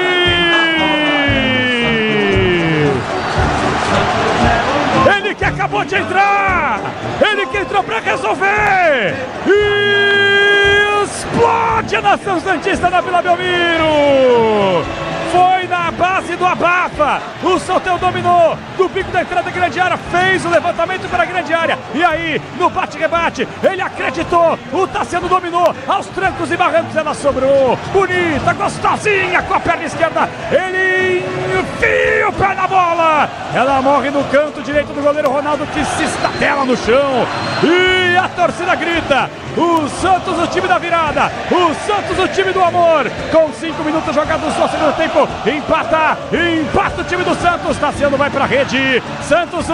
Ele que acabou de entrar! Ele que entrou para resolver! E explode a nação santista na Vila Belmiro! Foi na base do abafa, o Soteldo dominou, do bico da entrada da grande área, fez o levantamento para a grande área, e aí, no bate-rebate, ele acreditou, o Tassiano dominou, aos trancos e barrancos ela sobrou, bonita, gostosinha, com a perna esquerda, ele enfia o pé na bola, ela morre no canto direito do goleiro Ronaldo, que se estatela no chão, e a torcida grita, o Santos, o time da virada, o Santos, o time do amor, com 5 minutos jogados no segundo tempo, empata o time do Santos, Tassiano vai pra rede, Santos 1,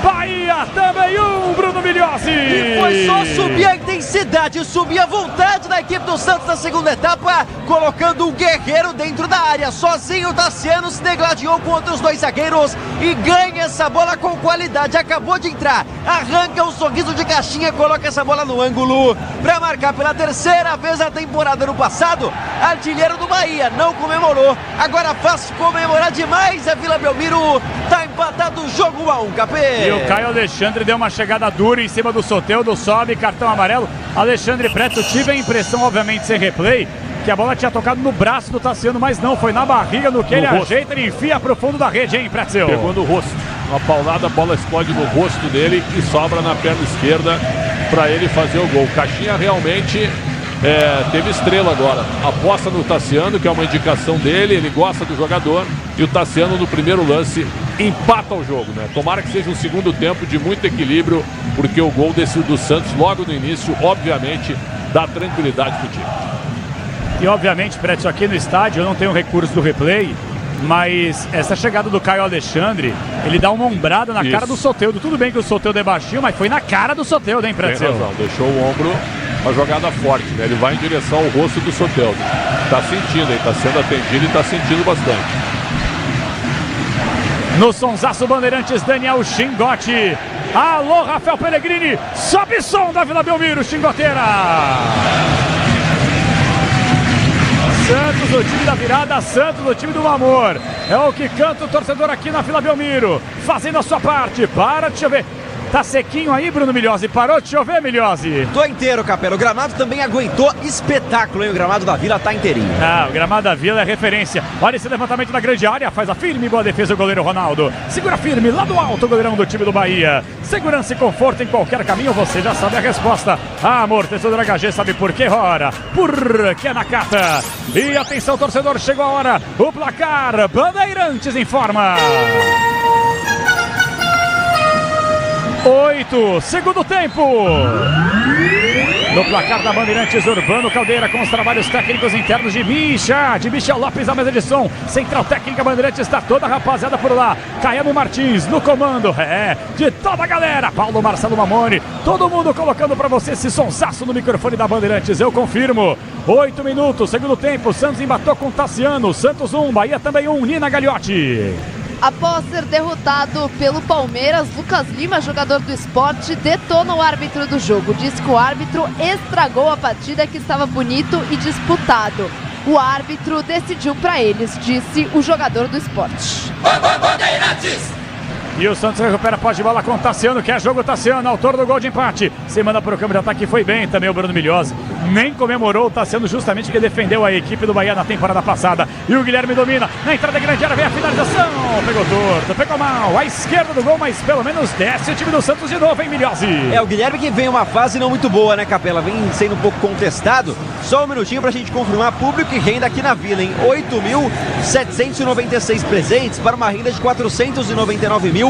Bahia também 1, Bruno Milhozzi. E foi só subir a intensidade, subir a vontade da equipe do Santos na segunda etapa, colocando um guerreiro dentro da área, sozinho o Tassiano se degladiou com outros 2 zagueiros e ganha essa bola com qualidade, acabou de entrar, arranca um sorriso de caixinha, coloca essa bola no ângulo, para marcar pela terceira vez na temporada. No passado, artilheiro do Bahia, não comemorou, agora faz comemorar demais. A Vila Belmiro tá empatado o jogo 1-1, Capê. E o Caio Alexandre deu uma chegada dura em cima do Soteldo, sobe, cartão amarelo. Alexandre Preto, tive a impressão, obviamente sem replay, que a bola tinha tocado no braço do Tassiano, mas não, foi na barriga, no que ele ajeita, ele enfia pro fundo da rede, hein, Pretzel? Pegou no rosto, uma paulada, a bola explode no rosto dele e sobra na perna esquerda para ele fazer o gol. Caixinha realmente teve estrela agora, aposta no Tassiano, que é uma indicação dele, ele gosta do jogador, e o Tassiano no primeiro lance empata o jogo, né? Tomara que seja um segundo tempo de muito equilíbrio, porque o gol do Santos logo no início, obviamente, dá tranquilidade pro time. E obviamente, Preto, aqui no estádio eu não tenho recurso do replay, Mas essa chegada do Caio Alexandre, ele dá uma ombrada na cara do Soteldo. Tudo bem que o Soteldo é baixinho, mas foi na cara do Soteldo, hein, Pretzel? Tem razão, deixou o ombro, uma jogada forte, né? Ele vai em direção ao rosto do Soteldo. Tá sentindo, ele tá sendo atendido e tá sentindo bastante. No sonsaço Bandeirantes, Daniel Xingote. Alô, Rafael Pellegrini. Sobe som da Vila Belmiro, Xingoteira. Santos, o time da virada, Santos, o time do amor. É o que canta o torcedor aqui na Vila Belmiro, fazendo a sua parte. Para de chover. Tá sequinho aí, Bruno Migliozzi? Parou de chover, Migliozzi? Tô inteiro, Capela. O gramado também aguentou espetáculo, hein? O gramado da Vila tá inteirinho. Ah, o gramado da Vila é referência. Olha esse levantamento da grande área. Faz a firme, boa defesa o goleiro Ronaldo. Segura firme, lá do alto o goleirão do time do Bahia. Segurança e conforto em qualquer caminho, você já sabe a resposta. Ah, amortecedor HG, sabe por quê? Ora, porque na Cata. E atenção, torcedor, chegou a hora. O placar, Bandeirantes informa. 8, segundo tempo. No placar da Bandeirantes, Urbano Caldeira com os trabalhos técnicos internos de Michel Lopes na mesa de som. Central técnica Bandeirantes, está toda a rapaziada por lá. Caiano Martins no comando, de toda a galera. Paulo Marcelo Mamone, todo mundo colocando para você esse sonsaço no microfone da Bandeirantes, eu confirmo. 8 minutos, segundo tempo, Santos embatou com Tassiano, Santos 1, Bahia também 1, Nina Gagliotti. Após ser derrotado pelo Palmeiras, Lucas Lima, jogador do Sport, detona o árbitro do jogo. Diz que o árbitro estragou a partida que estava bonito e disputado. O árbitro decidiu para eles, disse o jogador do Sport. Bandeirantes! E o Santos recupera a posse de bola com o Tassiano, que é jogo Tassiano, autor do gol de empate. Se manda para o campo de ataque, foi bem também o Bruno Migliozzi. Nem comemorou o Tassiano, justamente que defendeu a equipe do Bahia na temporada passada. E o Guilherme domina, na entrada da grande área, vem a finalização. Pegou torto, pegou mal, à esquerda do gol, mas pelo menos desce o time do Santos de novo, hein, Migliozzi? É, o Guilherme que vem uma fase não muito boa, né, Capela? Vem sendo um pouco contestado. Só um minutinho pra gente confirmar público e renda aqui na Vila, hein? 8.796 presentes para uma renda de R$ 499.201,25.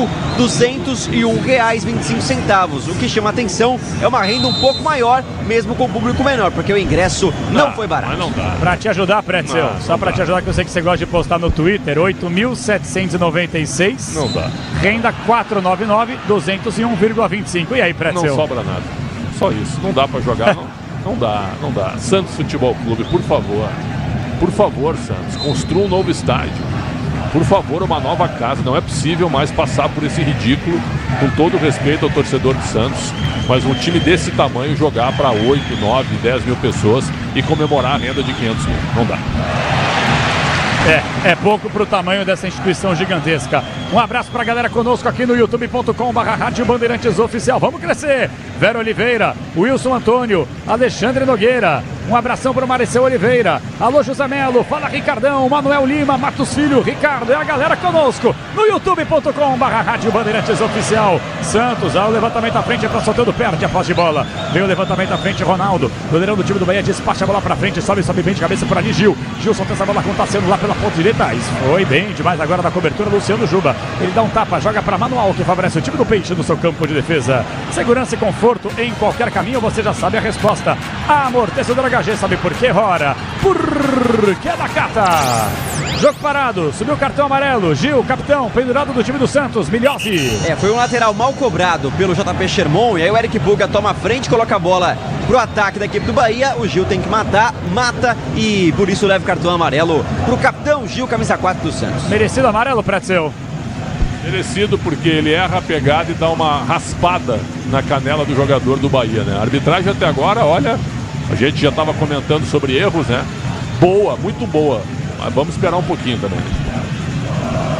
O que chama atenção é uma renda um pouco maior, mesmo com o público menor, porque o ingresso não foi barato. Mas não dá. Pra te ajudar, Pretzel, só pra te ajudar, que eu sei que você gosta de postar no Twitter, 8.796. Não dá. Renda 499.201,25. E aí, Pretzel? Não sobra nada. Só isso. Não dá pra jogar, não. Não dá, não dá. Santos Futebol Clube, por favor. Por favor, Santos, construa um novo estádio. Por favor, uma nova casa. Não é possível mais passar por esse ridículo, com todo o respeito ao torcedor de Santos, mas um time desse tamanho jogar para 8, 9, 10 mil pessoas e comemorar a renda de 500 mil. Não dá. É pouco pro tamanho dessa instituição gigantesca. Um abraço pra galera conosco aqui no youtube.com/Rádio Bandeirantes Oficial. Vamos crescer! Vera Oliveira, Wilson Antônio, Alexandre Nogueira. Um abração pro Maricel Oliveira. Alô, José Melo, fala Ricardão, Manuel Lima, Matos Filho, Ricardo. É a galera conosco no youtube.com/Rádio Bandeirantes Oficial. Santos, o levantamento à frente para Soteldo, perde a posse de bola. Vem o levantamento à frente, Ronaldo. Goleirão do time do Bahia despacha a bola pra frente, sobe bem de cabeça por ali, Gil. Gil solta essa bola com o Tassiano lá pela ponta direita. Isso foi bem demais agora na cobertura, Luciano Juba. Ele dá um tapa, joga para Manual, que favorece o time do Peixe no seu campo de defesa. Segurança e conforto em qualquer caminho, você já sabe a resposta. Amortecedor HG, sabe por quê? Ora, porque é da Cata. Jogo parado, subiu o cartão amarelo. Gil, capitão, pendurado do time do Santos, Migliozzi. Foi um lateral mal cobrado pelo JP Sherman. E aí o Eric Puga toma a frente, coloca a bola pro ataque da equipe do Bahia. O Gil tem que mata e por isso leva o cartão amarelo pro capitão Gil, camisa 4 do Santos. Merecido amarelo, Pretzel? Merecido, porque ele erra a pegada e dá uma raspada na canela do jogador do Bahia, né? A arbitragem até agora, olha, a gente já estava comentando sobre erros, né? Boa, muito boa. Mas vamos esperar um pouquinho também.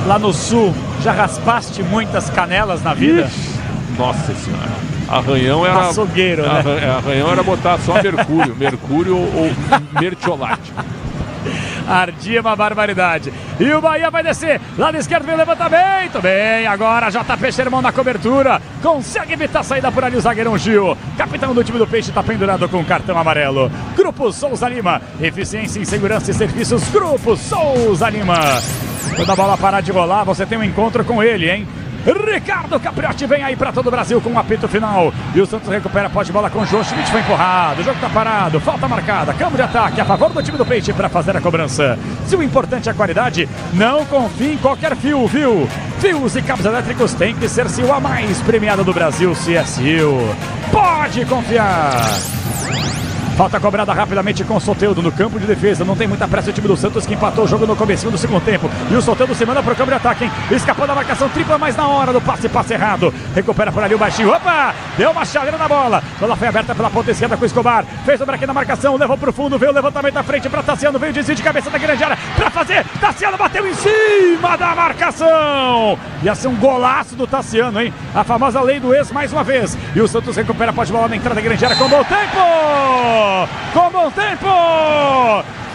Lá no Sul, já raspaste muitas canelas na vida? Ixi, nossa senhora. Arranhão era... Açougueiro, né? Arranhão era botar só mercúrio. Mercúrio ou mertiolate. Ardia uma barbaridade. E o Bahia vai descer. Lado esquerdo vem o levantamento. Bem, agora JP Sherman na cobertura. Consegue evitar a saída por ali o zagueirão Gil. Capitão do time do Peixe está pendurado com cartão amarelo. Grupo Souza Lima. Eficiência em segurança e serviços. Grupo Souza Lima. Quando a bola parar de rolar, você tem um encontro com ele, hein? Ricardo Capriotti vem aí para todo o Brasil com um apito final. E o Santos recupera, pode bola com o João Schmidt, foi empurrado. O jogo tá parado, falta marcada. Campo de ataque a favor do time do Peixe para fazer a cobrança. Se o importante é a qualidade, não confie em qualquer fio, viu? Fios e cabos elétricos tem que ser Sil, a mais premiada do Brasil, Sil. Pode confiar. Falta cobrada rapidamente com o Soteldo no campo de defesa. Não tem muita pressa o time do Santos, que empatou o jogo no comecinho do segundo tempo. E o Soteldo se manda para o campo de ataque, hein? Escapou da marcação tripla, mas na hora do passe errado. Recupera por ali o baixinho. Opa! Deu uma chaleira na bola. Bola foi aberta pela ponta esquerda com o Escobar. Fez o break na marcação, levou para o fundo. Veio o levantamento da frente para Tassiano. Veio o desvio de cabeça da grande área para fazer. Tassiano bateu em cima da marcação. Ia ser um golaço do Tassiano, hein? A famosa lei do ex mais uma vez. E o Santos recupera, pode bola na entrada da grande área com bom tempo. Com bom tempo!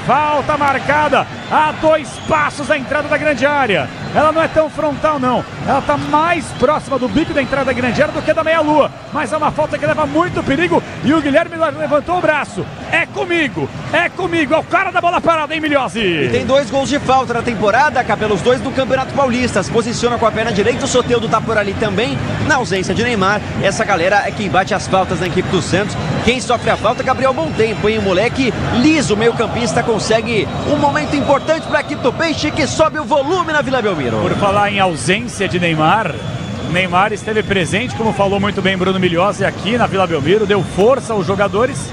Falta marcada a 2 passos da entrada da grande área. Ela não é tão frontal, não. Ela está mais próxima do bico da entrada da grande área do que da meia-lua. Mas é uma falta que leva muito perigo. E o Guilherme levantou o braço. É comigo, é o cara da bola parada, hein, Milhozzi? E tem 2 gols de falta na temporada, pelos 2 do Campeonato Paulista. Se posiciona com a perna direita, o Soteldo tá por ali também. Na ausência de Neymar, essa galera é quem bate as faltas na equipe do Santos. Quem sofre a falta é Gabriel Bom Tempo, hein? O moleque liso, meio campista, consegue um momento importante para a equipe do Peixe, que sobe o volume na Vila Belmiro. Por falar em ausência de Neymar, Neymar esteve presente, como falou muito bem Bruno Milhozzi, aqui na Vila Belmiro, deu força aos jogadores,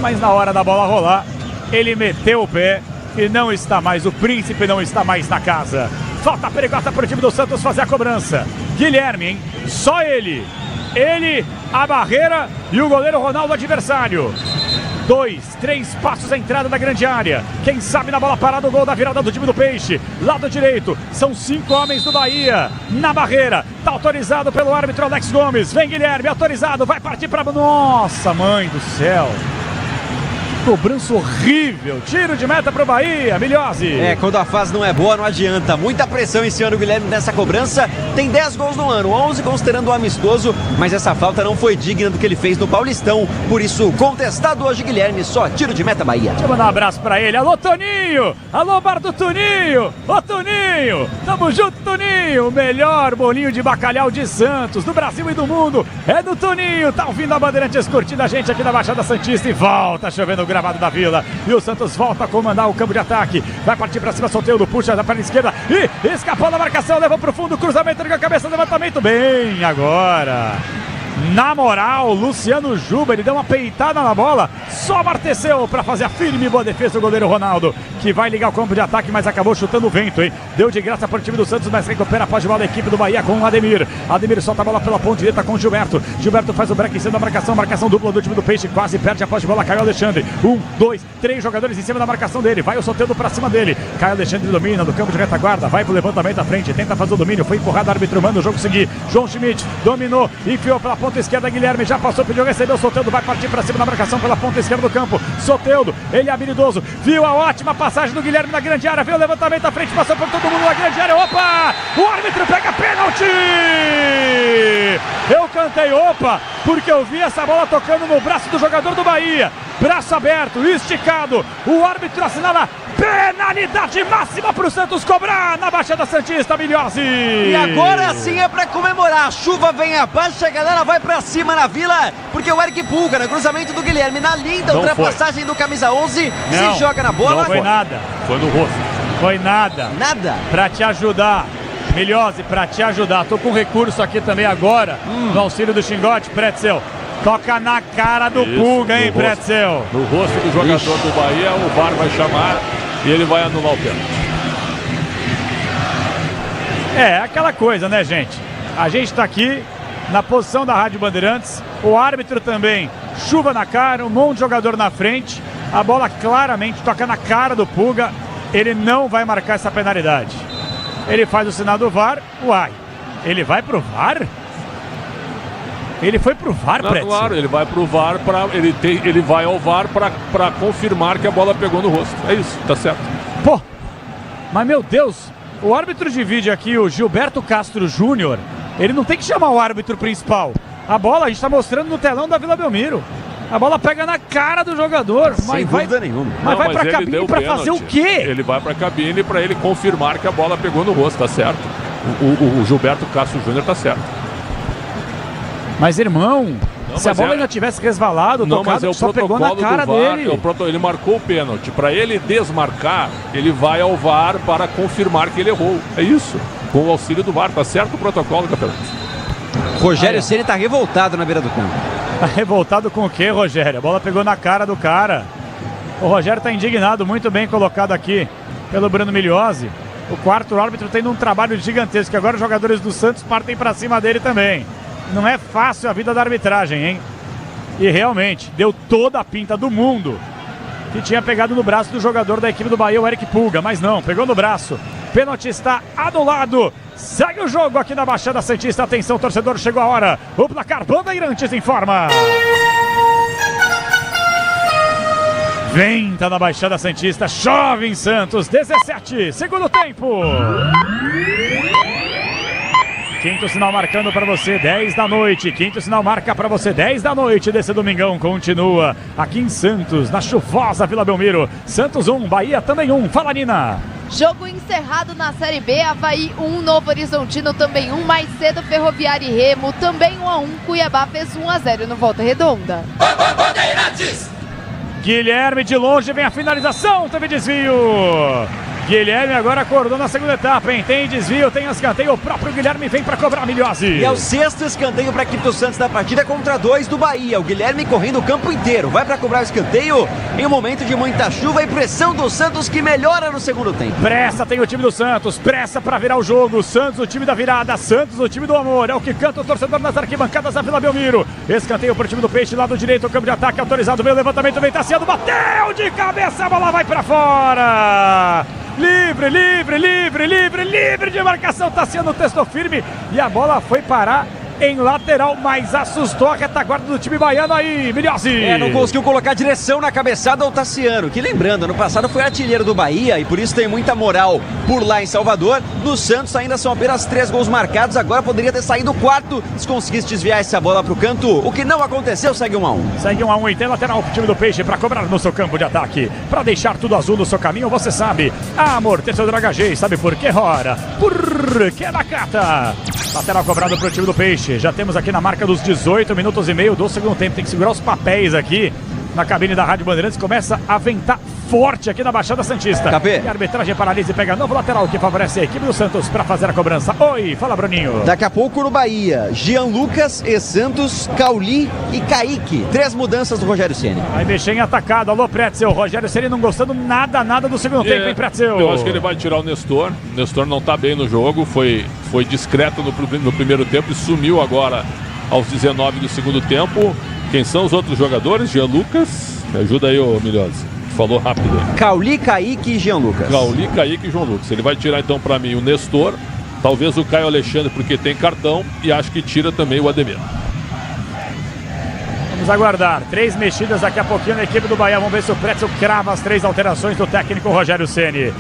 mas na hora da bola rolar, ele meteu o pé e não está mais, o príncipe não está mais na casa. Falta perigosa para o time do Santos fazer a cobrança. Guilherme, hein? Só ele, a barreira e o goleiro Ronaldo adversário. 2, 3 passos à entrada da grande área. Quem sabe na bola parada o gol da virada do time do Peixe. Lado direito, são 5 homens do Bahia. Na barreira, tá autorizado pelo árbitro Alex Gomes. Vem Guilherme, autorizado, vai partir para... Nossa, mãe do céu. Cobrança horrível, tiro de meta pro Bahia, Milhozzi. Quando a fase não é boa, não adianta. Muita pressão em cima do Guilherme nessa cobrança. Tem 10 gols no ano, 11 considerando o amistoso, mas essa falta não foi digna do que ele fez no Paulistão. Por isso, contestado hoje, Guilherme, só tiro de meta Bahia. Deixa eu mandar um abraço pra ele. Alô, Toninho! Alô, bar do Toninho! Ô, Toninho! Tamo junto, Toninho! O melhor bolinho de bacalhau de Santos, do Brasil e do mundo, é do Toninho. Tá ouvindo a Bandeirantes curtindo a gente aqui na Baixada Santista e volta chovendo o gravado da Vila, e o Santos volta a comandar o campo de ataque, vai partir pra cima, Soteldo puxa da perna esquerda e escapou da marcação, levou pro fundo, cruzamento, liga a cabeça, levantamento, bem agora. Na moral, Luciano Juba, ele deu uma peitada na bola, só amorteceu para fazer a firme e boa defesa do goleiro Ronaldo, que vai ligar o campo de ataque, mas acabou chutando o vento, hein? Deu de graça para o time do Santos, mas recupera a pós de bola da equipe do Bahia com o Ademir. Ademir solta a bola pela ponta direita com o Gilberto. Gilberto faz o break em cima da marcação dupla do time do Peixe, quase perde a pós de bola, Caio Alexandre. 1, 2, 3 jogadores em cima da marcação dele, vai o Soteldo para cima dele. Caio Alexandre domina do campo de retaguarda, vai pro levantamento à frente, tenta fazer o domínio, foi empurrado, árbitro manda o jogo seguir. João Schmidt dominou, enfiou pela ponta esquerda, Guilherme já passou, pediu, recebeu, Soteldo vai partir para cima da marcação pela ponta esquerda do campo. Soteldo, ele é habilidoso, viu a ótima passagem do Guilherme na grande área, viu o levantamento à frente, passou por todo mundo na grande área, opa! O árbitro pega pênalti! Eu cantei opa, porque eu vi essa bola tocando no braço do jogador do Bahia, braço aberto, esticado, o árbitro assinala penalidade máxima para o Santos cobrar na Baixada Santista, Milhozzi. E agora sim é para comemorar, a chuva vem abaixo, a galera vai para cima na Vila, porque o Eric Pulga, no cruzamento do Guilherme, na linda ultrapassagem do camisa 11, se joga na bola. Não foi nada. Foi no rosto. Foi nada. Nada. Para te ajudar, Milhozzi, para te ajudar, tô com recurso aqui também agora, no auxílio do Xingote, Pretzel. Toca na cara do Pulga, hein, Pretzel? No rosto do jogador do Bahia, o VAR vai chamar e ele vai anular o pênalti. É, aquela coisa, né, gente? A gente tá aqui na posição da Rádio Bandeirantes, o árbitro também, chuva na cara, um monte de jogador na frente, a bola claramente toca na cara do Pulga, ele não vai marcar essa penalidade. Ele faz o sinal do VAR, uai, ele vai pro VAR? Ele foi pro VAR, Pretzel? Claro, ele vai pro VAR, ele vai ao VAR pra confirmar que a bola pegou no rosto. É isso, tá certo. Pô, mas meu Deus, o árbitro de vídeo aqui, o Gilberto Castro Júnior, ele não tem que chamar o árbitro principal. A bola a gente tá mostrando no telão da Vila Belmiro. A bola pega na cara do jogador. Sem dúvida nenhuma. Mas vai pra cabine pra fazer o quê? Ele vai pra cabine pra ele confirmar que a bola pegou no rosto, tá certo? O Gilberto Castro Júnior tá certo. Mas, irmão, Não, se a mas bola ainda tivesse resvalado, Não, tocado, mas é o só pegou na protocolo cara do VAR, dele. ele marcou o pênalti. Para ele desmarcar, ele vai ao VAR para confirmar que ele errou. É isso. Com o auxílio do VAR. Tá certo o protocolo, capitão. Rogério Ceni tá revoltado na beira do campo. Tá revoltado com o quê, Rogério? A bola pegou na cara do cara. O Rogério tá indignado, muito bem colocado aqui pelo Bruno Migliozzi. O quarto árbitro tendo um trabalho gigantesco. Agora os jogadores do Santos partem para cima dele também. Não é fácil a vida da arbitragem, hein? E realmente, deu toda a pinta do mundo que tinha pegado no braço do jogador da equipe do Bahia, o Eric Pulga. Mas não, pegou no braço. Pênalti está anulado. Segue o jogo aqui na Baixada Santista. Atenção, torcedor, chegou a hora. O placar Bandeirantes informa. Venta na Baixada Santista, chove em Santos, 17, segundo tempo. Quinto sinal marcando para você, 10 da noite. Quinto sinal marca para você, 10 da noite desse domingão. Continua aqui em Santos, na chuvosa Vila Belmiro. Santos 1, Bahia também 1. Fala, Nina. Jogo encerrado na Série B, Avaí 1, Novo Horizontino também 1, mais cedo Ferroviária e Remo também 1-1, Cuiabá fez 1-0 no Volta Redonda. Guilherme de longe, vem a finalização, teve desvio. Guilherme agora acordou na segunda etapa, hein? Tem desvio, tem escanteio, o próprio Guilherme vem para cobrar, Migliozzi. E é o sexto escanteio para a equipe do Santos da partida contra 2 do Bahia. O Guilherme correndo o campo inteiro, vai para cobrar o escanteio em um momento de muita chuva e pressão do Santos que melhora no segundo tempo. Pressa tem o time do Santos, pressa para virar o jogo. Santos, o time da virada, Santos, o time do amor. É o que canta o torcedor nas arquibancadas da Vila Belmiro. Escanteio para o time do Peixe, lado direito, o campo de ataque autorizado, veio o levantamento, vem Tassiano, bateu de cabeça, a bola vai para fora. Livre, livre, livre, livre, livre de marcação, Tassiano testou firme e a bola foi parar em lateral, mas assustou a retaguarda do time baiano aí, Migliozzi. Não conseguiu colocar direção na cabeçada ao Tassiano, que lembrando, ano passado foi artilheiro do Bahia e por isso tem muita moral por lá em Salvador. No Santos ainda são apenas 3 gols marcados, agora poderia ter saído o quarto se conseguisse desviar essa bola pro canto, o que não aconteceu, segue 1-1. Segue 1-1 e tem lateral pro time do Peixe para cobrar no seu campo de ataque, para deixar tudo azul no seu caminho, você sabe, amortecedor HG, sabe por que Rora? Porque Nakata. Lateral cobrado pro time do Peixe. Já temos aqui na marca dos 18 minutos e meio do segundo tempo. Tem que segurar os papéis aqui na cabine da Rádio Bandeirantes. Começa a ventar forte aqui na Baixada Santista. Capê. E a arbitragem paralisa e pega novo lateral que favorece a equipe do Santos para fazer a cobrança. Oi, fala, Bruninho. Daqui a pouco no Bahia, Jean Lucas e Santos, Cauli e Kaique. 3 mudanças do Rogério Ceni. Vai mexer em atacado. Alô, Pretzel. Rogério Ceni não gostando nada do segundo tempo, hein, Pretzel? Eu acho que ele vai tirar o Nestor. O Nestor não tá bem no jogo. Foi discreto no primeiro tempo e sumiu agora aos 19 do segundo tempo. Quem são os outros jogadores? Jean Lucas. Me ajuda aí, ô Migliozzi. Falou rápido. Cauli, Kaique e Jean Lucas. Cauli, Kaique e João Lucas. Ele vai tirar então para mim o Nestor, talvez o Caio Alexandre porque tem cartão e acho que tira também o Ademir. Vamos aguardar. 3 mexidas daqui a pouquinho na equipe do Bahia. Vamos ver se o Pretzel crava as 3 alterações do técnico Rogério Ceni.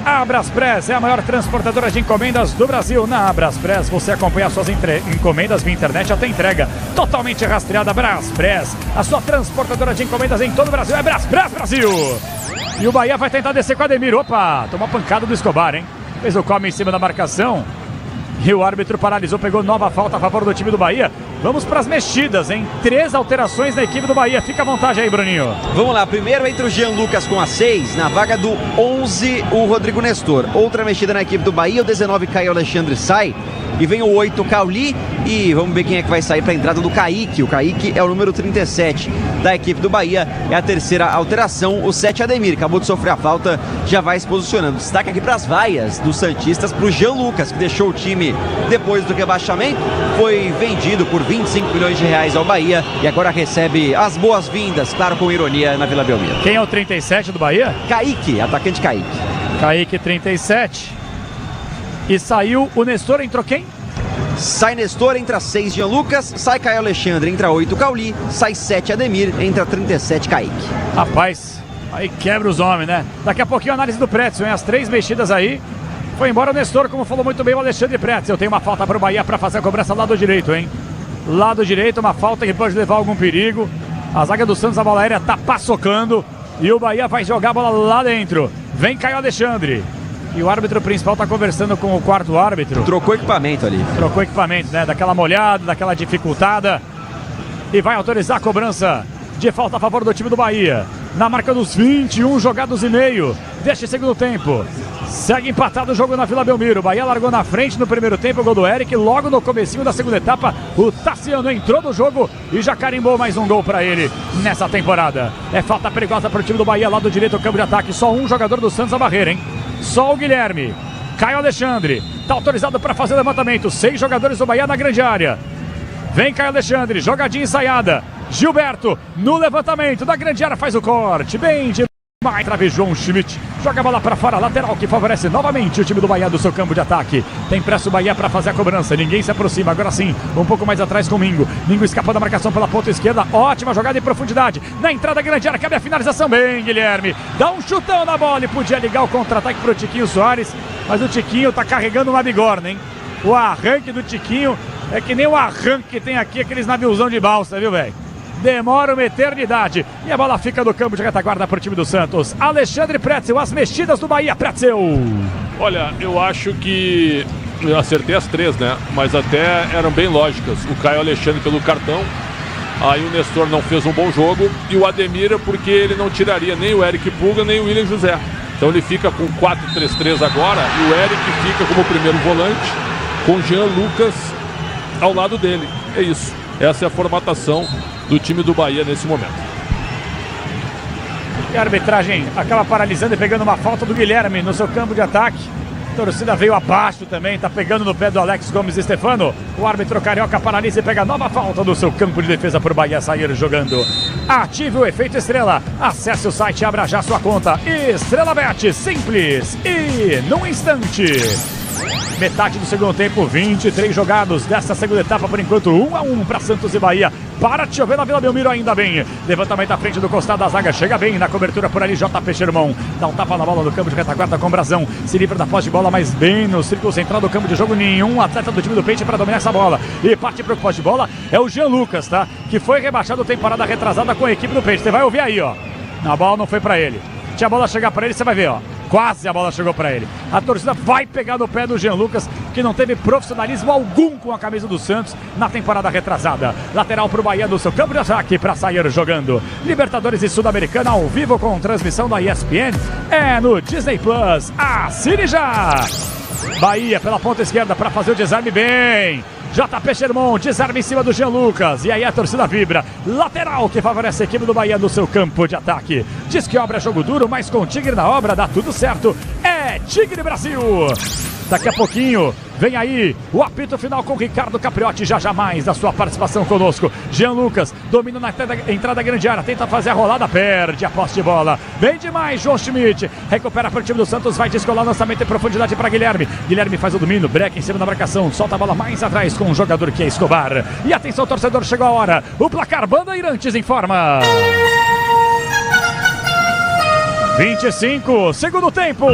A Braspress é a maior transportadora de encomendas do Brasil. Na Braspress você acompanha suas encomendas via internet até entrega totalmente rastreada. Braspress, a sua transportadora de encomendas em todo o Brasil. É Braspress Brasil. E o Bahia vai tentar descer com o Ademir. Opa, tomou pancada do Escobar, hein? Fez o come em cima da marcação. E o árbitro paralisou, pegou nova falta a favor do time do Bahia. Vamos para as mexidas, hein? 3 alterações na equipe do Bahia. Fica à vontade aí, Bruninho. Vamos lá, primeiro entra o Jean Lucas com a 6, na vaga do 11 o Rodrigo Nestor. Outra mexida na equipe do Bahia, o 19 Caio Alexandre sai. E vem o 8 Cauli e vamos ver quem é que vai sair para a entrada do Kaique. O Kaique é o número 37 da equipe do Bahia, é a terceira alteração. O 7 Ademir, acabou de sofrer a falta, já vai se posicionando. Destaque aqui para as vaias dos santistas, para o Jean Lucas, que deixou o time depois do rebaixamento, foi vendido por 25 milhões de reais ao Bahia e agora recebe as boas-vindas, claro, com ironia, na Vila Belmiro. Quem é o 37 do Bahia? Kaique, atacante Kaique. Kaique, 37. E saiu o Nestor, entrou quem? Sai Nestor, entra 6 Jean Lucas, sai Caio Alexandre, entra 8 Cauli, sai 7 Ademir, entra 37 Kaique. Rapaz, aí quebra os homens, né? Daqui a pouquinho a análise do Pretzel, hein? As 3 mexidas aí. Foi embora o Nestor, como falou muito bem o Alexandre Pretzel. Tem uma falta para o Bahia para fazer a cobrança lado direito, hein? Lado direito, uma falta que pode levar algum perigo. A zaga do Santos, a bola aérea tá paçocando. E o Bahia vai jogar a bola lá dentro. Vem Caio Alexandre. E o árbitro principal está conversando com o quarto árbitro. Trocou equipamento ali. Trocou equipamento, né? Daquela molhada, daquela dificultada. E vai autorizar a cobrança de falta a favor do time do Bahia. Na marca dos 21 jogados e meio deste segundo tempo. Segue empatado o jogo na Vila Belmiro. Bahia largou na frente no primeiro tempo, o gol do Eric. Logo no comecinho da segunda etapa, o Tassiano entrou no jogo e já carimbou mais um gol para ele nessa temporada. É falta perigosa para o time do Bahia, lado direito, o campo de ataque. Só um jogador do Santos a barreira, hein? Só o Guilherme. Caio Alexandre está autorizado para fazer levantamento. 6 jogadores do Bahia na grande área. Vem Caio Alexandre, jogadinha ensaiada. Gilberto no levantamento da grande área, faz o corte. Bem de mais trave, João Schmidt. Joga a bola para fora, lateral que favorece novamente o time do Bahia do seu campo de ataque. Tem pressa o Bahia para fazer a cobrança. Ninguém se aproxima. Agora sim, um pouco mais atrás com o Mingo. Mingo escapou da marcação pela ponta esquerda. Ótima jogada em profundidade. Na entrada da grande área, cabe a finalização. Bem, Guilherme. Dá um chutão na bola e podia ligar o contra-ataque para o Tiquinho Soares. Mas o Tiquinho tá carregando uma bigorna, hein? O arranque do Tiquinho é que nem o arranque que tem aqui, aqueles naviozão de balsa, viu, velho? Demora uma eternidade. E a bola fica no campo de retaguarda para o time do Santos. Alexandre Pretzel, as mexidas do Bahia. Pretzel. Olha, eu acho que eu acertei as 3, né? Mas até eram bem lógicas. O Caio Alexandre pelo cartão. Aí o Nestor não fez um bom jogo. E o Ademir porque ele não tiraria nem o Eric Puga, nem o William José. Então ele fica com 4-3-3 agora. E o Eric fica como primeiro volante, com Jean Lucas ao lado dele. É isso. Essa é a formatação do time do Bahia nesse momento. E a arbitragem acaba paralisando e pegando uma falta do Guilherme no seu campo de ataque. A torcida veio abaixo também, tá pegando no pé do Alex Gomes Stefano. O árbitro carioca paralisa e pega nova falta do seu campo de defesa por Bahia sair jogando. Ative o efeito Estrela. Acesse o site e abra já sua conta. Estrela Bet, simples e num instante. Metade do segundo tempo, 23 jogados dessa segunda etapa, por enquanto 1-1 para Santos e Bahia. Para de chover na Vila Belmiro, ainda bem. Levantamento à frente do costado da zaga, chega bem na cobertura por ali, JP Sherman. Dá um tapa na bola no campo de retaguarda com Brazão. Se livra da posse de bola, mas bem no círculo central do campo de jogo. Nenhum atleta do time do Peixe para dominar essa bola. E parte para o posse de bola é o Jean Lucas, tá? Que foi rebaixado temporada retrasada com a equipe do Peixe. Você vai ouvir aí, ó. A bola não foi para ele. Tinha a bola chegar para ele, você vai ver, ó. Quase a bola chegou para ele. A torcida vai pegar no pé do Jean Lucas, que não teve profissionalismo algum com a camisa do Santos na temporada retrasada. Lateral para o Bahia do seu campo de ataque para sair jogando. Libertadores e Sul-Americana ao vivo com transmissão da ESPN. É no Disney Plus. Assine já! Bahia pela ponta esquerda para fazer o desarme bem. JP Sherman, desarme em cima do Jean Lucas. E aí a torcida vibra. Lateral que favorece a equipe do Bahia no seu campo de ataque. Diz que obra é jogo duro, mas com Tigre na obra dá tudo certo. É Tigre Brasil. Daqui a pouquinho vem aí o apito final com Ricardo Capriotti, já mais da sua participação conosco. Jean Lucas domina na entrada da grande área, tenta fazer a rolada, perde a posse de bola. Bem demais, João Schmidt. Recupera para o time do Santos, vai descolar lançamento em profundidade para Guilherme. Guilherme faz o domínio, breca em cima da marcação, solta a bola mais atrás com o jogador que é Escobar. E atenção, torcedor, chegou a hora. O placar Bandeirantes informa. 25, segundo tempo.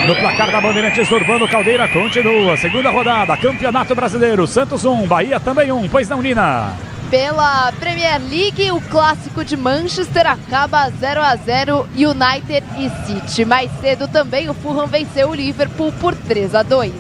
No placar da Bandeirantes, Urbano Caldeira continua. Segunda rodada, Campeonato Brasileiro. Santos 1, Bahia também 1. Pois não, Nina? Pela Premier League, o clássico de Manchester acaba 0-0, United e City. Mais cedo também o Fulham venceu o Liverpool por 3-2.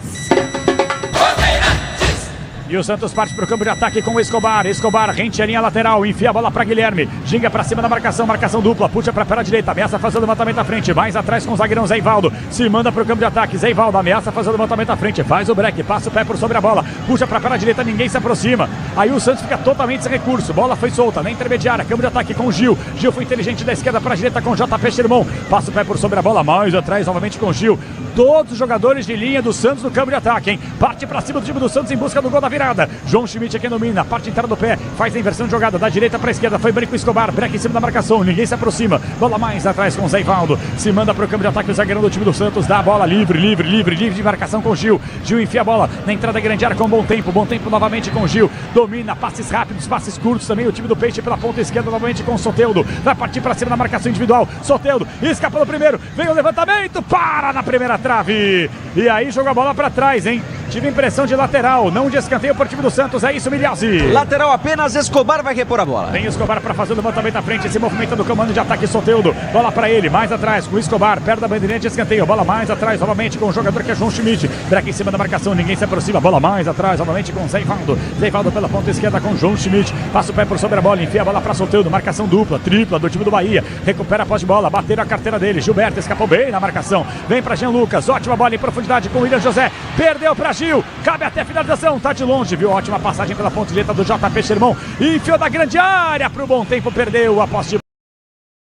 E o Santos parte para o campo de ataque com o Escobar. Escobar rente a linha lateral, enfia a bola para Guilherme. Ginga para cima da marcação, marcação dupla. Puxa para a perna direita, ameaça fazer o levantamento à frente. Mais atrás com o zagueirão Zé Ivaldo. Se manda para o campo de ataque. Zé Ivaldo ameaça fazer o levantamento à frente. Faz o break, passa o pé por sobre a bola. Puxa para a perna direita, ninguém se aproxima. Aí o Santos fica totalmente sem recurso. Bola foi solta na intermediária. Campo de ataque com o Gil. Gil foi inteligente da esquerda para a direita com o JP Sherman. Passa o pé por sobre a bola. Mais atrás novamente com o Gil. Todos os jogadores de linha do Santos no campo de ataque, hein? Parte para cima do time do Santos em busca do gol da virada. João Schmidt aqui domina, parte inteira do pé, faz a inversão de jogada da direita para a esquerda, foi Branco Escobar, break em cima da marcação, ninguém se aproxima, bola mais atrás com o Zé Ivaldo, se manda para o campo de ataque o zagueirão do time do Santos, dá a bola livre de marcação com o Gil. Gil enfia a bola na entrada da grande área com bom tempo novamente com o Gil, domina, passes rápidos, passes curtos também o time do Peixe pela ponta esquerda novamente com o Soteldo, vai partir para cima da marcação individual, Soteldo, escapou no primeiro, vem o levantamento, para na primeira trave, e aí joga a bola para trás, hein? Tive impressão de lateral, não de escanteio por time do Santos. É isso, Milhazzi. Lateral apenas, Escobar vai repor a bola. Vem Escobar para fazer o levantamento à frente, se movimenta no comando de ataque, Soteldo. Bola para ele, mais atrás com o Escobar, perto da bandeirinha, escanteio. Bola mais atrás, novamente com o jogador que é João Schmidt. Break em cima da marcação, ninguém se aproxima. Bola mais atrás, novamente com o Zeivaldo. Zeivaldo pela ponta esquerda com o João Schmidt. Passa o pé por sobre a bola, enfia a bola para Soteldo. Marcação dupla, tripla do time do Bahia. Recupera a posse de bola, bateram a carteira dele. Gilberto escapou bem na marcação. Vem para Jean Lucas, ótima bola em profundidade com o William José. Perdeu para Gil, cabe até a finalização. Tá de longe, viu? Ótima passagem pela ponta direita do JP Sherman. Enfiou da grande área pro Bom Tempo, perdeu a posse de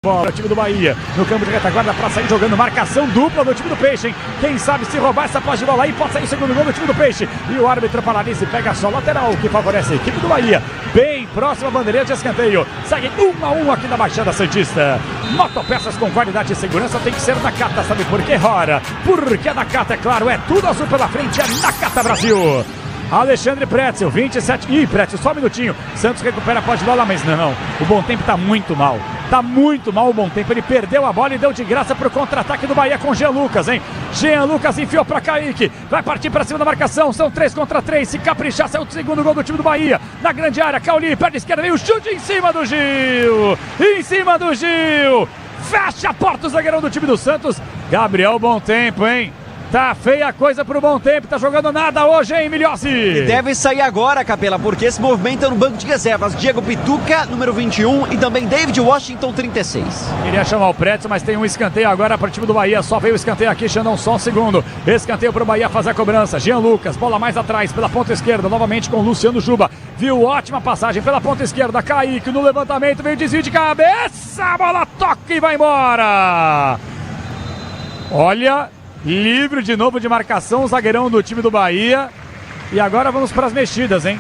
bola. O time do Bahia no campo de retaguarda para sair jogando. Marcação dupla do time do Peixe, hein? Quem sabe se roubar essa posse de bola aí pode sair o segundo gol do time do Peixe. E o árbitro paralisa e pega só lateral, que favorece a equipe do Bahia. Bem próxima à bandeirinha de escanteio. Segue 1-1 aqui na Baixada Santista. Motopeças com qualidade e segurança tem que ser Nakata, sabe por quê? Ora, porque a Nakata, é claro, é tudo azul pela frente, é Nakata Brasil. Alexandre Pretzel, 27. Ih, Pretzel, só um minutinho. Santos recupera a posse de bola, mas não. O Bom Tempo tá muito mal. Tá muito mal o Bom Tempo. Ele perdeu a bola e deu de graça pro contra-ataque do Bahia com Jean Lucas, hein? Jean Lucas enfiou pra Kaique. Vai partir pra cima da marcação. São 3 contra 3. Se caprichar, saiu o segundo gol do time do Bahia. Na grande área, Cauli, perna esquerda, veio o chute em cima do Gil. Em cima do Gil. Fecha a porta o zagueirão do time do Santos. Gabriel Bom Tempo, hein? Tá feia a coisa pro Bom Tempo, tá jogando nada hoje, hein, Milhossi? E deve sair agora, Capela, porque se movimenta no banco de reservas. Diego Pituca, número 21, e também David Washington, 36. Queria chamar o Pretzel, mas tem um escanteio agora para o time do Bahia. Só veio o escanteio aqui, Xandão, só um segundo. Escanteio pro Bahia fazer a cobrança. Jean Lucas, bola mais atrás, pela ponta esquerda, novamente com o Luciano Juba. Viu, ótima passagem pela ponta esquerda. Kaique no levantamento, veio desvio de cabeça, a bola toca e vai embora. Olha... Livre de novo de marcação, o zagueirão do time do Bahia. E agora vamos para as mexidas, hein?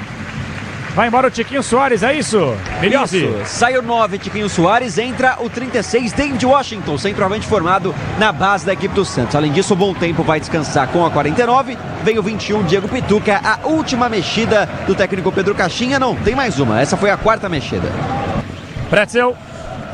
Vai embora o Tiquinho Soares, é isso? Milhossi. Sai o 9, Tiquinho Soares, entra o 36, David Washington, centroavante formado na base da equipe do Santos. Além disso, o Bom Tempo vai descansar com a 49. Vem o 21, Diego Pituca, a última mexida do técnico Pedro Caixinha. Não, tem mais uma, essa foi a 4ª mexida. Pretzel.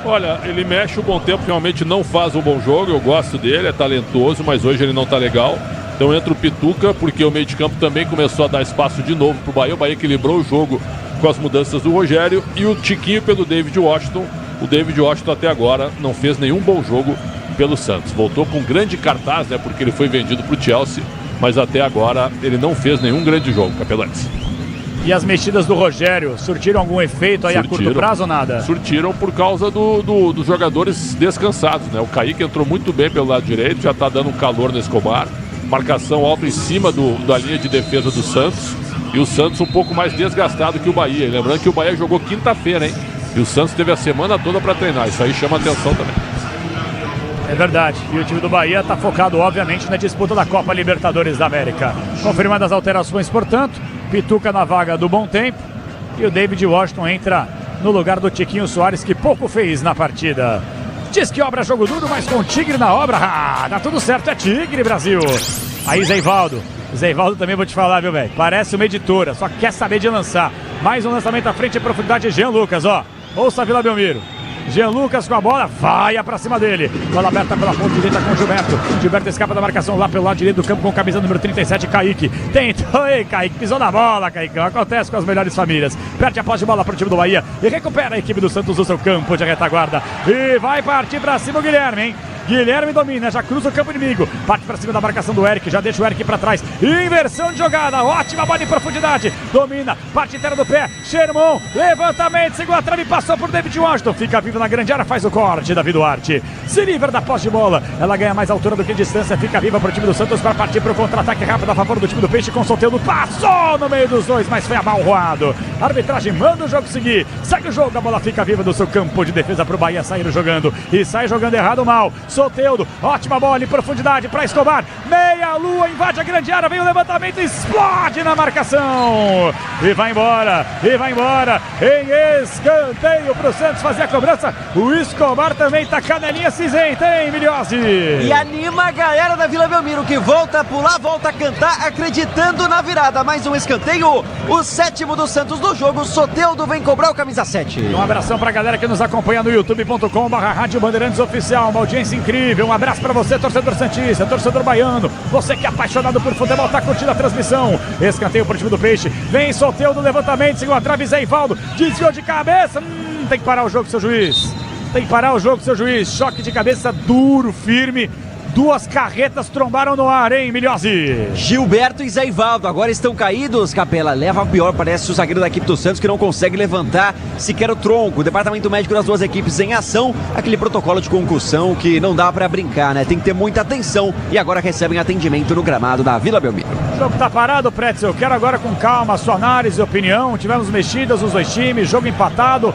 Olha, ele mexe, o Bom Tempo realmente não faz um bom jogo, eu gosto dele, é talentoso, mas hoje ele não tá legal. Então entra o Pituca, porque o meio de campo também começou a dar espaço de novo pro Bahia. O Bahia equilibrou o jogo com as mudanças do Rogério e o Tiquinho pelo David Washington. O David Washington até agora não fez nenhum bom jogo pelo Santos. Voltou com grande cartaz, né, porque ele foi vendido pro Chelsea, mas até agora ele não fez nenhum grande jogo, Capelães. E as mexidas do Rogério surtiram algum efeito aí a curto prazo ou nada? Surtiram por causa dos jogadores descansados, né? O Kaique entrou muito bem pelo lado direito, já tá dando um calor no Escobar. Marcação alta em cima da linha de defesa do Santos. E o Santos um pouco mais desgastado que o Bahia. Lembrando que o Bahia jogou quinta-feira, hein? E o Santos teve a semana toda para treinar. Isso aí chama atenção também. É verdade, e o time do Bahia está focado, obviamente, na disputa da Copa Libertadores da América. Confirmadas as alterações, portanto, Pituca na vaga do Bom Tempo e o David Washington entra no lugar do Tiquinho Soares, que pouco fez na partida. Diz que obra jogo duro, mas com Tigre na obra, dá tudo certo, é Tigre, Brasil. Aí, Zeivaldo. Zeivaldo também vou te falar, viu, velho? Parece uma editora, só quer saber de lançar. Mais um lançamento à frente, em profundidade, Jean Lucas, ó. Ouça a Vila Belmiro. Jean Lucas com a bola, vai pra cima dele. Bola aberta pela ponta direita com o Gilberto. Gilberto escapa da marcação lá pelo lado direito do campo com camisa número 37, Kaique. Tentou, ei, Kaique, pisou na bola, Kaique. Acontece com as melhores famílias. Perde a posse de bola pro time do Bahia e recupera a equipe do Santos no seu campo de retaguarda. E vai partir pra cima o Guilherme, hein? Guilherme domina, já cruza o campo inimigo. Parte para cima da marcação do Eric, já deixa o Eric para trás. Inversão de jogada, ótima bola em profundidade. Domina, parte inteira do pé. Sherman, levantamento, segura a trave, passou por David Washington. Fica vivo na grande área, faz o corte, Davi Duarte. Se livra da posse de bola, ela ganha mais altura do que distância. Fica viva para o time do Santos para partir para o contra-ataque rápido a favor do time do Peixe com o Soteldo. Passou no meio dos dois, mas foi amalroado. A arbitragem manda o jogo seguir. Segue o jogo, a bola fica viva do seu campo de defesa para o Bahia sair jogando. E sai jogando errado mal. Soteldo, ótima bola em profundidade para Escobar. Meia lua, invade a grande área, vem o levantamento, explode na marcação. E vai embora, em escanteio para o Santos fazer a cobrança. O Escobar também tá canelinha cinzenta, hein, Milhossi? E anima a galera da Vila Belmiro, que volta a pular, volta a cantar, acreditando na virada. Mais um escanteio, o 7º do Santos do jogo. Soteldo vem cobrar o camisa 7. Um abração pra galera que nos acompanha no youtube.com/Rádio Bandeirantes Oficial, uma audiência incrível. Um abraço pra você, torcedor santista, torcedor baiano. falando. Você que é apaixonado por futebol, tá curtindo a transmissão. Escanteio pro time do Peixe. Vem Soteldo, levantamento, segundo a trave, Zé Ivaldo. Desviou de cabeça. Tem que parar o jogo, seu juiz. Tem que parar o jogo, seu juiz. Choque de cabeça duro, firme. Duas carretas trombaram no ar, hein, Milhozzi? Gilberto e Zé Ivaldo agora estão caídos, Capela. Leva a pior, parece o zagueiro da equipe do Santos que não consegue levantar sequer o tronco. O departamento médico das duas equipes em ação. Aquele protocolo de concussão que não dá pra brincar, né? Tem que ter muita atenção. E agora recebem atendimento no gramado da Vila Belmiro. O jogo tá parado, Pretzel. Quero agora com calma a sua análise e opinião. Tivemos mexidas nos dois times, jogo empatado.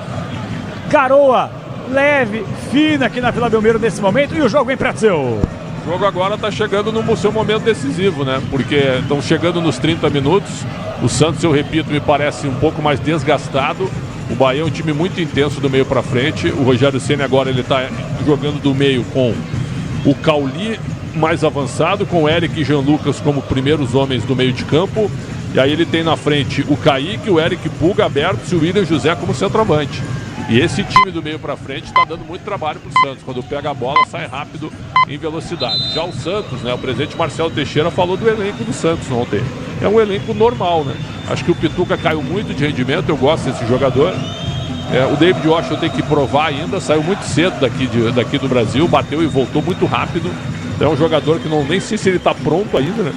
Garoa leve, fina aqui na Vila Belmiro nesse momento. E o jogo, hein, Pretzel? O jogo agora está chegando no seu momento decisivo, né? Porque estão chegando nos 30 minutos. O Santos, eu repito, me parece um pouco mais desgastado. O Bahia é um time muito intenso do meio para frente. O Rogério Ceni agora ele está jogando do meio com o Cauli mais avançado, com o Eric e Jean Lucas como primeiros homens do meio de campo. E aí ele tem na frente o Kaique, o Eric Puga aberto e o William José como centroavante. E esse time do meio para frente está dando muito trabalho para o Santos. Quando pega a bola, sai rápido em velocidade. Já o Santos, né, o presidente Marcelo Teixeira falou do elenco do Santos ontem. É um elenco normal, né? Acho que o Pituca caiu muito de rendimento, eu gosto desse jogador. O David Washington tem que provar ainda, saiu muito cedo daqui do Brasil, bateu e voltou muito rápido. Então é um jogador que nem sei se ele está pronto ainda, né?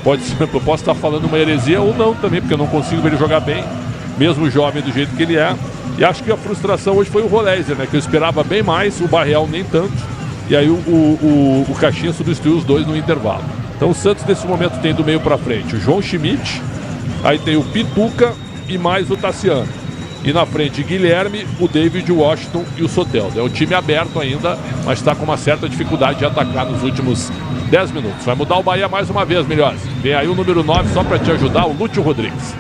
Pode ser, eu posso estar falando uma heresia ou não também, porque eu não consigo ver ele jogar bem, mesmo jovem do jeito que ele é. E acho que a frustração hoje foi o Roleiser, né? Que eu esperava bem mais, o Barreal nem tanto. E aí o Caixinha substituiu os dois no intervalo. Então o Santos nesse momento tem do meio para frente o João Schmidt, aí tem o Pituca e mais o Tassiano. E na frente Guilherme, o David Washington e o Soteldo. É um time aberto ainda, mas está com uma certa dificuldade de atacar nos últimos 10 minutos. Vai mudar o Bahia mais uma vez, Milhões. Vem aí o número 9 só para te ajudar, o Lúcio Rodrigues.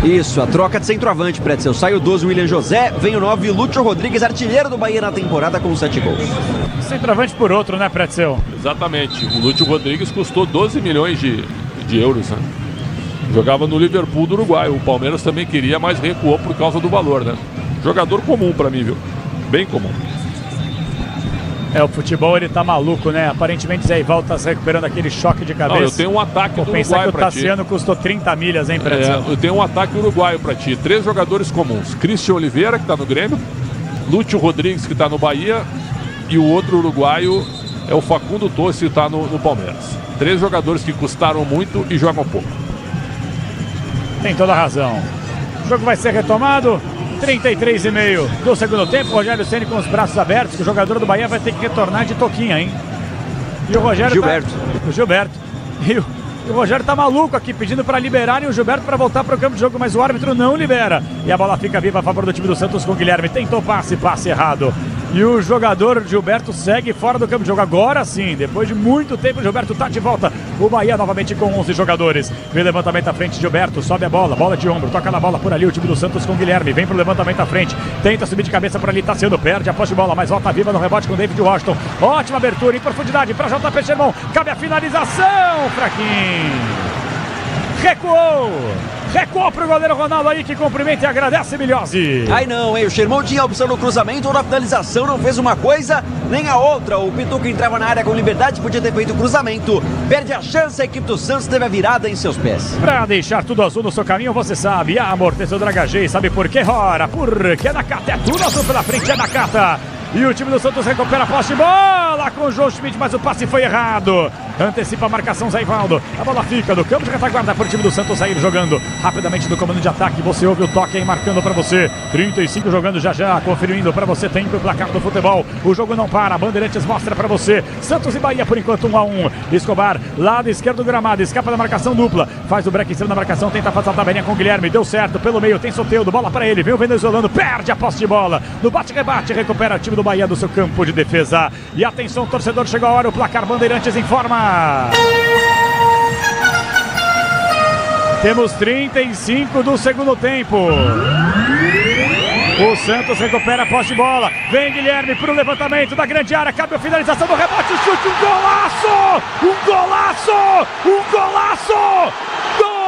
Isso, a troca de centroavante, Pretzel. Sai o 12, William José, vem o 9, Lúcio Rodrigues, artilheiro do Bahia na temporada com 7 gols. Centroavante por outro, né, Pretzel? Exatamente. O Lúcio Rodrigues custou 12 milhões de euros, né? Jogava no Liverpool do Uruguai. O Palmeiras também queria, mas recuou por causa do valor, né? Jogador comum pra mim, viu? Bem comum. O futebol ele tá maluco, né? Aparentemente Zé Ivaldo tá se recuperando aquele choque de cabeça. Não, eu tenho um ataque do Uruguai pensar que o pra ti. Tassiano custou 30 milhas, hein, Pretzel? Eu tenho um ataque uruguaio pra ti. 3 jogadores comuns. Christian Oliveira, que tá no Grêmio. Lúcio Rodrigues, que tá no Bahia. E o outro uruguaio é o Facundo Torres, que tá no Palmeiras. 3 jogadores que custaram muito e jogam pouco. Tem toda a razão. O jogo vai ser retomado. 33,5 do segundo tempo. Rogério Ceni com os braços abertos. O jogador do Bahia vai ter que retornar de toquinha, hein? E o Rogério Gilberto. O Gilberto. E o Rogério tá maluco aqui, pedindo para liberarem o Gilberto para voltar para o campo de jogo, mas o árbitro não libera. E a bola fica viva a favor do time do Santos com o Guilherme. Tentou passe errado. E o jogador Gilberto segue fora do campo de jogo. Agora sim, depois de muito tempo, o Gilberto tá de volta. O Bahia novamente com 11 jogadores. Vem levantamento à frente, Gilberto sobe a bola de ombro, toca na bola por ali. O time do Santos com o Guilherme, vem pro levantamento à frente. Tenta subir de cabeça por ali, Tassiano perde a posse de bola, mas volta viva no rebote com o David Washington. Ótima abertura em profundidade para JP Sherman. Cabe a finalização, fraquinho. Recuou pro goleiro Ronaldo aí, que cumprimenta e agradece, Milhozzi. Ai não, hein? O Sherman tinha a opção no cruzamento ou na finalização, não fez uma coisa nem a outra. O Pituca entrava na área com liberdade, podia ter feito o cruzamento. Perde a chance, a equipe do Santos teve a virada em seus pés. Pra deixar tudo azul no seu caminho, você sabe, a amortecedora HG, sabe por quê? Ora, porque é Nakata, é tudo azul pela frente, é Nakata. E o time do Santos recupera a posse de bola com o João Schmidt, mas o passe foi errado. Antecipa a marcação Zé Ivaldo. A bola fica no campo de retaguarda para o time do Santos sair jogando rapidamente do comando de ataque. Você ouve o toque aí marcando para você. 35 jogando já, conferindo para você tempo e placar do futebol. O jogo não para, Bandeirantes mostra para você. Santos e Bahia por enquanto 1-1. Escobar, lado esquerdo do gramado, escapa da marcação dupla. Faz o break em cima da marcação, tenta fazer a tabelinha com o Guilherme. Deu certo, pelo meio tem Soteldo, bola para ele. Vem o venezuelano, perde a posse de bola. No bate-rebate, recupera o time do Bahia do seu campo de defesa. E atenção, torcedor, chegou a hora, o placar Bandeirantes informa. Temos 35 do segundo tempo. O Santos recupera a posse de bola. Vem Guilherme para o levantamento da grande área. Cabe a finalização do rebote. Chute, um golaço! Um golaço! Um golaço! Gol!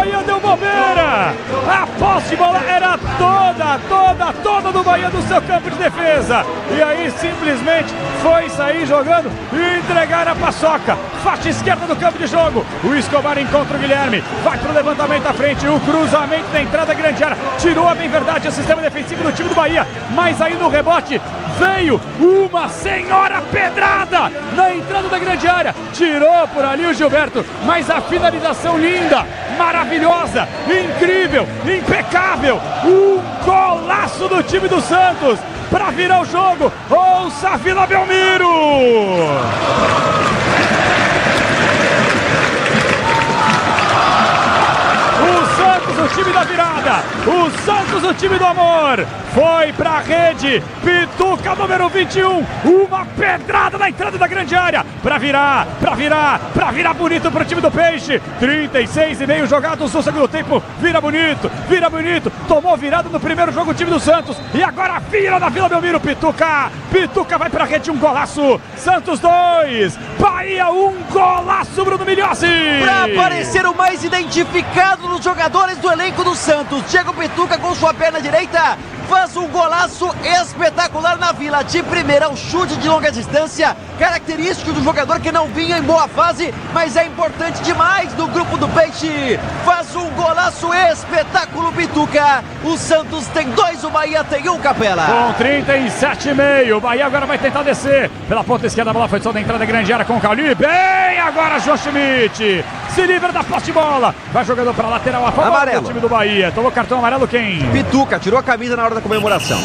Bahia deu bobeira. A posse de bola era toda do Bahia do seu campo de defesa. E aí simplesmente foi sair jogando e entregar a paçoca. Faixa esquerda do campo de jogo. O Escobar encontra o Guilherme. Vai pro levantamento à frente. O cruzamento da entrada grande área. Tirou a bem verdade o sistema defensivo do time do Bahia. Mas aí no rebote veio uma senhora pedrada na entrada da grande área. Tirou por ali o Gilberto. Mas a finalização linda, maravilhosa, incrível, impecável. Um golaço do time do Santos para virar o jogo. Ouça a Vila Belmiro. O time da virada, o Santos, o time do amor, foi pra rede, Pituca número 21, uma pedrada na entrada da grande área, pra virar bonito pro time do Peixe, 36,5 jogados no segundo tempo, vira bonito, tomou virada no primeiro jogo o time do Santos, e agora vira na Vila Belmiro, Pituca vai pra rede, um golaço, Santos 2, Bahia 1, golaço Bruno Migliozzi. Pra aparecer o mais identificado dos jogadores do elenco do Santos, Diego Pituca com sua perna direita faz um golaço espetacular na Vila, de primeira, um chute de longa distância, característico do jogador que não vinha em boa fase, mas é importante demais do grupo do Peixe, faz um golaço espetáculo Pituca, o Santos tem 2, o Bahia tem 1, Capela. Com 37,5, o Bahia agora vai tentar descer, pela ponta esquerda a bola foi só da entrada grande área com o Cauli, bem agora João Schmidt, se livra da posse de bola, vai jogando para lateral a favor do time do Bahia, tomou cartão amarelo quem? Pituca, tirou a camisa na hora da comemoração.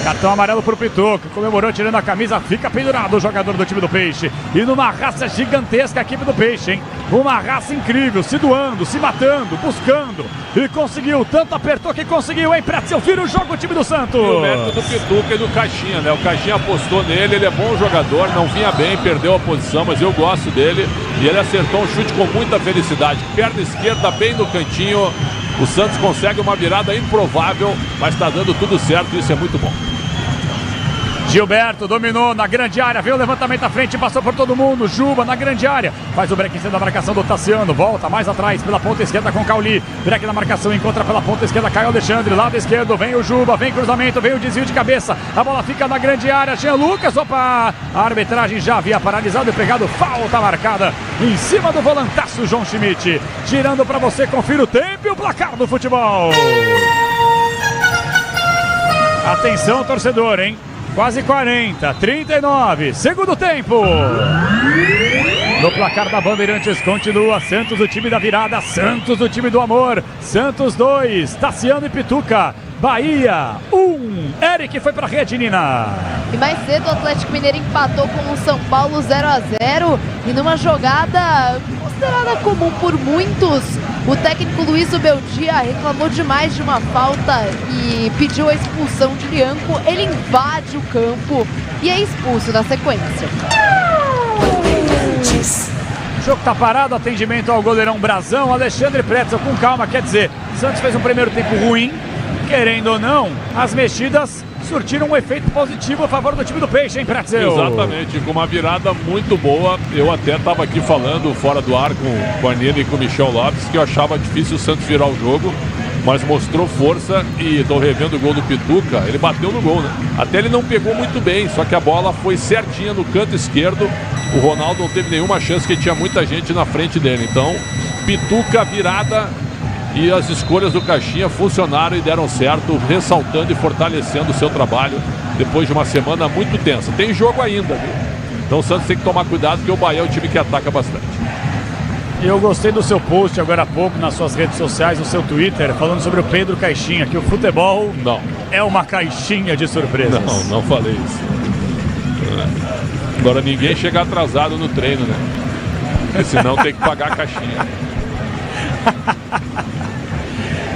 Cartão amarelo pro Pituca, comemorou tirando a camisa, fica pendurado o jogador do time do Peixe. E numa raça gigantesca a equipe do Peixe, hein? Uma raça incrível, se doando, se matando, buscando. E conseguiu, tanto apertou que conseguiu, hein? Pretzel, vira o jogo o time do Santos. E o mérito do Pituca e do Caixinha, né? O Caixinha apostou nele, ele é bom jogador, não vinha bem, perdeu a posição, mas eu gosto dele. E ele acertou um chute com muita felicidade. Perna esquerda bem no cantinho. O Santos consegue uma virada improvável, mas está dando tudo certo, isso é muito bom. Gilberto dominou na grande área, veio o levantamento à frente, passou por todo mundo, Juba na grande área, faz o break em cima da marcação do Tassiano, volta mais atrás pela ponta esquerda com Cauli, break na marcação, encontra pela ponta esquerda Caio Alexandre, lado esquerdo, vem o Juba, vem cruzamento, vem o desvio de cabeça, a bola fica na grande área, Jean Lucas, opa, a arbitragem já havia paralisado e pegado, falta marcada em cima do volantaço João Schmidt, tirando para você, confira o tempo e o placar do futebol. Atenção torcedor, hein? Quase 40, 39, segundo tempo. No placar da Bandeirantes continua Santos, o time da virada, Santos, o time do amor, Santos 2, Tassiano e Pituca, Bahia 1, Eric foi pra rede, Nina. E mais cedo o Atlético Mineiro empatou com o São Paulo 0-0 e numa jogada considerada comum por muitos, o técnico Luiz Ubeldia reclamou demais de uma falta e pediu a expulsão de Lianco. Ele invade o campo e é expulso na sequência. O jogo tá parado, atendimento ao goleirão Brazão, Alexandre Pretzel com calma, quer dizer, Santos fez um primeiro tempo ruim, querendo ou não, as mexidas surtiram um efeito positivo a favor do time do Peixe, hein, Pretzel? Exatamente, com uma virada muito boa. Eu até estava aqui falando fora do ar com a Nina e com o Michel Lopes que eu achava difícil o Santos virar o jogo, mas mostrou força e estou revendo o gol do Pituca, ele bateu no gol, né? Até ele não pegou muito bem, só que a bola foi certinha no canto esquerdo, o Ronaldo não teve nenhuma chance, que tinha muita gente na frente dele. Então, Pituca, virada, e as escolhas do Caixinha funcionaram e deram certo, ressaltando e fortalecendo o seu trabalho depois de uma semana muito tensa. Tem jogo ainda, viu? Então o Santos tem que tomar cuidado, porque o Bahia é um time que ataca bastante. Eu gostei do seu post agora há pouco nas suas redes sociais, no seu Twitter, falando sobre o Pedro Caixinha, que o futebol não é uma caixinha de surpresas. Não falei isso. Agora ninguém chega atrasado no treino, né? Porque senão tem que pagar a caixinha.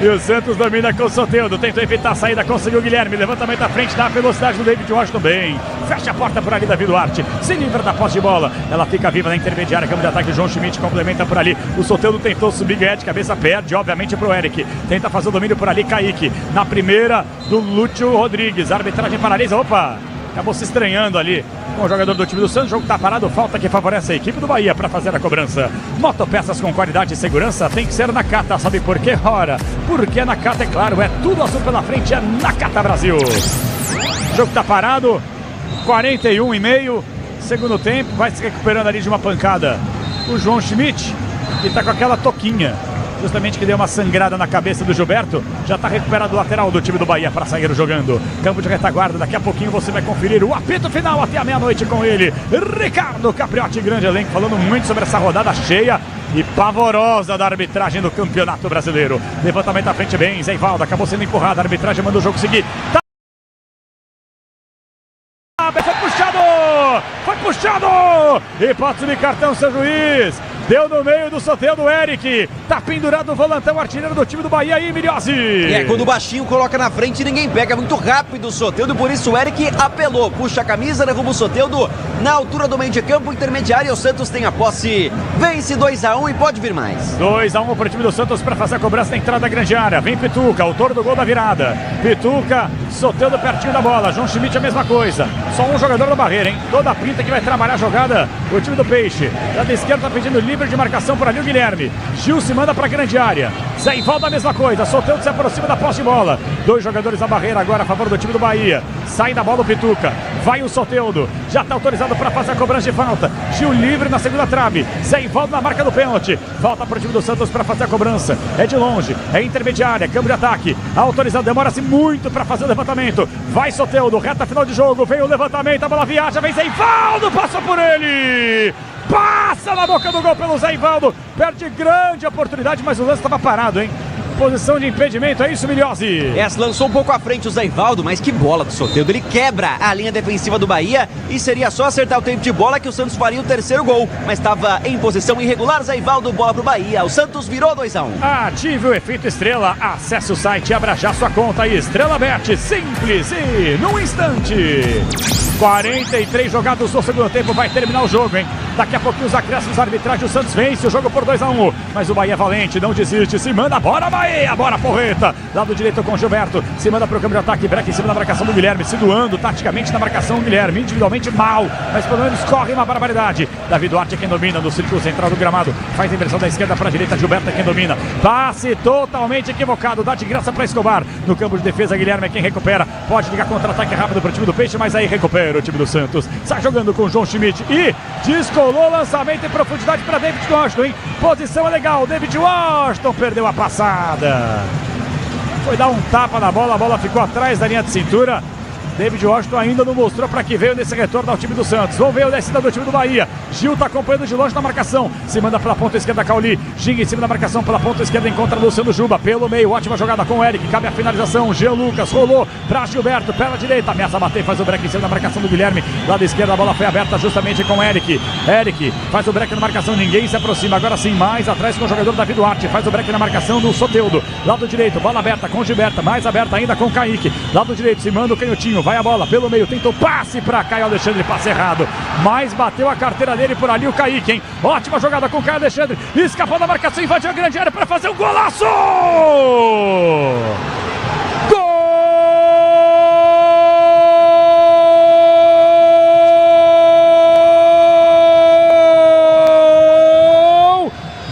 E o Santos domina com o Soteldo, tentou evitar a saída, conseguiu o Guilherme, levantamento à frente, dá a velocidade do David Washington bem, fecha a porta por ali Davi Duarte, se livra da posse de bola, ela fica viva na intermediária, câmbio de ataque, João Schmidt complementa por ali, o Soteldo tentou subir, ganhar de cabeça, perde obviamente pro Eric, tenta fazer o domínio por ali, Kaique, na primeira do Lúcio Rodrigues, a arbitragem paralisa, opa, acabou se estranhando ali com o jogador do time do Santos. O jogo tá parado, falta que favorece a equipe do Bahia para fazer a cobrança. Motopeças com qualidade e segurança tem que ser Nakata, sabe por quê? Ora, porque Nakata, é claro, é tudo azul pela frente, é Nakata Brasil. O jogo tá parado, 41,5, segundo tempo, vai se recuperando ali de uma pancada o João Schmidt, que tá com aquela toquinha, justamente que deu uma sangrada na cabeça do Gilberto. Já está recuperado o lateral do time do Bahia para sair jogando. Campo de retaguarda, daqui a pouquinho você vai conferir o apito final até a meia-noite com ele, Ricardo Capriotti, grande elenco, falando muito sobre essa rodada cheia e pavorosa da arbitragem do Campeonato Brasileiro. Levantamento à frente bem, Zé Ivaldo acabou sendo empurrado, a arbitragem manda o jogo seguir. Foi puxado! Hipótese de cartão, seu juiz. Deu no meio do Soteldo, Eric. Tá pendurado o volantão, artilheiro do time do Bahia aí, Miliose. Quando o baixinho coloca na frente, ninguém pega. Muito rápido o Soteldo, por isso o Eric apelou. Puxa a camisa, derruba o Soteldo na altura do meio de campo intermediário. O Santos tem a posse. Vence 2-1 e pode vir mais. 2-1 para o time do Santos para fazer a cobrança na entrada da grande área. Vem Pituca, autor do gol da virada. Pituca, Soteldo pertinho da bola. João Schmidt a mesma coisa. Só um jogador da barreira, hein? Toda a pinta que vai trabalhar a jogada. O time do Peixe. Lado esquerdo tá pedindo livre de marcação por ali o Guilherme. Gil se manda para a grande área. Zé Ivaldo a mesma coisa. Soteldo se aproxima da posse de bola. Dois jogadores da barreira agora a favor do time do Bahia. Sai da bola o Pituca. Vai o Soteldo. Já está autorizado para fazer a cobrança de falta. Gil livre na segunda trave. Zé Ivaldo na marca do pênalti. Volta para o time do Santos para fazer a cobrança. É de longe. É intermediária. Câmbio de ataque. Autorizado. Demora-se muito para fazer o levantamento. Vai Soteldo. Reta final de jogo. Vem o levantamento. A bola viaja. Vem Zé Ivaldo. Passa por ele. Passa na boca do gol pelo Zé Ivaldo. Perde grande oportunidade, mas o lance estava parado, hein? Posição de impedimento, é isso, Miliose? Lançou um pouco à frente o Zé Ivaldo, mas que bola do Soteldo. Ele quebra a linha defensiva do Bahia e seria só acertar o tempo de bola que o Santos faria o terceiro gol. Mas estava em posição irregular, Zé Ivaldo, bola pro Bahia. O Santos virou 2-1. Ative o efeito Estrela, acesse o site e abra já sua conta aí. Estrela Bet, simples e num instante. 43 jogados no segundo tempo, vai terminar o jogo, hein? Daqui a pouquinho os acréscimos, a arbitragem, o Santos vence o jogo por 2-1. Mas o Bahia é valente, não desiste, se manda, bora Bahia, bora porreta. Lado direito com o Gilberto, se manda pro câmbio de ataque, breca em cima da marcação do Guilherme, se doando taticamente na marcação do Guilherme, individualmente mal, mas pelo menos corre uma barbaridade. Davi Duarte é quem domina no círculo central do gramado, faz a inversão da esquerda para a direita, Gilberto é quem domina, passe totalmente equivocado, dá de graça para Escobar. No campo de defesa, Guilherme é quem recupera, pode ligar contra-ataque rápido pro time do Peixe, mas aí recupera o time do Santos. Sai jogando com o João Schmidt e descolou lançamento em profundidade para David Washington, hein? Posição é legal, David Washington perdeu a passada. Foi dar um tapa na bola, a bola ficou atrás da linha de cintura. David Washington ainda não mostrou para que veio nesse retorno ao time do Santos. Vamos ver a descida do time do Bahia. Gil está acompanhando de longe na marcação. Se manda pela ponta esquerda, Cauli. Ginga em cima da marcação pela ponta esquerda, encontra Luciano Juba. Pelo meio, ótima jogada com o Eric. Cabe a finalização. Jean Lucas rolou para Gilberto. Pela direita, ameaça bater, faz o break em cima da marcação do Guilherme. Lado esquerdo, a bola foi aberta justamente com o Eric. Eric faz o break na marcação, ninguém se aproxima. Agora sim, mais atrás com o jogador Davi Duarte. Faz o break na marcação do Soteldo. Lado direito, bola aberta com o Gilberto. Mais aberta ainda com o Kaique. Lado direito, se manda o canhotinho. Vai a bola pelo meio. Tentou passe para Caio Alexandre, passe errado, mas bateu a carteira dele por ali o Kaique, hein? Ótima jogada com o Caio Alexandre, escapou da marcação, invadiu a grande área para fazer um golaço! Gol!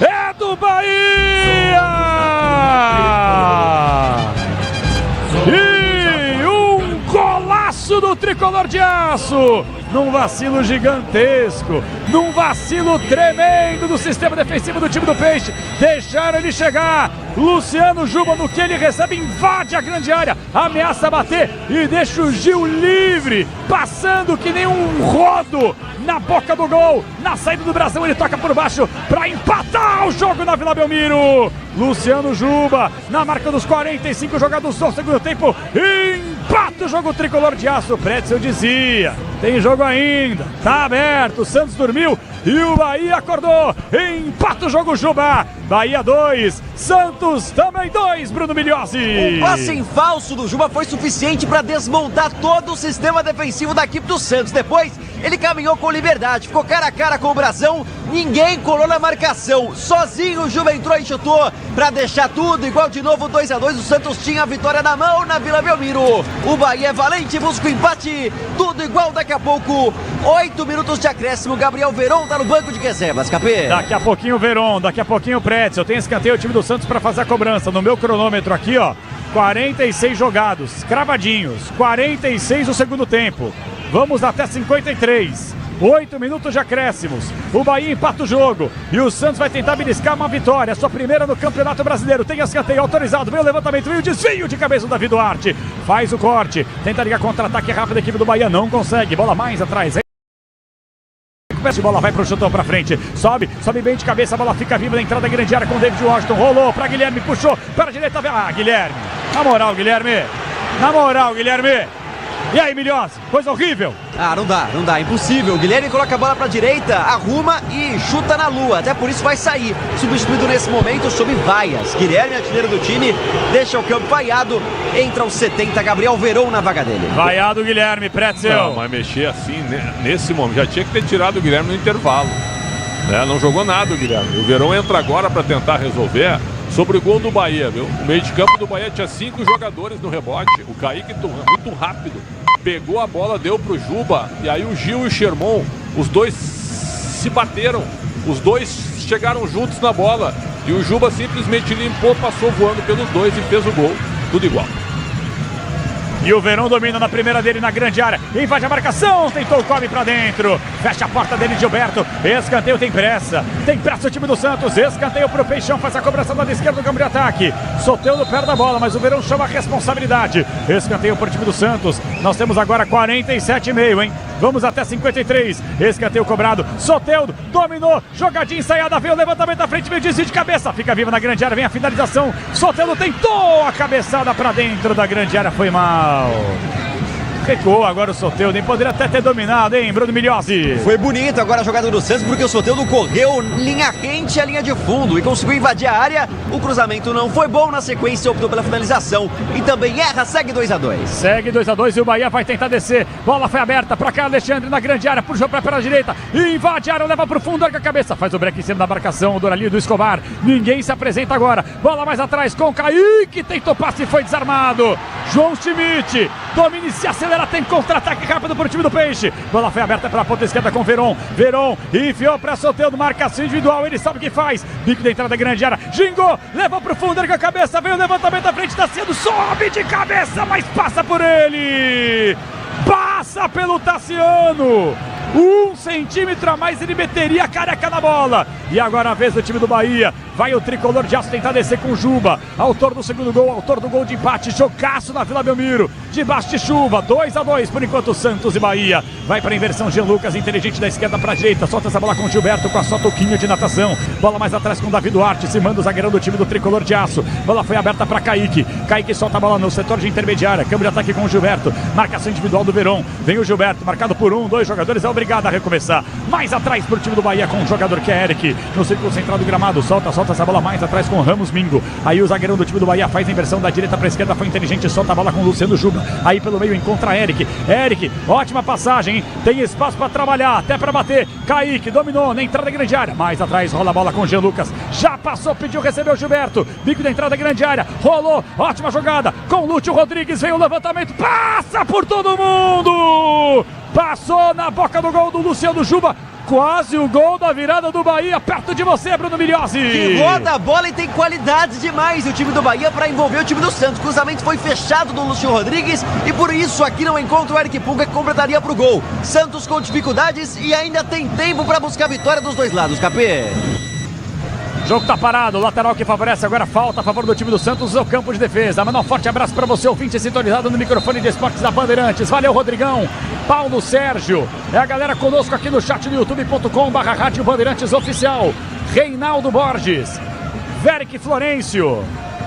É do Bahia! Do tricolor de aço, num vacilo gigantesco, num vacilo tremendo do sistema defensivo do time do Peixe, deixaram ele chegar. Luciano Juba, no que ele recebe, invade a grande área, ameaça bater e deixa o Gil livre, passando que nem um rodo na boca do gol. Na saída do Brasil ele toca por baixo para empatar o jogo na Vila Belmiro. Luciano Juba, na marca dos 45 jogados do segundo tempo, empata o jogo tricolor de aço. Pretzel dizia, tem jogo ainda, tá aberto, o Santos dormiu e o Bahia acordou, empata o jogo Juba. Bahia 2, Santos também 2, Bruno Miliose. O passe em falso do Juba foi suficiente para desmontar todo o sistema defensivo da equipe do Santos. Depois Ele caminhou com liberdade, ficou cara a cara com o Brasão, ninguém colou na marcação. Sozinho o Juba entrou e chutou pra deixar tudo igual de novo, 2-2. O Santos tinha a vitória na mão na Vila Belmiro. O Bahia é valente, busca o empate, tudo igual daqui a pouco. 8 minutos de acréscimo, Gabriel Veron tá no banco de reservas, Capê. Daqui a pouquinho o Veron, daqui a pouquinho o Pretzel. Tem escanteio o time do Santos pra fazer a cobrança. No meu cronômetro aqui, ó, 46 jogados, cravadinhos, 46 o segundo tempo. Vamos até 53. 8 minutos de acréscimos. O Bahia empata o jogo e o Santos vai tentar beliscar uma vitória, sua primeira no Campeonato Brasileiro. Tem escanteio autorizado, vem o levantamento, vem o desvio de cabeça do Davi Duarte. Faz o corte, tenta ligar contra-ataque rápido, a equipe do Bahia não consegue. Bola mais atrás. A bola vai pro chutão pra frente, sobe bem de cabeça, a bola fica viva na entrada da grande área com o David Washington, rolou pra Guilherme, puxou para a direita, Guilherme, na moral Guilherme, e aí Milhões, coisa horrível. Não dá, impossível. O Guilherme coloca a bola pra direita, arruma e chuta na lua, até por isso vai sair, substituído nesse momento sob vaias. Guilherme, artilheiro do time, deixa o campo vaiado, entra aos 70, Gabriel Veron na vaga dele. Vaiado o Guilherme, Pretzel. Não, mas mexer assim, nesse momento, já tinha que ter tirado o Guilherme no intervalo, né? Não jogou nada o Guilherme. O Veron entra agora para tentar resolver sobre o gol do Bahia, viu? O meio de campo do Bahia tinha 5 jogadores no rebote. O Kaique muito rápido pegou a bola, deu pro Juba, e aí o Gil e o Sherman, os dois se bateram, os dois chegaram juntos na bola e o Juba simplesmente limpou, passou voando pelos dois e fez o gol, tudo igual. E o Verão domina na primeira dele na grande área. Invade a marcação, tentou o come pra dentro. Fecha a porta dele, Gilberto. Escanteio, tem pressa o time do Santos. Escanteio pro Peixão, faz a cobrança do lado esquerdo do campo de ataque. Soteldo perde da bola, mas o Verão chama a responsabilidade. Escanteio pro time do Santos. Nós temos agora 47,5, hein? Vamos até 53. Escanteio cobrado. Soteldo dominou. Jogadinha ensaiada. Veio o levantamento da frente. Meio desvio de cabeça. Fica viva na grande área. Vem a finalização. Soteldo tentou a cabeçada pra dentro da grande área. Foi mal. Recuou agora o Soteldo, nem poderia até ter dominado, hein, Bruno Migliozzi? Foi bonito agora a jogada do Santos, porque o Soteldo correu linha rente à linha de fundo e conseguiu invadir a área. O cruzamento não foi bom, na sequência optou pela finalização e também erra, segue 2-2. Segue 2-2 e o Bahia vai tentar descer. Bola foi aberta para cá, Alexandre na grande área, puxou para a direita, invade a área, leva pro fundo, arca a cabeça, faz o break em cima da marcação, o Dorali do Escobar. Ninguém se apresenta agora. Bola mais atrás com Kaique, tentou passe e foi desarmado. João Schmidt domina e se acelera, tem contra-ataque rápido para o time do Peixe. Bola foi aberta para a ponta esquerda com Veron. Veron enfiou para Soteldo, marcação individual, ele sabe o que faz. Bico da entrada da grande área, gingou, levou para o fundo, erga a cabeça, veio o levantamento à frente, está sendo, sobe de cabeça, mas passa por ele. Passa pelo Tassiano. 1 centímetro a mais, ele meteria a careca na bola. E agora a vez do time do Bahia. Vai o tricolor de aço tentar descer com o Juba, autor do segundo gol, autor do gol de empate. Jogaço na Vila Belmiro, debaixo de chuva, 2-2 por enquanto Santos e Bahia. Vai para a inversão, Jean Lucas, inteligente da esquerda para a direita, solta essa bola com o Gilberto com a sua toquinha de natação. Bola mais atrás com o Davi Duarte, se manda o zagueirão do time do tricolor de aço. Bola foi aberta para Kaique, Kaique solta a bola no setor de intermediária, câmbio de ataque com o Gilberto, marcação individual do Veron. Vem o Gilberto, marcado por 2 jogadores, é obrigado a recomeçar. Mais atrás para o time do Bahia com um jogador que é Eric, no círculo central do gramado, solta essa bola mais atrás com o Ramos Mingo. Aí o zagueirão do time do Bahia faz a inversão da direita para a esquerda, foi inteligente, solta a bola com o Luciano Juba. Aí pelo meio encontra Eric, ótima passagem, hein? Tem espaço para trabalhar, até para bater. Kaique dominou na entrada da grande área, mais atrás rola a bola com o Jean Lucas, já passou, pediu, recebeu o Gilberto, bico da entrada da grande área, rolou, ótima jogada com o Lúcio Rodrigues, veio o levantamento, passa por todo mundo, passou na boca do gol do Luciano Juba. Quase o gol da virada do Bahia, perto de você, Bruno Migliozzi. Que roda a bola e tem qualidade demais o time do Bahia para envolver o time do Santos. O cruzamento foi fechado do Lúcio Rodrigues e por isso aqui não encontra o Eric Pulga, que completaria para o gol. Santos com dificuldades e ainda tem tempo para buscar a vitória dos dois lados, Capê. O jogo tá parado, o lateral que favorece agora falta a favor do time do Santos, o campo de defesa. Manda um forte abraço para você, ouvinte sintonizado no microfone de esportes da Bandeirantes. Valeu, Rodrigão, Paulo Sérgio, é a galera conosco aqui no chat do youtube.com/Rádio Bandeirantes Oficial. Reinaldo Borges, Veric Florencio,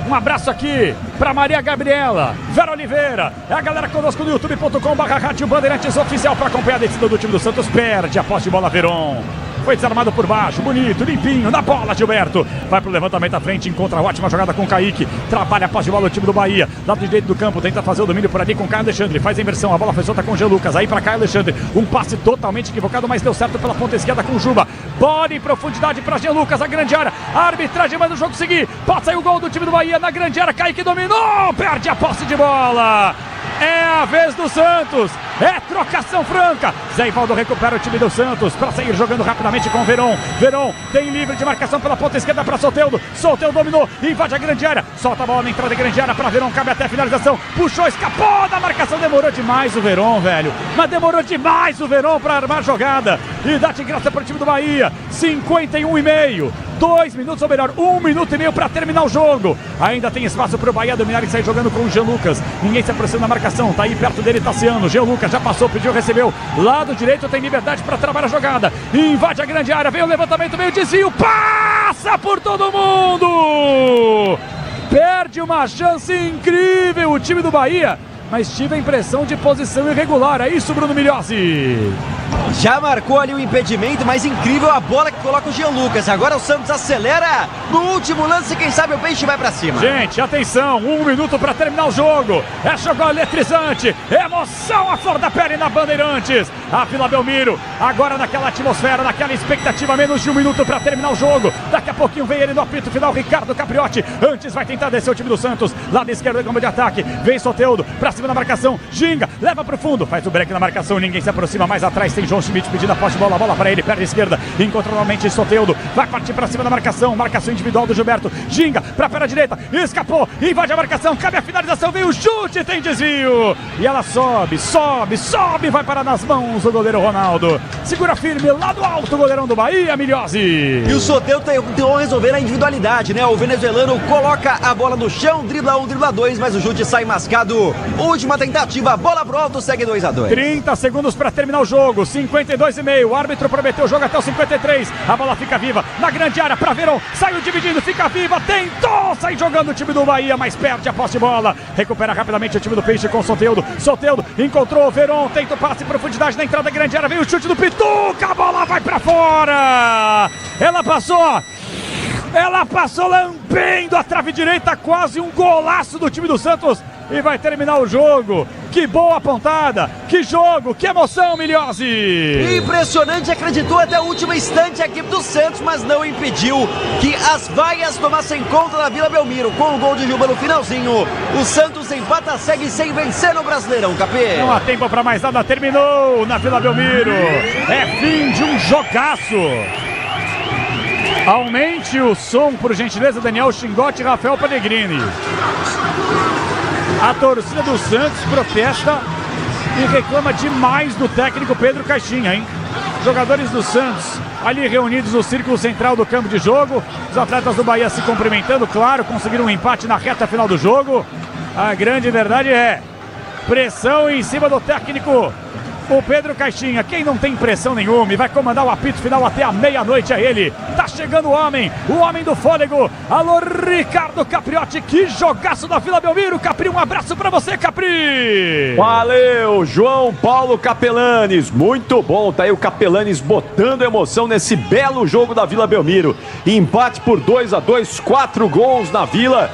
um abraço aqui para Maria Gabriela, Vera Oliveira, é a galera conosco no youtube.com/Rádio Bandeirantes Oficial para acompanhar a decisão do time do Santos. Perde a posse de bola, Veron. Foi desarmado por baixo, bonito, limpinho, na bola, Gilberto. Vai pro levantamento à frente, encontra a ótima jogada com o Kaique. Trabalha a posse de bola o time do Bahia. Lado direito do campo, tenta fazer o domínio por ali com o Caio Alexandre. Faz a inversão, a bola foi solta com o Jean Lucas. Aí para Caio Alexandre, um passe totalmente equivocado, mas deu certo pela ponta esquerda com o Juba. Bola em profundidade para Jean Lucas, a grande área. A arbitragem manda o jogo seguir. Pode sair o gol do time do Bahia na grande área. Kaique dominou, perde a posse de bola. É a vez do Santos, é trocação franca. Zé Ivaldo recupera o time do Santos para sair jogando rapidamente com o Verón. Verón tem livre de marcação pela ponta esquerda para Soteldo. Soteldo dominou, invade a grande área, solta a bola na entrada da grande área para Verón, cabe até a finalização. Puxou, escapou da marcação, demorou demais o Verón, velho. Mas demorou demais o Verón para armar a jogada. E dá de graça para o time do Bahia. 51,5. 2 minutos, ou melhor, 1 minuto e meio para terminar o jogo. Ainda tem espaço para o Bahia dominar e sair jogando com o Jean Lucas. Ninguém se aproxima da marcação, tá aí perto dele Tassiano. Jean Lucas já passou, pediu, recebeu. Lado direito tem liberdade para trabalhar a jogada. Invade a grande área, vem o levantamento, vem o desvio, passa por todo mundo. Perde uma chance incrível o time do Bahia, mas tive a impressão de posição irregular. É isso, Bruno Migliozzi. Já marcou ali o impedimento, mas incrível a bola que coloca o Jean Lucas. Agora o Santos acelera no último lance, quem sabe o peixe vai pra cima. Gente, atenção, 1 minuto pra terminar o jogo. É jogo eletrizante, emoção à flor da pele na Bandeirantes. A Vila Belmiro, agora naquela atmosfera, naquela expectativa, menos de 1 minuto pra terminar o jogo. Daqui a pouquinho vem ele no apito final, Ricardo Capriotti. Antes vai tentar descer o time do Santos, lado esquerdo do campo de ataque. Vem Soteldo, pra cima da marcação, Ginga, leva pro fundo, faz o break na marcação, ninguém se aproxima, mais atrás tem João Schmidt pedindo a posse de bola, bola para ele, perna esquerda, encontra novamente Soteldo, vai partir para cima da marcação individual do Gilberto, Ginga para a perna direita, escapou, invade a marcação, cabe a finalização, vem o chute, tem desvio, e ela sobe, vai parar nas mãos do goleiro Ronaldo, segura firme lá do alto o goleirão do Bahia, Migliozzi. E o Soteldo tentou resolver a individualidade, né? O venezuelano coloca a bola no chão, dribla 1, dribla 2, mas o chute sai mascado. Última tentativa, bola pro alto, segue 2-2. 30 segundos para terminar o jogo, 52,5, o árbitro prometeu o jogo até o 53, a bola fica viva, na grande área para Verón, saiu dividindo, fica viva, tentou sair jogando o time do Bahia, mas perde a posse de bola, recupera rapidamente o time do Peixe com o Soteldo, encontrou o Verón, tenta o passe em profundidade na entrada da grande área, vem o chute do Pituca, a bola vai para fora, ela passou lambendo a trave direita, quase um golaço do time do Santos e vai terminar o jogo. Que boa pontada, que jogo, que emoção, Migliozzi. Impressionante, acreditou até o último instante a equipe do Santos, mas não impediu que as vaias tomassem conta da Vila Belmiro. Com o gol de Juba no finalzinho, o Santos empata, segue sem vencer no Brasileirão, Capê. Não há tempo para mais nada, terminou na Vila Belmiro. É fim de um jogaço. Aumente o som, por gentileza, Daniel Xingotti e Rafael Pellegrini. A torcida do Santos protesta e reclama demais do técnico Pedro Caixinha, hein? Jogadores do Santos ali reunidos no círculo central do campo de jogo. Os atletas do Bahia se cumprimentando, claro, conseguiram um empate na reta final do jogo. A grande verdade é pressão em cima do técnico o Pedro Caixinha. Quem não tem pressão nenhuma e vai comandar o apito final até a meia-noite é ele. Tá chegando o homem do fôlego. Alô, Ricardo Capriotti, que jogaço da Vila Belmiro. Capri, um abraço pra você, Capri. Valeu, João Paulo Capelanes, muito bom, tá aí o Capelanes botando emoção nesse belo jogo da Vila Belmiro. Empate por 2-2, 4 gols na Vila.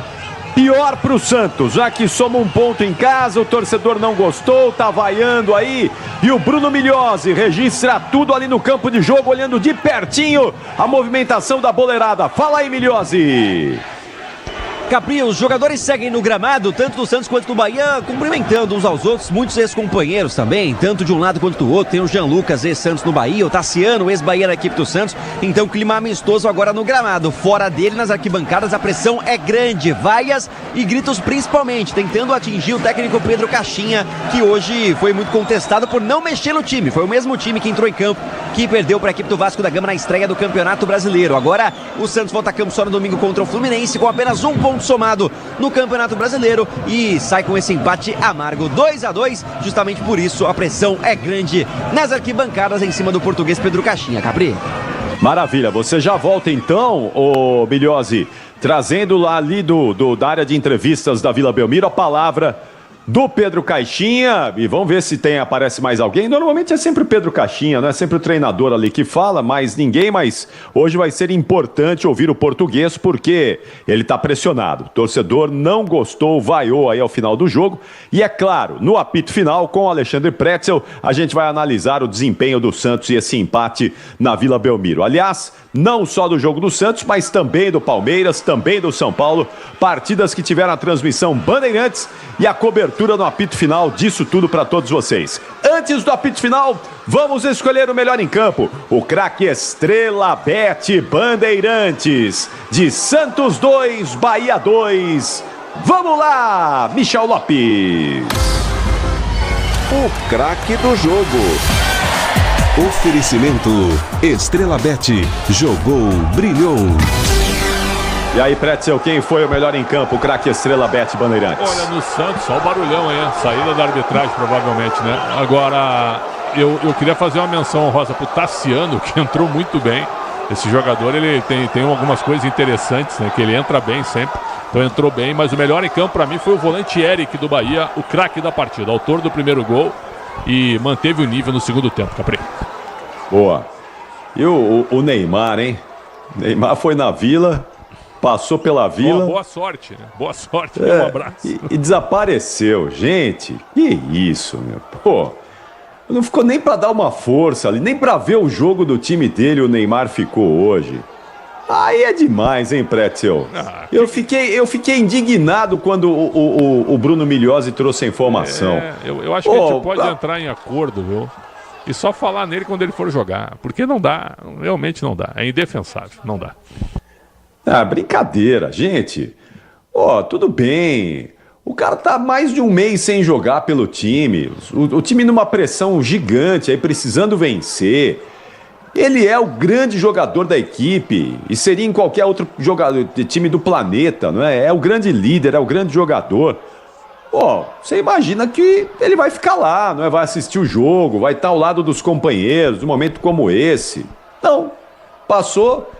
Pior pro Santos, já que soma um ponto em casa, o torcedor não gostou, tá vaiando aí, e o Bruno Migliozzi registra tudo ali no campo de jogo, olhando de pertinho a movimentação da boleirada. Fala aí, Migliozzi. Capri, os jogadores seguem no gramado, tanto do Santos quanto do Bahia, cumprimentando uns aos outros, muitos ex-companheiros também, tanto de um lado quanto do outro. Tem o Jean Lucas, ex-Santos no Bahia, o Tassiano, ex-Bahia da equipe do Santos. Então, clima amistoso agora no gramado. Fora dele, nas arquibancadas, a pressão é grande, vaias e gritos principalmente, tentando atingir o técnico Pedro Caixinha, que hoje foi muito contestado por não mexer no time. Foi o mesmo time que entrou em campo, que perdeu para a equipe do Vasco da Gama na estreia do Campeonato Brasileiro. Agora, o Santos volta a campo só no domingo contra o Fluminense, com apenas um ponto somado no Campeonato Brasileiro e sai com esse empate amargo, 2-2. Justamente por isso a pressão é grande nas arquibancadas em cima do português Pedro Caixinha. Capri. Maravilha, você já volta então, ô Migliozzi, trazendo lá ali da área de entrevistas da Vila Belmiro a palavra do Pedro Caixinha, e vamos ver se aparece mais alguém. Normalmente é sempre o Pedro Caixinha, não é sempre o treinador ali que fala, mais ninguém, mas hoje vai ser importante ouvir o português, porque ele está pressionado. O torcedor não gostou, vaiou aí ao final do jogo, e é claro, no apito final, com o Alexandre Pretzel, a gente vai analisar o desempenho do Santos e esse empate na Vila Belmiro. Aliás, não só do jogo do Santos, mas também do Palmeiras, também do São Paulo, partidas que tiveram a transmissão Bandeirantes e a cobertura no apito final disso tudo para todos vocês. Antes do apito final, vamos escolher o melhor em campo, o craque Estrela Bet Bandeirantes, de Santos 2, Bahia 2. Vamos lá, Michel Lopes. O craque do jogo. Oferecimento Estrela Bet. Jogou, brilhou. E aí, Pretzel, quem foi o melhor em campo, o craque Estrela Bet Bandeirantes? Olha, no Santos, só o barulhão aí, saída da arbitragem provavelmente, né? Agora, eu queria fazer uma menção honrosa pro Tassiano, que entrou muito bem. Esse jogador, ele tem algumas coisas interessantes, né? Que ele entra bem sempre, então entrou bem. Mas o melhor em campo para mim foi o volante Eric do Bahia, o craque da partida, autor do primeiro gol e manteve o nível no segundo tempo, Capri. Boa. E o Neymar, hein? Neymar foi na Vila... Passou pela Vila. Boa sorte, né? Boa sorte, um abraço. E desapareceu, gente. Que isso, meu. Pô, não ficou nem pra dar uma força ali, nem pra ver o jogo do time dele, o Neymar ficou hoje. Aí é demais, hein, Pretzel? Eu fiquei indignado quando o Bruno Migliosi trouxe a informação. Eu acho que a gente pode entrar em acordo, viu? E só falar nele quando ele for jogar. Porque não dá, realmente não dá. É indefensável, não dá. Brincadeira, gente. Tudo bem. O cara tá mais de um mês sem jogar pelo time. O time numa pressão gigante, aí precisando vencer. Ele é o grande jogador da equipe e seria em qualquer outro jogador de time do planeta, não é? É o grande líder, é o grande jogador. Você imagina que ele vai ficar lá, não é? Vai assistir o jogo, vai estar ao lado dos companheiros, num momento como esse. Não, passou.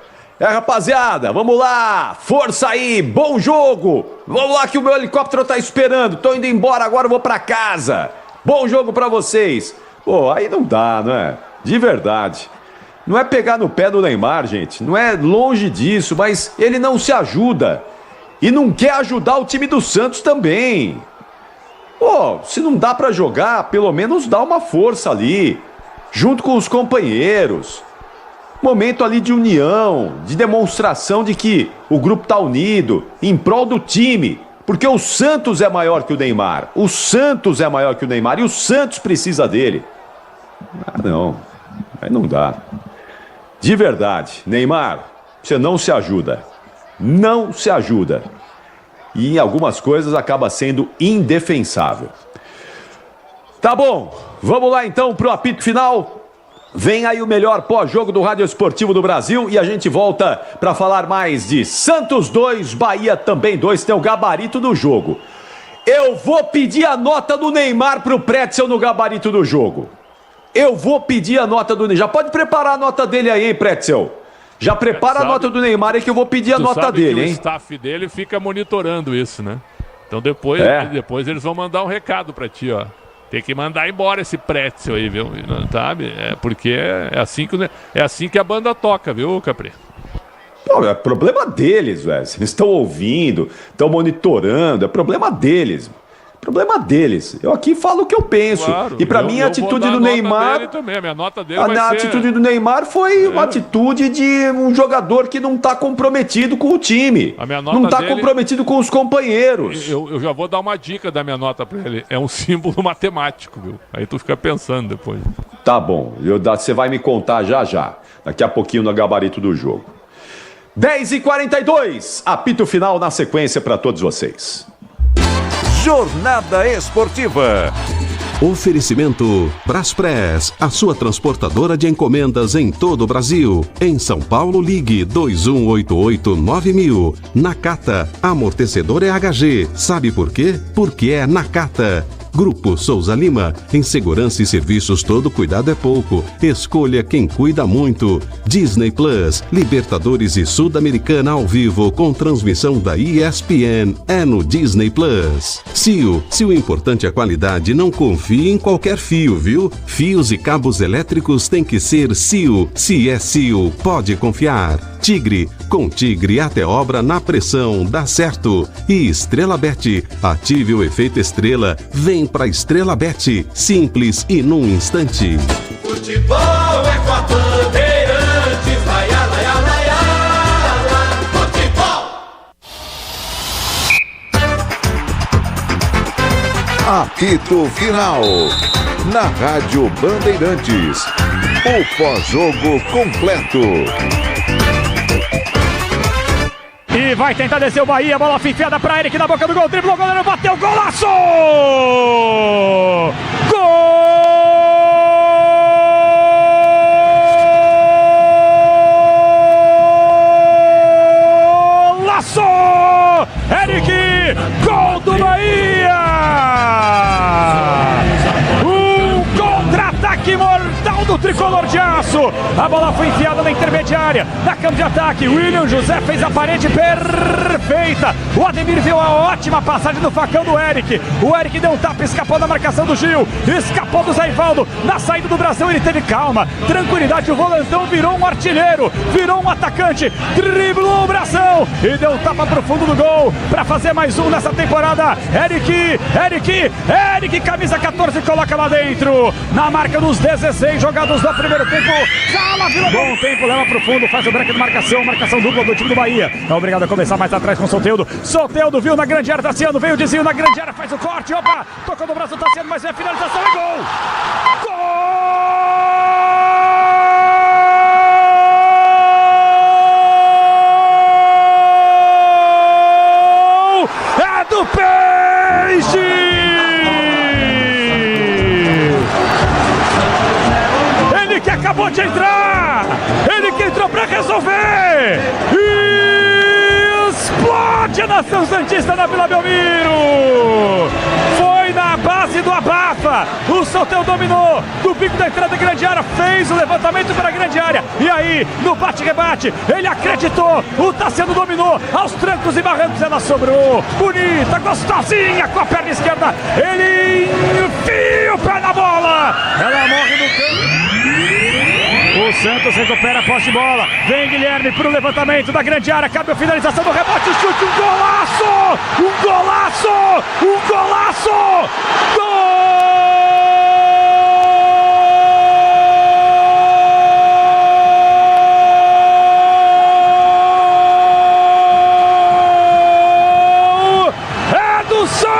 Rapaziada, vamos lá, força aí, bom jogo, vamos lá que o meu helicóptero tá esperando, tô indo embora agora, eu vou pra casa, bom jogo pra vocês. Aí não dá, não é? De verdade. Não é pegar no pé do Neymar, gente, não é longe disso, mas ele não se ajuda e não quer ajudar o time do Santos também. Se não dá pra jogar, pelo menos dá uma força ali, junto com os companheiros. Momento ali de união, de demonstração de que o grupo tá unido, em prol do time. Porque o Santos é maior que o Neymar. O Santos é maior que o Neymar e o Santos precisa dele. Não, aí não dá. De verdade, Neymar, você não se ajuda. Não se ajuda. E em algumas coisas acaba sendo indefensável. Tá bom, vamos lá então pro apito final. Vem aí o melhor pós-jogo do Rádio Esportivo do Brasil e a gente volta para falar mais de Santos 2, Bahia também 2, tem o gabarito do jogo. Eu vou pedir a nota do Neymar pro Pretzel no gabarito do jogo. Eu vou pedir a nota do Neymar. Já pode preparar a nota dele aí, hein, Pretzel? Já prepara a nota do Neymar aí que eu vou pedir a nota dele, hein? O staff dele fica monitorando isso, né? Então depois eles vão mandar um recado para ti, ó. Tem que mandar embora esse Pretzel aí, viu? Sabe? Porque é assim que a banda toca, viu, Capri? Não, é problema deles, velho. Eles estão ouvindo, estão monitorando, é problema deles. Problema deles. Eu aqui falo o que eu penso. Claro, e pra mim a atitude do Neymar... Também. A minha nota dele a atitude do Neymar foi uma atitude de um jogador que não tá comprometido com o time. A minha nota não tá dele... comprometido com os companheiros. Eu já vou dar uma dica da minha nota pra ele. É um símbolo matemático, viu? Aí tu fica pensando depois. Tá bom. Você vai me contar já. Daqui a pouquinho no gabarito do jogo. 10h42. Apito final na sequência pra todos vocês. Jornada Esportiva. Oferecimento Braspress, a sua transportadora de encomendas em todo o Brasil. Em São Paulo, ligue 2188-9000. Nakata, amortecedor é HG. Sabe por quê? Porque é Nakata. Grupo Souza Lima. Em segurança e serviços todo cuidado é pouco. Escolha quem cuida muito. Disney Plus, Libertadores e Sul-Americana ao vivo com transmissão da ESPN. É no Disney Plus. CIO, se o importante é a qualidade, não confie em qualquer fio, viu? Fios e cabos elétricos tem que ser CIO. Se é CIO, pode confiar. Tigre, com Tigre até obra na pressão, dá certo. E Estrela Bet, ative o efeito estrela, vem pra Estrela Bet, simples e num instante. Futebol é com a Bandeirantes, vai lá, futebol. Apito Final, na Rádio Bandeirantes, o pós-jogo completo. E vai tentar descer o Bahia, bola enfiada pra Eric na boca do gol, driblou o goleiro, bateu, golaço! Golaço! Eric, gol do Bahia! Contra-ataque mortal do tricolor de aço. A bola foi enfiada na intermediária, na campo de ataque. William José fez a parede perfeita. O Ademir viu a ótima passagem do facão do Eric. O Eric deu um tapa, escapou da marcação do Gil, escapou do Zé Ivaldo. Na saída do Brasil ele teve calma, tranquilidade. O volantão virou um artilheiro, virou um atacante, driblou o Bração e deu um tapa pro fundo do gol para fazer mais um nessa temporada. Eric, camisa 14, coloca lá dentro, na marca dos 16 jogados do primeiro tempo. Bom tempo, leva pro fundo, faz o break de marcação dupla do time do Bahia. É obrigado a começar mais atrás com o Soteldo. Soteldo viu na grande área, Tassiano veio o desvio na grande área, faz o corte, opa, tocou no braço do Tassiano, mas é a finalização e gol! Gol! É do Peixe! Ele que acabou de entrar! Ele que entrou pra resolver! Explode a nação santista na Vila Belmiro! Foi na base do abafa! O Soteldo dominou do bico da entrada da grande área, fez o levantamento para a grande área. E aí, no bate-rebate, ele acreditou, o Tassiano dominou, aos trancos e barrancos ela sobrou. Bonita, gostosinha com a perna esquerda. Ele enfia o pé na bola! Ela morre no campo. O Santos recupera a posse de bola. Vem Guilherme para o levantamento da grande área. Cabe a finalização do rebote. Chute, um golaço! Um golaço! Um golaço! Gol! É do Santos!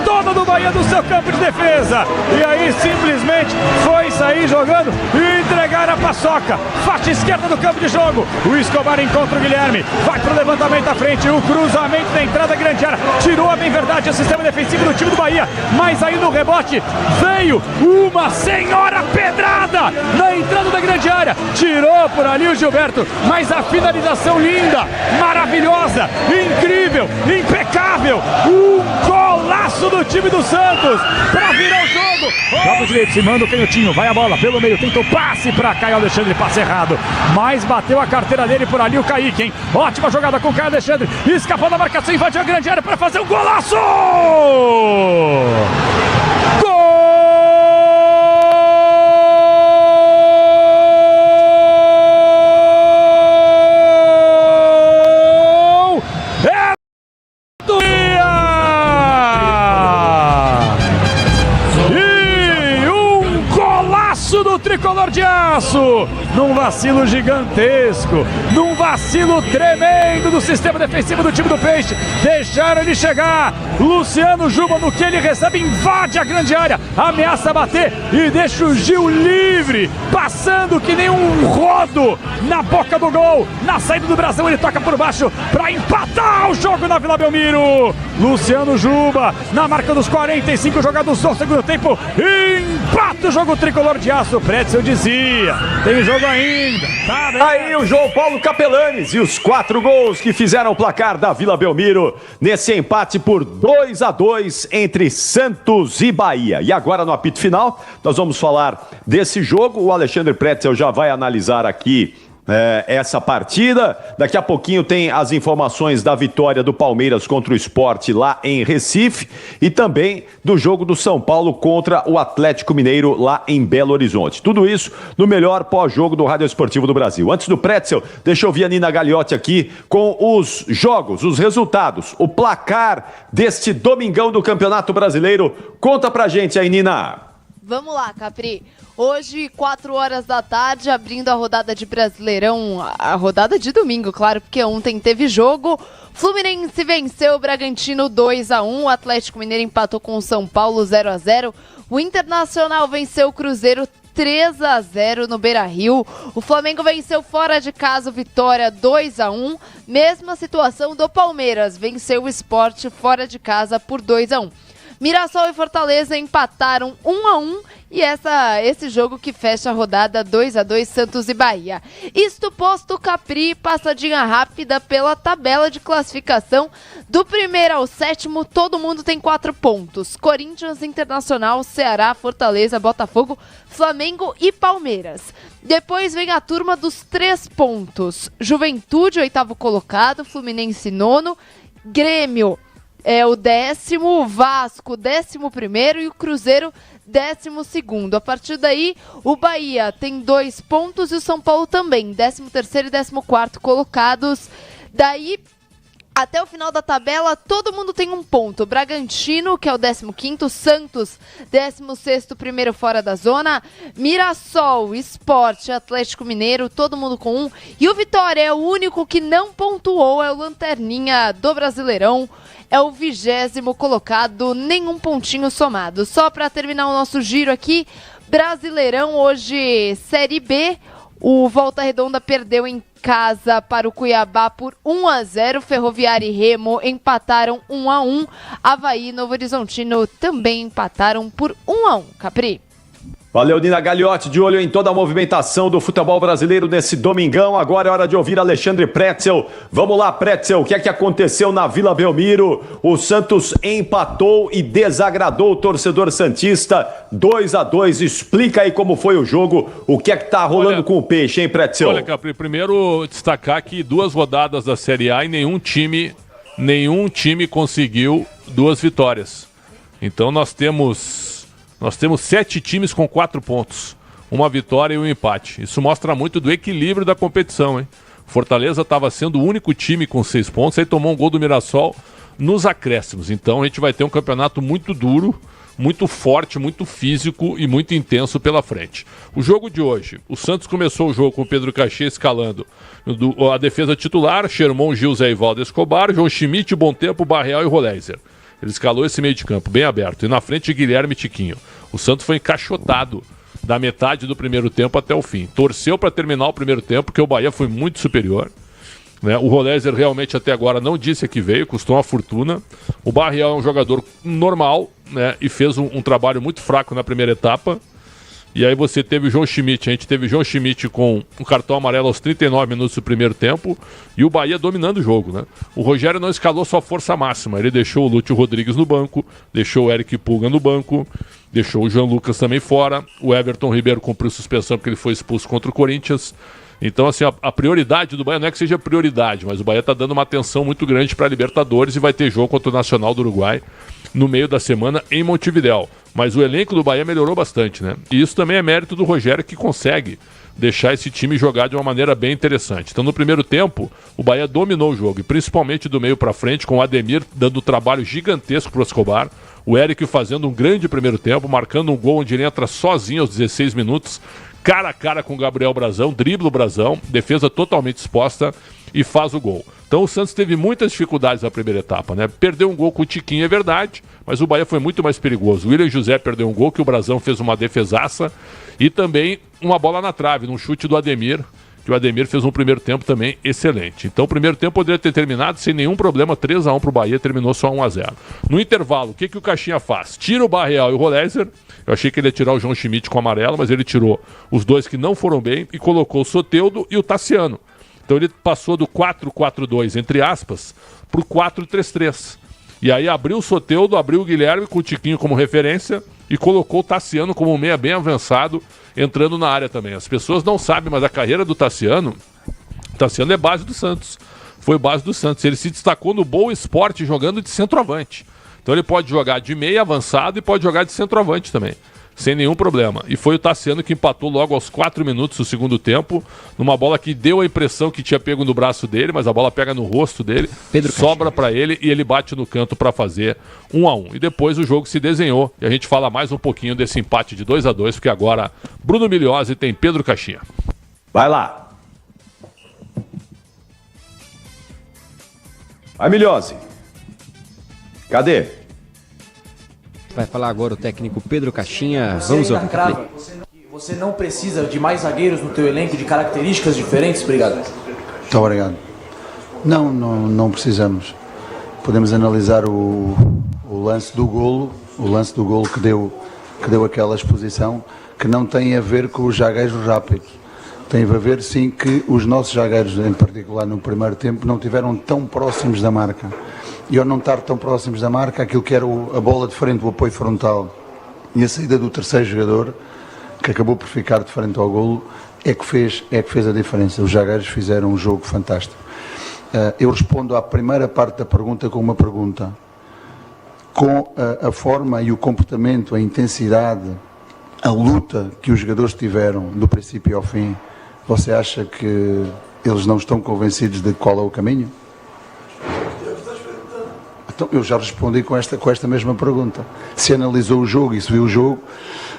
Toda do Bahia do seu campo de defesa. E aí simplesmente foi sair jogando e entregar a paçoca. Faixa esquerda do campo de jogo. O Escobar encontra o Guilherme. Vai pro levantamento à frente. O cruzamento da entrada grande área. Tirou a bem verdade o sistema defensivo do time do Bahia. Mas aí no rebote veio uma senhora pedrada na entrada da grande área. Tirou por ali o Gilberto. Mas a finalização linda, maravilhosa, incrível, impecável. Golaço do time do Santos para virar o jogo. Joga direito, se manda o canhotinho, vai a bola pelo meio, tenta o passe para Caio Alexandre, passe errado, mas bateu a carteira dele por ali o Kaique, hein? Ótima jogada com o Caio Alexandre, escapou da marcação, invadiu a grande área para fazer um golaço! Tricolor de aço, num vacilo gigantesco, num vacilo tremendo do sistema defensivo do time do Peixe, deixaram ele chegar. Luciano Juba, no que ele recebe, invade a grande área, ameaça bater e deixa o Gil livre, passando que nem um rodo na boca do gol. Na saída do Brasil ele toca por baixo para empatar o jogo na Vila Belmiro. Luciano Juba, na marca dos 45 jogados do segundo tempo, empata o jogo tricolor de aço. Márcio Pretzel dizia, tem jogo ainda. Tá bem. Aí o João Paulo Capelanes e os 4 gols que fizeram o placar da Vila Belmiro nesse empate por 2-2 entre Santos e Bahia. E agora no apito final, nós vamos falar desse jogo. O Alexandre Pretzel já vai analisar aqui essa partida. Daqui a pouquinho tem as informações da vitória do Palmeiras contra o Sport lá em Recife e também do jogo do São Paulo contra o Atlético Mineiro lá em Belo Horizonte. Tudo isso no melhor pós-jogo do Rádio Esportivo do Brasil. Antes do Pretzel, deixa eu ouvir a Nina Gagliotti aqui com os jogos, os resultados, o placar deste domingão do Campeonato Brasileiro. Conta pra gente aí, Nina. Vamos lá, Capri. Hoje, 4 horas da tarde, abrindo a rodada de Brasileirão, a rodada de domingo, claro, porque ontem teve jogo. Fluminense venceu o Bragantino 2-1, o Atlético Mineiro empatou com o São Paulo 0-0, o Internacional venceu o Cruzeiro 3-0 no Beira-Rio. O Flamengo venceu fora de casa o Vitória 2-1. Mesma situação do Palmeiras, venceu o Sport fora de casa por 2-1. Mirassol e Fortaleza empataram 1-1 e esse jogo que fecha a rodada 2-2 Santos e Bahia. Isto posto, Capri, passadinha rápida pela tabela de classificação. Do 1º ao 7º, todo mundo tem 4 pontos. Corinthians, Internacional, Ceará, Fortaleza, Botafogo, Flamengo e Palmeiras. Depois vem a turma dos 3 pontos. Juventude, 8º colocado, Fluminense 9º, Grêmio é o 10º, Vasco 11º e o Cruzeiro 12º. A partir daí, o Bahia tem 2 pontos e o São Paulo também, 13º e 14º colocados. Daí, até o final da tabela, todo mundo tem 1 ponto. Bragantino, que é o 15º, Santos, 16º, primeiro fora da zona, Mirassol, Sport, Atlético Mineiro, todo mundo com 1. E o Vitória é o único que não pontuou, é o lanterninha do Brasileirão. É o 20º colocado, nenhum pontinho somado. Só para terminar o nosso giro aqui, Brasileirão hoje, Série B, o Volta Redonda perdeu em casa para o Cuiabá por 1-0, Ferroviária e Remo empataram 1-1, Avaí e Novo Horizontino também empataram por 1-1, Capri. Valeu, Nina Gagliotti, de olho em toda a movimentação do futebol brasileiro nesse domingão. Agora é hora de ouvir Alexandre Pretzel. Vamos lá, Pretzel, o que é que aconteceu na Vila Belmiro? O Santos empatou e desagradou o torcedor santista, 2-2. Explica aí como foi o jogo, o que é que tá rolando com o Peixe, hein, Pretzel? Olha, Capri, primeiro destacar que 2 rodadas da Série A e nenhum time conseguiu 2 vitórias. Então nós temos 7 times com 4 pontos, 1 vitória e 1 empate. Isso mostra muito do equilíbrio da competição, hein? Fortaleza estava sendo o único time com 6 pontos, aí tomou um gol do Mirassol nos acréscimos. Então a gente vai ter um campeonato muito duro, muito forte, muito físico e muito intenso pela frente. O jogo de hoje, o Santos começou o jogo com o Pedro Caixê escalando a defesa titular, Sherman, Gil, Zé Ivaldo, Escobar, João Schmidt, Bom Tempo, Barreal e Roleiser. Ele escalou esse meio de campo bem aberto. E na frente, Guilherme e Tiquinho. O Santos foi encaixotado da metade do primeiro tempo até o fim. Torceu para terminar o primeiro tempo, porque o Bahia foi muito superior. Né? O Roleiser realmente até agora não disse a que veio, custou uma fortuna. O Barreal é um jogador normal, né? E fez um trabalho muito fraco na primeira etapa. E aí você teve o João Schmidt, a gente teve o João Schmidt com um cartão amarelo aos 39 minutos do primeiro tempo e o Bahia dominando o jogo, né? O Rogério não escalou sua força máxima, ele deixou o Lúcio Rodrigues no banco, deixou o Eric Pulga no banco, deixou o Jean Lucas também fora, o Everton Ribeiro cumpriu suspensão porque ele foi expulso contra o Corinthians. Então, assim, a prioridade do Bahia não é que seja prioridade, mas o Bahia está dando uma atenção muito grande para a Libertadores e vai ter jogo contra o Nacional do Uruguai no meio da semana em Montevidéu. Mas o elenco do Bahia melhorou bastante, né? E isso também é mérito do Rogério, que consegue deixar esse time jogar de uma maneira bem interessante. Então, no primeiro tempo, o Bahia dominou o jogo, e principalmente do meio para frente, com o Ademir dando um trabalho gigantesco para o Escobar, o Eric fazendo um grande primeiro tempo, marcando um gol onde ele entra sozinho aos 16 minutos, cara a cara com o Gabriel Brazão, dribla o Brazão, defesa totalmente exposta e faz o gol. Então o Santos teve muitas dificuldades na primeira etapa, né? Perdeu um gol com o Tiquinho, é verdade, mas o Bahia foi muito mais perigoso. O William José perdeu um gol que o Brazão fez uma defesaça e também uma bola na trave, num chute do Ademir, que o Ademir fez um primeiro tempo também excelente. Então o primeiro tempo poderia ter terminado sem nenhum problema, 3-1 pro Bahia, terminou só 1-0. No intervalo, o que o Caixinha faz? Tira o Barreal e o Rolézer. Eu achei que ele ia tirar o João Schmidt com o amarelo, mas ele tirou os dois que não foram bem e colocou o Soteldo e o Tassiano. Então ele passou do 4-4-2, entre aspas, pro 4-3-3. E aí abriu o Soteldo, abriu o Guilherme com o Tiquinho como referência e colocou o Tassiano como meia bem avançado, entrando na área também. As pessoas não sabem, mas a carreira do Tassiano é base do Santos. Foi base do Santos. Ele se destacou no Boa Esporte jogando de centroavante. Então ele pode jogar de meia avançado e pode jogar de centroavante também, sem nenhum problema. E foi o Tassiano que empatou logo aos 4 minutos do segundo tempo, numa bola que deu a impressão que tinha pego no braço dele, mas a bola pega no rosto dele, sobra para ele e ele bate no canto para fazer 1-1. E depois o jogo se desenhou e a gente fala mais um pouquinho desse empate de 2-2, porque agora Bruno Migliozzi tem Pedro Caixinha. Vai lá. Vai, Migliozzi. Cadê? Vai falar agora o técnico Pedro Caixinha. Vamos ouvir. Você não precisa de mais zagueiros no teu elenco de características diferentes? Obrigado. Muito obrigado. Não precisamos. Podemos analisar o lance do golo, que deu aquela exposição, que não tem a ver com os zagueiros rápidos. Tem a ver, sim, que os nossos zagueiros, em particular no primeiro tempo, não estiveram tão próximos da marca. E ao não estar tão próximos da marca, aquilo que era a bola de frente, o apoio frontal e a saída do terceiro jogador, que acabou por ficar de frente ao golo, é que fez a diferença. Os zagueiros fizeram um jogo fantástico. Eu respondo à primeira parte da pergunta com uma pergunta. Com a forma e o comportamento, a intensidade, a luta que os jogadores tiveram do princípio ao fim, você acha que eles não estão convencidos de qual é o caminho? Então, eu já respondi com esta mesma pergunta. Se analisou o jogo e se viu o jogo,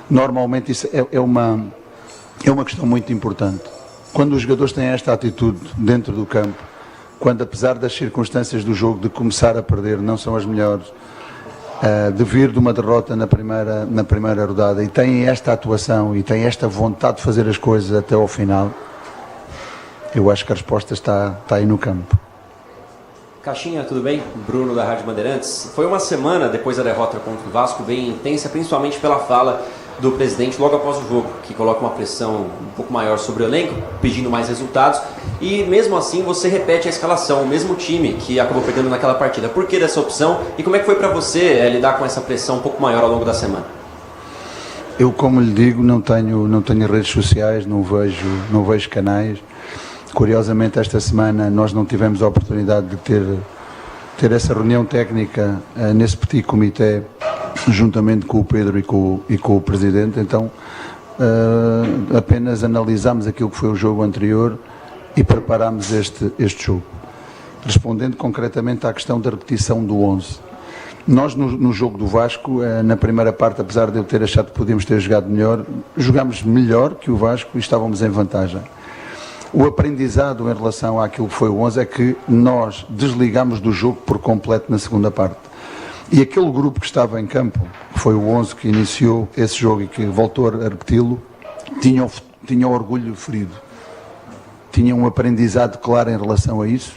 normalmente isso é uma questão muito importante. Quando os jogadores têm esta atitude dentro do campo, quando apesar das circunstâncias do jogo de começar a perder não são as melhores, de vir de uma derrota na primeira rodada e têm esta atuação e têm esta vontade de fazer as coisas até ao final, eu acho que a resposta está aí no campo. Caixinha, tudo bem? Bruno da Rádio Bandeirantes. Foi uma semana depois da derrota contra o Vasco bem intensa, principalmente pela fala do presidente logo após o jogo, que coloca uma pressão um pouco maior sobre o elenco, pedindo mais resultados, e mesmo assim você repete a escalação, o mesmo time que acabou perdendo naquela partida. Por que dessa opção e como é que foi para você lidar com essa pressão um pouco maior ao longo da semana? Eu, como lhe digo, não tenho redes sociais, não vejo canais. Curiosamente, esta semana nós não tivemos a oportunidade de ter essa reunião técnica nesse petit comitê, juntamente com o Pedro e com o Presidente. Então, apenas analisámos aquilo que foi o jogo anterior e preparámos este jogo. Respondendo concretamente à questão da repetição do 11. Nós, no jogo do Vasco, na primeira parte, apesar de eu ter achado que podíamos ter jogado melhor, jogámos melhor que o Vasco e estávamos em vantagem. O aprendizado em relação àquilo que foi o 11 é que nós desligámos do jogo por completo na segunda parte. E aquele grupo que estava em campo, que foi o 11 que iniciou esse jogo e que voltou a repeti-lo, tinha orgulho ferido. Tinha um aprendizado claro em relação a isso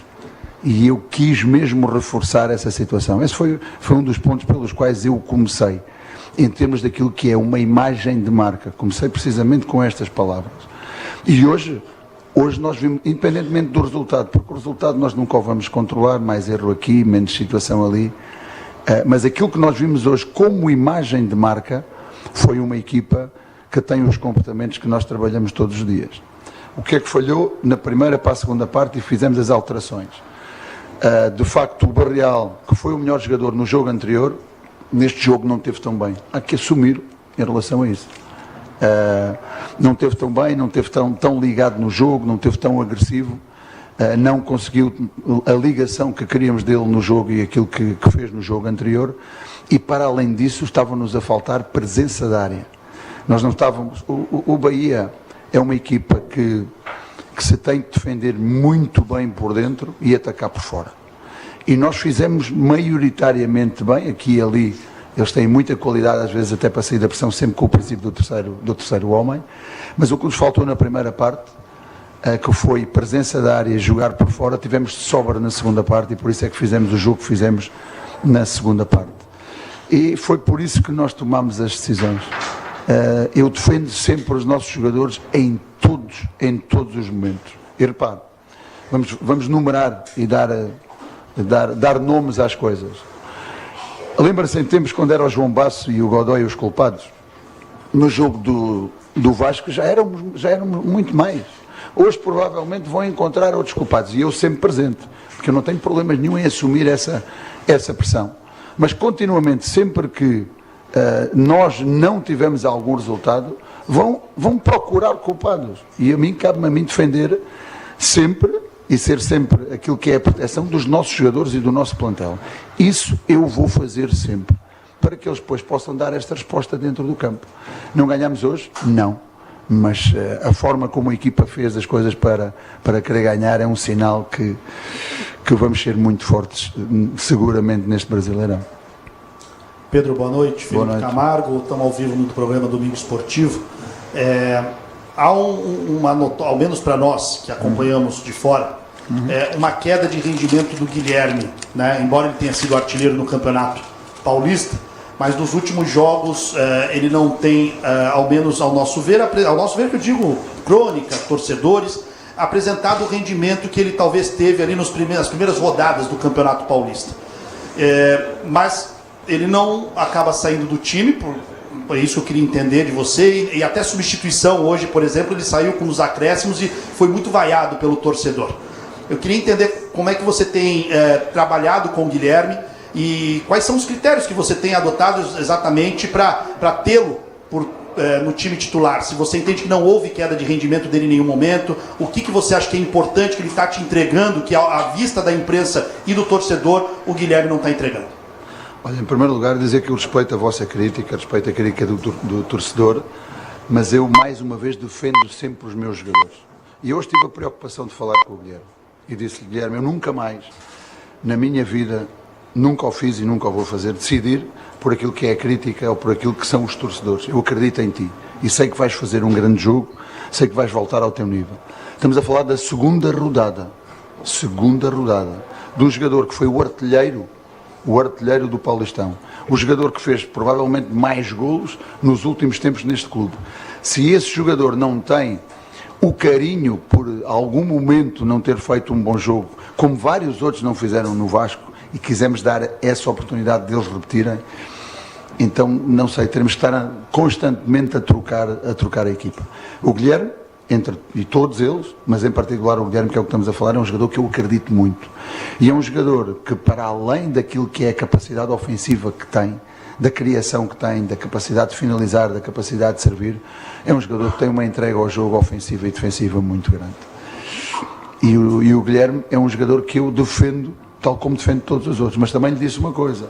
e eu quis mesmo reforçar essa situação. Esse foi um dos pontos pelos quais eu comecei, em termos daquilo que é uma imagem de marca. Comecei precisamente com estas palavras. E hoje nós vimos, independentemente do resultado, porque o resultado nós nunca o vamos controlar, mais erro aqui, menos situação ali, mas aquilo que nós vimos hoje como imagem de marca foi uma equipa que tem os comportamentos que nós trabalhamos todos os dias. O que é que falhou? Na primeira para a segunda parte e fizemos as alterações. De facto, o Barreal, que foi o melhor jogador no jogo anterior, neste jogo não teve tão bem. Há que assumir em relação a isso. Não teve tão bem, não teve tão ligado no jogo, não teve tão agressivo, não conseguiu a ligação que queríamos dele no jogo e aquilo que fez no jogo anterior, e para além disso estava-nos a faltar presença da área. Nós não estávamos, o Bahia é uma equipa que se tem de defender muito bem por dentro e atacar por fora, e nós fizemos maioritariamente bem, aqui e ali. Eles têm muita qualidade, às vezes até para sair da pressão, sempre com o princípio do terceiro homem. Mas o que nos faltou na primeira parte que foi presença da área e jogar por fora, tivemos de sobra na segunda parte e por isso é que fizemos o jogo que fizemos na segunda parte. E foi por isso que nós tomamos as decisões. Eu defendo sempre os nossos jogadores em todos os momentos. E repare, vamos numerar e dar nomes às coisas. Lembra-se em tempos quando era o João Basso e o Godoy os culpados? No jogo do Vasco já éramos muito mais. Hoje provavelmente vão encontrar outros culpados e eu sempre presente, porque eu não tenho problemas nenhum em assumir essa pressão. Mas continuamente, sempre que nós não tivemos algum resultado, vão procurar culpados. E cabe-me a mim defender sempre e ser sempre aquilo que é a proteção dos nossos jogadores e do nosso plantel. Isso eu vou fazer sempre, para que eles depois possam dar esta resposta dentro do campo. Não ganhamos hoje? Não. Mas a forma como a equipa fez as coisas para querer ganhar é um sinal que vamos ser muito fortes, seguramente, neste Brasileirão. Pedro, boa noite. Felipe Camargo, estamos ao vivo no programa Domingo Esportivo. Há ao menos para nós que acompanhamos de fora, uma queda de rendimento do Guilherme, né? Embora ele tenha sido artilheiro no Campeonato Paulista, mas nos últimos jogos ele não tem, ao menos ao nosso ver que eu digo crônica, torcedores, apresentado o rendimento que ele talvez teve ali nas primeiras rodadas do Campeonato Paulista. Mas ele não acaba saindo do time, por isso que eu queria entender de você, e até substituição hoje, por exemplo, ele saiu com os acréscimos e foi muito vaiado pelo torcedor. Eu queria entender como é que você tem trabalhado com o Guilherme e quais são os critérios que você tem adotado exatamente para tê-lo no time titular. Se você entende que não houve queda de rendimento dele em nenhum momento, o que você acha que é importante, que ele está te entregando, que à vista da imprensa e do torcedor, o Guilherme não está entregando? Olha, em primeiro lugar, dizer que eu respeito a vossa crítica, respeito a crítica do torcedor, mas eu, mais uma vez, defendo sempre os meus jogadores. E hoje tive a preocupação de falar com o Guilherme. E disse-lhe, Guilherme, eu nunca mais, na minha vida, nunca o fiz e nunca o vou fazer, decidir por aquilo que é a crítica ou por aquilo que são os torcedores. Eu acredito em ti e sei que vais fazer um grande jogo, sei que vais voltar ao teu nível. Estamos a falar da segunda rodada, de um jogador que foi o artilheiro do Paulistão, o jogador que fez provavelmente mais golos nos últimos tempos neste clube. Se esse jogador não tem o carinho por algum momento não ter feito um bom jogo, como vários outros não fizeram no Vasco, e quisemos dar essa oportunidade deles repetirem, então, não sei, teremos que estar constantemente a trocar a equipa. O Guilherme, e todos eles, mas em particular o Guilherme, que é o que estamos a falar, é um jogador que eu acredito muito. E é um jogador que, para além daquilo que é a capacidade ofensiva que tem, da criação que tem, da capacidade de finalizar, da capacidade de servir, é um jogador que tem uma entrega ao jogo ofensiva e defensiva muito grande. E o Guilherme é um jogador que eu defendo, tal como defendo todos os outros, mas também lhe disse uma coisa,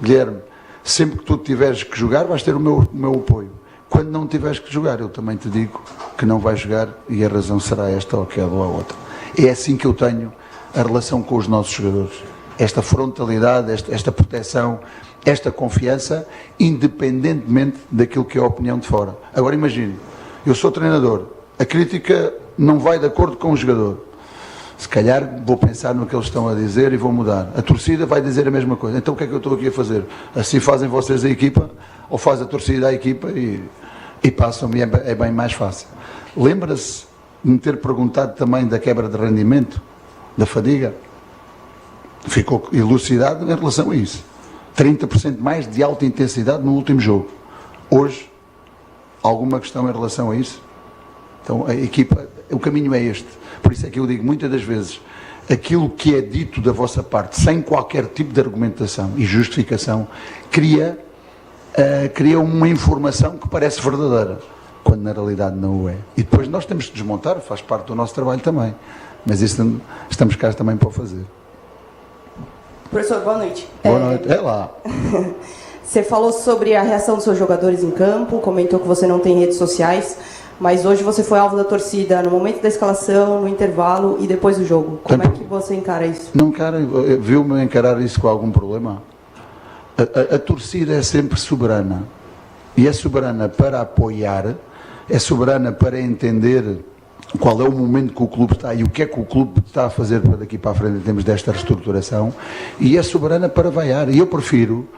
Guilherme, sempre que tu tiveres que jogar, vais ter o meu apoio. Quando não tiveres que jogar, eu também te digo que não vais jogar e a razão será esta ou aquela ou a outra. É assim que eu tenho a relação com os nossos jogadores. Esta frontalidade, esta proteção, esta confiança, independentemente daquilo que é a opinião de fora. Agora imagine, eu sou treinador, a crítica não vai de acordo com o jogador. Se calhar vou pensar no que eles estão a dizer e vou mudar. A torcida vai dizer a mesma coisa. Então o que é que eu estou aqui a fazer? Assim fazem vocês a equipa, ou faz a torcida a equipa e passam-me, é bem mais fácil. Lembra-se de me ter perguntado também da quebra de rendimento, da fadiga? Ficou elucidado em relação a isso. 30% mais de alta intensidade no último jogo. Hoje, alguma questão em relação a isso? Então a equipa, o caminho é este. Por isso é que eu digo muitas das vezes, aquilo que é dito da vossa parte, sem qualquer tipo de argumentação e justificação, cria uma informação que parece verdadeira, quando na realidade não o é. E depois nós temos que desmontar, faz parte do nosso trabalho também. Mas isso estamos cá também para o fazer. Professor, boa noite. Boa noite. É lá. Você falou sobre a reação dos seus jogadores em campo, comentou que você não tem redes sociais, mas hoje você foi alvo da torcida no momento da escalação, no intervalo e depois do jogo. Como é que você encara isso? Não, cara, viu-me encarar isso com algum problema? A torcida é sempre soberana. E é soberana para apoiar, é soberana para entender qual é o momento que o clube está e o que é que o clube está a fazer para daqui para a frente em termos desta reestruturação, e é soberana para vaiar. E eu prefiro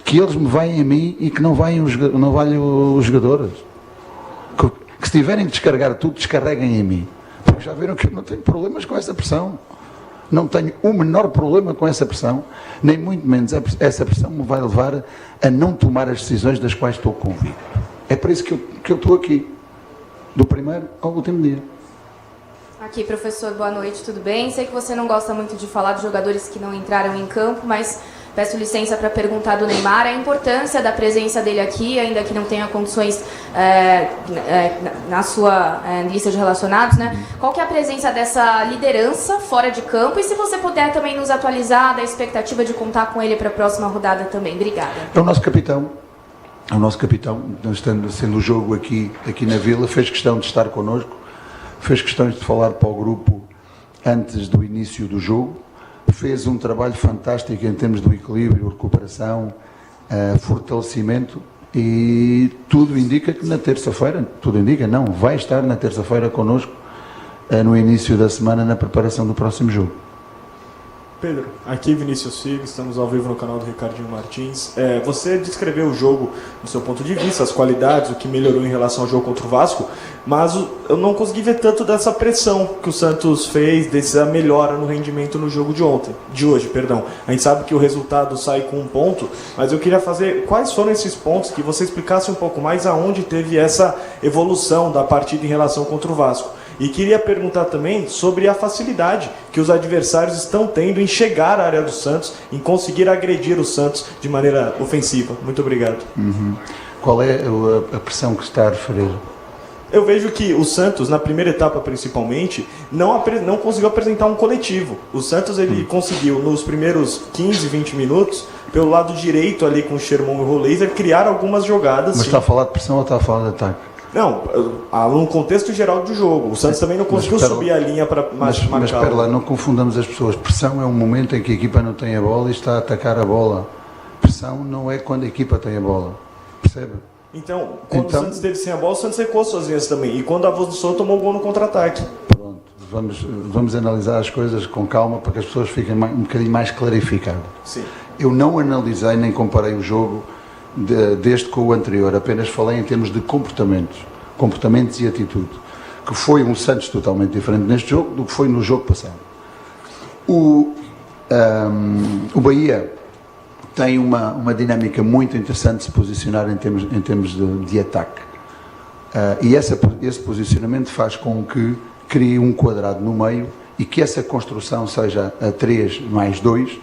que eles me vaiam a mim e que não valham os jogadores. Que se tiverem que descarregar tudo, descarreguem em mim. Porque já viram que eu não tenho problemas com essa pressão. Não tenho o menor problema com essa pressão, nem muito menos essa pressão me vai levar a não tomar as decisões das quais estou convicto. É por isso que eu estou aqui, do primeiro ao último dia. Aqui, professor, boa noite, tudo bem? Sei que você não gosta muito de falar de jogadores que não entraram em campo, mas peço licença para perguntar do Neymar a importância da presença dele aqui, ainda que não tenha condições na sua lista de relacionados, né? Qual que é a presença dessa liderança fora de campo? E se você puder também nos atualizar da expectativa de contar com ele para a próxima rodada também. Obrigada. É o nosso capitão. Estando sendo o jogo aqui na Vila, fez questão de estar connosco, fez questões de falar para o grupo antes do início do jogo, fez um trabalho fantástico em termos do equilíbrio, recuperação, fortalecimento, e tudo indica que na terça-feira, vai estar na terça-feira connosco, no início da semana, na preparação do próximo jogo. Pedro, aqui Vinícius Figo, estamos ao vivo no canal do Ricardinho Martins. Você descreveu o jogo do seu ponto de vista, as qualidades, o que melhorou em relação ao jogo contra o Vasco, mas eu não consegui ver tanto dessa pressão que o Santos fez, dessa melhora no rendimento no jogo de hoje. A gente sabe que o resultado sai com um ponto, mas eu queria fazer quais foram esses pontos, que você explicasse um pouco mais aonde teve essa evolução da partida em relação contra o Vasco. E queria perguntar também sobre a facilidade que os adversários estão tendo em chegar à área do Santos, em conseguir agredir o Santos de maneira ofensiva. Muito obrigado. Qual é a pressão que está a referir? Eu vejo que o Santos, na primeira etapa principalmente, não conseguiu apresentar um coletivo. O Santos ele conseguiu, nos primeiros 15, 20 minutos, pelo lado direito ali com o Sherman e o Roleiser, criar algumas jogadas. Mas está a falar de pressão ou está a falar de ataque? Não, no contexto geral do jogo. O Santos também não conseguiu subir a linha para marcar. Mas espera lá, não confundamos as pessoas. Pressão é um momento em que a equipa não tem a bola e está a atacar a bola. Pressão não é quando a equipa tem a bola. Percebe? Então, quando o Santos esteve sem a bola, o Santos recuou suas linhas também. E quando a Voz do Sul tomou o gol no contra-ataque. Pronto, vamos analisar as coisas com calma para que as pessoas fiquem um bocadinho mais clarificadas. Sim. Eu não analisei nem comparei o jogo deste com o anterior, apenas falei em termos de comportamentos e atitude, que foi um Santos totalmente diferente neste jogo do que foi no jogo passado. O Bahia tem uma dinâmica muito interessante de se posicionar em termos de ataque, e esse posicionamento faz com que crie um quadrado no meio e que essa construção seja a 3+2,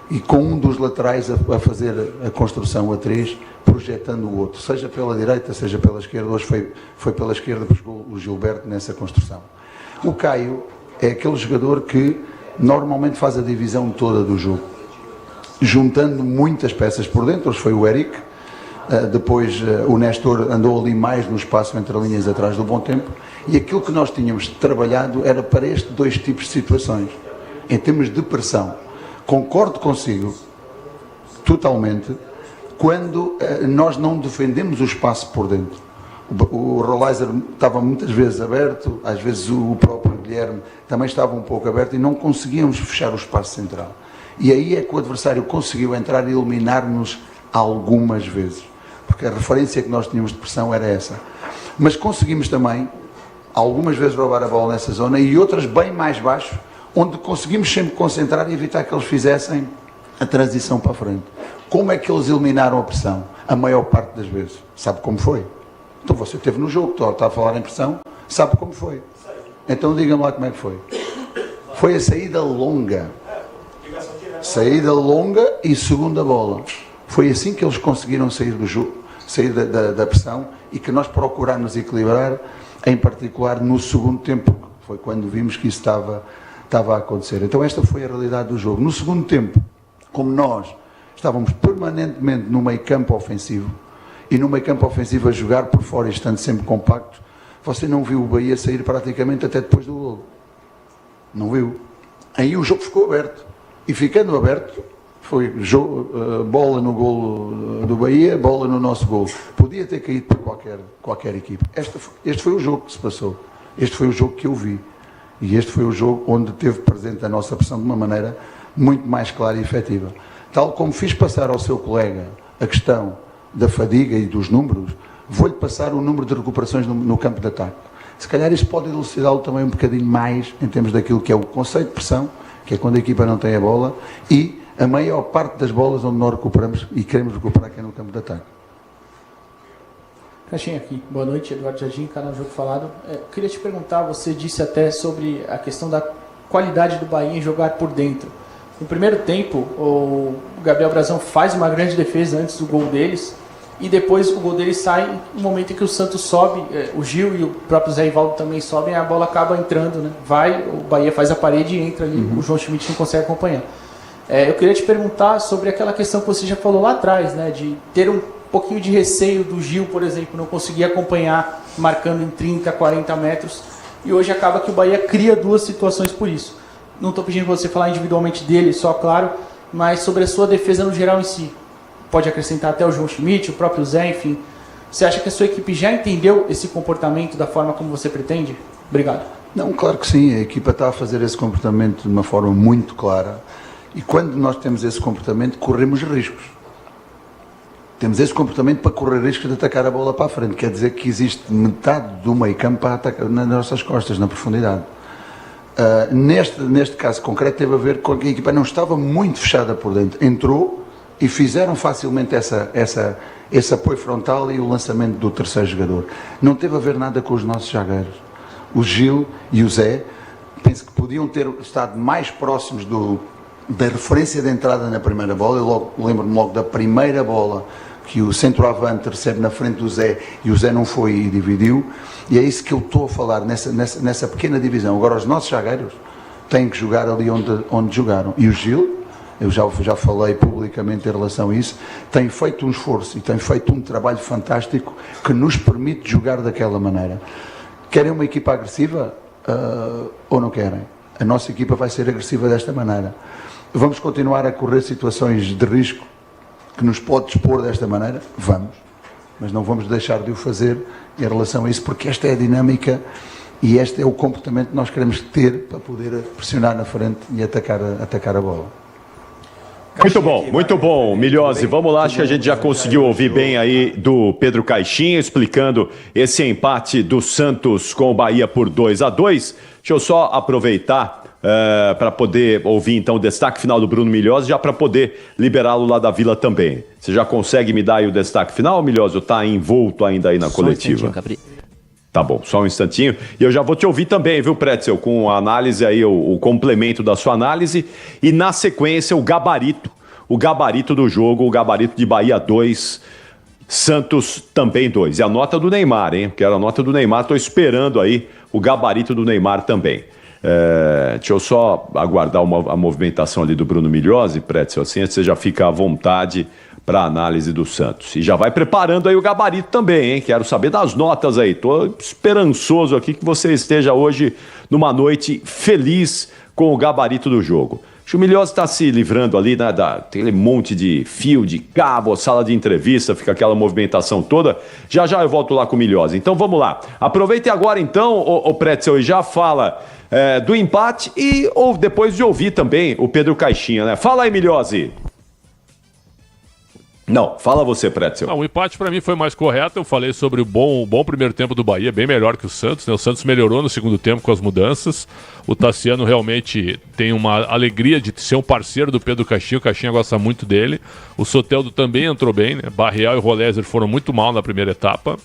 e com um dos laterais a fazer a construção a 3, projetando o outro, seja pela direita, seja pela esquerda. Hoje foi pela esquerda que jogou o Gilberto nessa construção. O Caio é aquele jogador que normalmente faz a divisão toda do jogo, juntando muitas peças por dentro. Hoje foi o Eric, depois o Nestor andou ali mais no espaço entre linhas atrás do Bom Tempo, e aquilo que nós tínhamos trabalhado era para estes dois tipos de situações. Em termos de pressão, concordo consigo totalmente quando nós não defendemos o espaço por dentro. O Roleiser estava muitas vezes aberto, às vezes o próprio Guilherme também estava um pouco aberto, e não conseguíamos fechar o espaço central. E aí é que o adversário conseguiu entrar e eliminar-nos algumas vezes, porque a referência que nós tínhamos de pressão era essa. Mas conseguimos também algumas vezes roubar a bola nessa zona, e outras bem mais baixo, onde conseguimos sempre concentrar e evitar que eles fizessem a transição para a frente. Como é que eles eliminaram a pressão? A maior parte das vezes. Sabe como foi? Então você esteve no jogo, está a falar em pressão, sabe como foi? Então diga-me lá como é que foi. Foi a saída longa. Saída longa e segunda bola. Foi assim que eles conseguiram sair do jogo, sair da pressão, e que nós procurámos equilibrar, em particular no segundo tempo. Foi quando vimos que isso estava a acontecer. Então esta foi a realidade do jogo. No segundo tempo, como nós estávamos permanentemente no meio campo ofensivo, e no meio campo ofensivo a jogar por fora e estando sempre compacto, você não viu o Bahia sair praticamente até depois do gol. Não viu. Aí o jogo ficou aberto. E ficando aberto, foi bola no golo do Bahia, bola no nosso golo. Podia ter caído por qualquer equipe. Este foi o jogo que se passou. Este foi o jogo que eu vi. E este foi o jogo onde teve presente a nossa pressão de uma maneira muito mais clara e efetiva. Tal como fiz passar ao seu colega a questão da fadiga e dos números, vou-lhe passar o número de recuperações no campo de ataque. Se calhar isto pode elucidá-lo também um bocadinho mais em termos daquilo que é o conceito de pressão, que é quando a equipa não tem a bola, e a maior parte das bolas onde nós recuperamos e queremos recuperar aqui no campo de ataque. Caixinha aqui, boa noite, Eduardo Jardim, canal Jogo Falado. Queria te perguntar, você disse até sobre a questão da qualidade do Bahia em jogar por dentro. No primeiro tempo, o Gabriel Brazão faz uma grande defesa antes do gol deles, e depois o gol deles sai no momento em que o Santos sobe, o Gil e o próprio Zé Ivaldo também sobem, e a bola acaba entrando, né? O Bahia faz a parede e entra ali, o João Schmidt não consegue acompanhar. Eu queria te perguntar sobre aquela questão que você já falou lá atrás, né? De ter um pouquinho de receio do Gil, por exemplo, não conseguir acompanhar marcando em 30, 40 metros, e hoje acaba que o Bahia cria duas situações por isso. Não estou pedindo para você falar individualmente dele, só claro, mas sobre a sua defesa no geral em si. Pode acrescentar até o João Schmidt, o próprio Zé, enfim. Você acha que a sua equipe já entendeu esse comportamento da forma como você pretende? Obrigado. Não, claro que sim, a equipa está a fazer esse comportamento de uma forma muito clara, e quando nós temos esse comportamento, corremos riscos. Temos esse comportamento para correr riscos de atacar a bola para a frente, quer dizer que existe metade do meio campo para atacar nas nossas costas, na profundidade. Neste caso concreto teve a ver com que a equipa não estava muito fechada por dentro, entrou e fizeram facilmente esse apoio frontal e o lançamento do terceiro jogador. Não teve a ver nada com os nossos zagueiros. O Gil e o Zé, penso que podiam ter estado mais próximos da referência de entrada na primeira bola. Eu lembro-me logo da primeira bola que o centroavante recebe na frente do Zé, e o Zé não foi e dividiu, e é isso que eu estou a falar, nessa pequena divisão. Agora os nossos zagueiros têm que jogar ali onde jogaram, e o Gil, eu já falei publicamente em relação a isso, tem feito um esforço e tem feito um trabalho fantástico que nos permite jogar daquela maneira. Querem uma equipa agressiva ou não querem? A nossa equipa vai ser agressiva desta maneira. Vamos continuar a correr situações de risco que nos pode expor desta maneira? Vamos. Mas não vamos deixar de o fazer em relação a isso, porque esta é a dinâmica e este é o comportamento que nós queremos ter para poder pressionar na frente e atacar a bola. Muito bom, Milhose. Vamos lá, acho que a gente já conseguiu ouvir bem aí do Pedro Caixinha explicando esse empate do Santos com o Bahia por 2-2. Deixa eu só aproveitar para poder ouvir então o destaque final do Bruno Milhose, já para poder liberá-lo lá da Vila também. Você já consegue me dar aí o destaque final, Milhose, ou está envolto ainda aí na coletiva? Tá bom, só um instantinho. E eu já vou te ouvir também, viu, Pretzel, com a análise aí, o complemento da sua análise. E na sequência, o gabarito do jogo, o gabarito de Bahia 2, Santos também 2. E a nota do Neymar, hein? Quero a nota do Neymar, estou esperando aí o gabarito do Neymar também. Deixa eu só aguardar a movimentação ali do Bruno Milhose, Pretzel, assim você já fica à vontade para a análise do Santos. E já vai preparando aí o gabarito também, hein? Quero saber das notas aí. Estou esperançoso aqui que você esteja hoje numa noite feliz com o gabarito do jogo. Acho que o Milhose está se livrando ali, né, aquele monte de fio, de cabo, sala de entrevista, fica aquela movimentação toda. Já eu volto lá com o Milhose. Então vamos lá. Aproveite agora então, o Pretzel, e já fala do empate ou depois de ouvir também o Pedro Caixinha, né? Fala aí, Milhose. Não, fala você, Pretzel. O empate para mim foi mais correto. Eu falei sobre o bom primeiro tempo do Bahia, bem melhor que o Santos, né? O Santos melhorou no segundo tempo com as mudanças. O Tassiano realmente tem uma alegria de ser um parceiro do Pedro Caixinha. O Caixinha gosta muito dele. O Soteldo também entrou bem, né? Barreal e Rolézer foram muito mal na primeira etapa.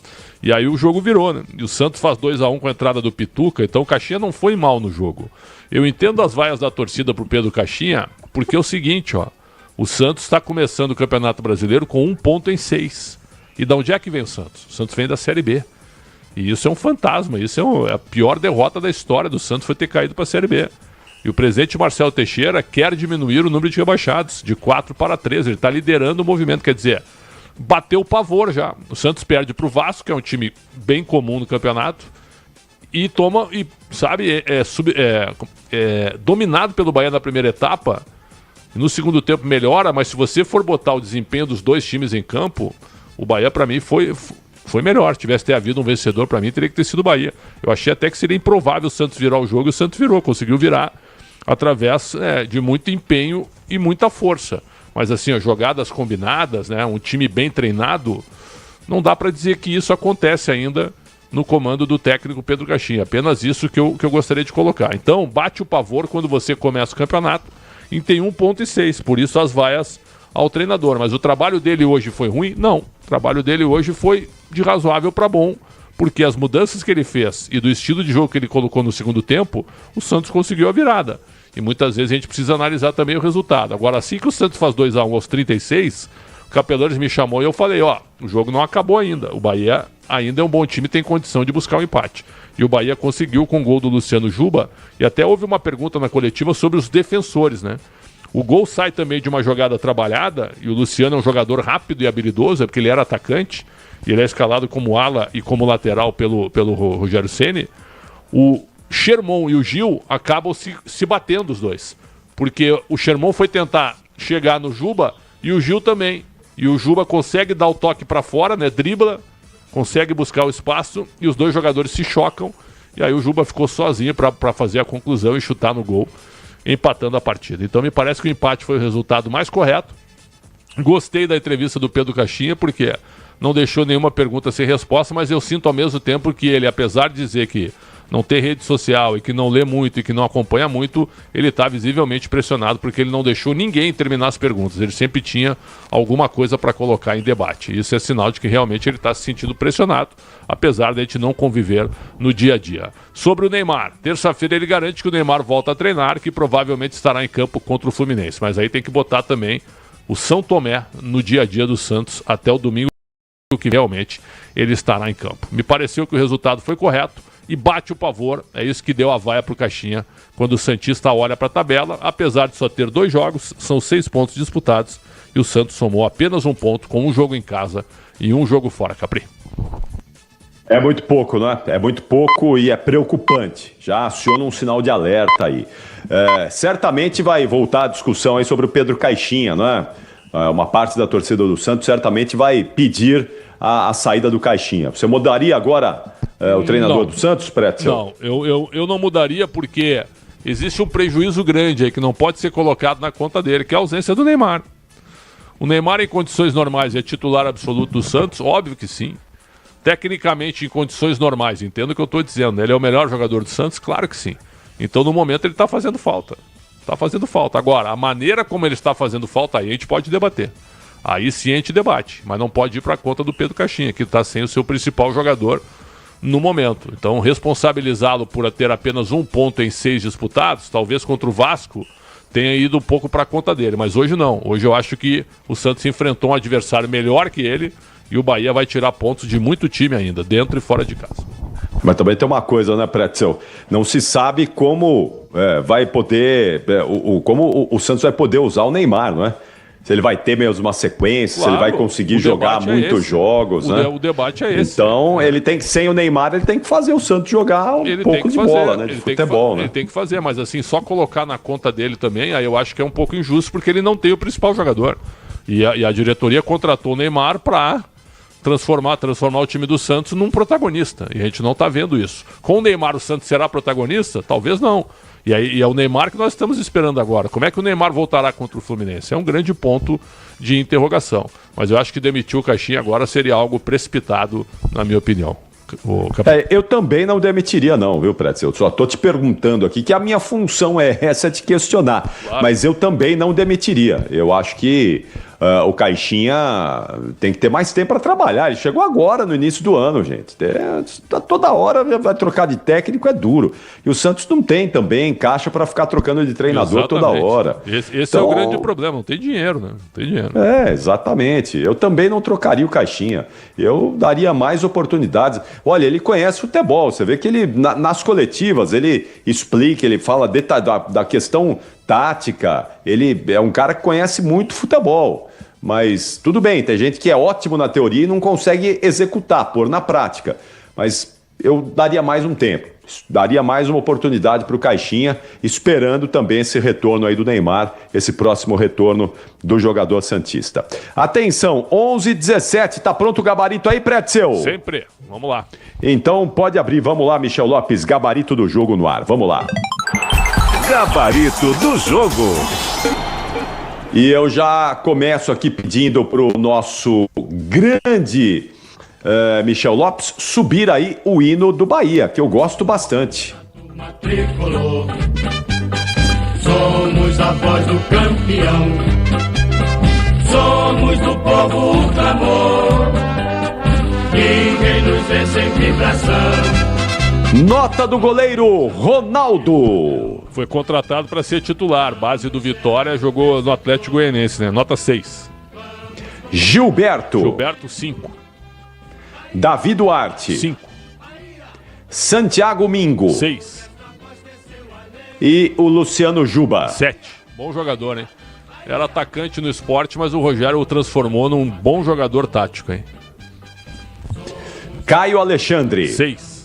E aí o jogo virou, né? E o Santos faz 2-1 com a entrada do Pituca. Então o Caixinha não foi mal no jogo. Eu entendo as vaias da torcida pro Pedro Caixinha, porque é o seguinte, ó. O Santos está começando o Campeonato Brasileiro com 1 ponto em 6. E de onde é que vem o Santos? O Santos vem da Série B. E isso é um fantasma. Isso é a pior derrota da história do Santos, foi ter caído para a Série B. E o presidente Marcelo Teixeira quer diminuir o número de rebaixados, de 4 para 3. Ele está liderando o movimento. Quer dizer, bateu o pavor já. O Santos perde para o Vasco, que é um time bem comum no campeonato. E toma, e sabe, dominado pelo Bahia na primeira etapa. No segundo tempo melhora, mas se você for botar o desempenho dos dois times em campo, o Bahia, para mim, foi Foi melhor. Se tivesse havido um vencedor, para mim, teria que ter sido o Bahia. Eu achei até que seria improvável o Santos virar o jogo, e o Santos virou, conseguiu virar através de muito empenho e muita força. Mas assim, jogadas combinadas, né, um time bem treinado, não dá para dizer que isso acontece ainda no comando do técnico Pedro Caixinha. Apenas isso que eu gostaria de colocar. Então, bate o pavor quando você começa o campeonato e tem 1,6. Por isso as vaias ao treinador. Mas o trabalho dele hoje foi ruim? Não. O trabalho dele hoje foi de razoável para bom, porque as mudanças que ele fez e do estilo de jogo que ele colocou no segundo tempo, o Santos conseguiu a virada. E muitas vezes a gente precisa analisar também o resultado. Agora, assim que o Santos faz 2-1 aos 36, o Capelões me chamou e eu falei, o jogo não acabou ainda. O Bahia ainda é um bom time, tem condição de buscar o empate. E o Bahia conseguiu com o gol do Luciano Juba, e até houve uma pergunta na coletiva sobre os defensores, né? O gol sai também de uma jogada trabalhada, e o Luciano é um jogador rápido e habilidoso, porque ele era atacante, e ele é escalado como ala e como lateral pelo Rogério Ceni. O Sherman e o Gil acabam se batendo os dois, porque o Sherman foi tentar chegar no Juba e o Gil também. E o Juba consegue dar o toque para fora, né? Dribla, consegue buscar o espaço e os dois jogadores se chocam. E aí o Juba ficou sozinho para fazer a conclusão e chutar no gol, empatando a partida. Então me parece que o empate foi o resultado mais correto. Gostei da entrevista do Pedro Caixinha, porque não deixou nenhuma pergunta sem resposta, mas eu sinto ao mesmo tempo que ele, apesar de dizer que não tem rede social e que não lê muito e que não acompanha muito, ele está visivelmente pressionado porque ele não deixou ninguém terminar as perguntas. Ele sempre tinha alguma coisa para colocar em debate. Isso é sinal de que realmente ele está se sentindo pressionado, apesar de a gente não conviver no dia a dia. Sobre o Neymar, terça-feira ele garante que o Neymar volta a treinar, que provavelmente estará em campo contra o Fluminense. Mas aí tem que botar também o São Tomé no dia a dia do Santos até o domingo, que realmente ele estará em campo. Me pareceu que o resultado foi correto e bate o pavor, é isso que deu a vaia para o Caixinha quando o Santista olha para a tabela. Apesar de só ter 2 jogos, são 6 pontos disputados e o Santos somou apenas 1 ponto com 1 jogo em casa e 1 jogo fora, Capri. É muito pouco, né? É muito pouco e é preocupante. Já aciona um sinal de alerta aí. Certamente vai voltar a discussão aí sobre o Pedro Caixinha, né? Uma parte da torcida do Santos certamente vai pedir a saída do Caixinha. Você mudaria agora o treinador do Santos, Pretzel? Não, eu não mudaria porque existe um prejuízo grande aí que não pode ser colocado na conta dele, que é a ausência do Neymar. O Neymar em condições normais é titular absoluto do Santos? Óbvio que sim. Tecnicamente, em condições normais, entendo o que eu estou dizendo, ele é o melhor jogador do Santos? Claro que sim. Então, no momento, ele está fazendo falta. Está fazendo falta. Agora, a maneira como ele está fazendo falta, aí a gente pode debater. Aí sim a gente debate, mas não pode ir para a conta do Pedro Caixinha, que está sem o seu principal jogador no momento. Então, responsabilizá-lo por ter apenas 1 ponto em 6 disputados, talvez contra o Vasco, tenha ido um pouco para a conta dele. Mas hoje não. Hoje eu acho que o Santos enfrentou um adversário melhor que ele e o Bahia vai tirar pontos de muito time ainda, dentro e fora de casa. Mas também tem uma coisa, né, Pretzel? Não se sabe como vai poder... como o Santos vai poder usar o Neymar, não é? Se ele vai ter mesmo uma sequência, claro, se ele vai conseguir jogar muitos jogos, né? O debate é esse. Então, ele tem que, sem o Neymar, ele tem que fazer o Santos jogar pouco de bola, né? De futebol, né? Ele tem que fazer, mas assim, só colocar na conta dele também, aí eu acho que é um pouco injusto, porque ele não tem o principal jogador. E a diretoria contratou o Neymar para transformar o time do Santos num protagonista. E a gente não está vendo isso. Com o Neymar, o Santos será protagonista? Talvez não. E é o Neymar que nós estamos esperando agora. Como é que o Neymar voltará contra o Fluminense? É um grande ponto de interrogação. Mas eu acho que demitir o Caixinha agora seria algo precipitado, na minha opinião. Eu também não demitiria não, viu, Pretzel? Eu só estou te perguntando aqui, que a minha função é essa de questionar. Claro. Mas eu também não demitiria. Eu acho que o Caixinha tem que ter mais tempo para trabalhar. Ele chegou agora, no início do ano, gente. Toda hora vai trocar de técnico, é duro. E o Santos não tem também caixa para ficar trocando de treinador toda hora. Esse então, é o grande problema, não tem dinheiro, né? Não tem dinheiro. Exatamente. Eu também não trocaria o Caixinha. Eu daria mais oportunidades. Olha, ele conhece futebol. Você vê que ele, nas coletivas, ele explica, ele fala da questão tática. Ele é um cara que conhece muito futebol. Mas tudo bem, tem gente que é ótimo na teoria e não consegue executar, pôr na prática. Mas eu daria mais um tempo. daria mais uma oportunidade para o Caixinha, esperando também esse retorno aí do Neymar, esse próximo retorno do jogador santista. Atenção, 11h17, tá pronto o gabarito aí, Pretzel? Sempre, vamos lá. Então pode abrir, vamos lá, Michel Lopes, gabarito do jogo no ar, vamos lá. Gabarito do jogo. E eu já começo aqui pedindo pro nosso grande Michel Lopes subir aí o hino do Bahia, que eu gosto bastante. Tricolor, somos a voz do campeão, somos do povo o clamor, ninguém nos vê sem vibração. Nota do goleiro Ronaldo. Foi contratado para ser titular, base do Vitória, jogou no Atlético Goianiense, né? Nota 6. Gilberto, 5. Davi Duarte, 5. Santiago Mingo, 6. E o Luciano Juba, 7. Bom jogador, hein? Era atacante no esporte, mas o Rogério o transformou num bom jogador tático, hein? Caio Alexandre, 6.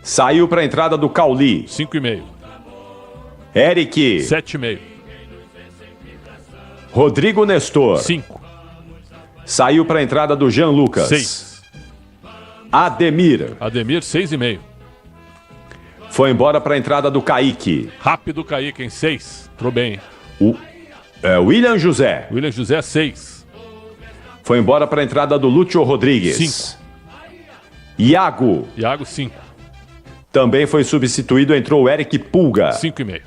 Saiu para a entrada do Cauli, 5,5. Eric, 7,5. Rodrigo Nestor, 5. Saiu para a entrada do Jean Lucas, 6. Ademir, 6,5. Foi embora para a entrada do Kaique. Rápido Kaique em 6. Entrou bem. William José, 6. Foi embora para a entrada do Lúcio Rodrigues. 5. Iago, 5. Também foi substituído, entrou o Eric Pulga. 5,5.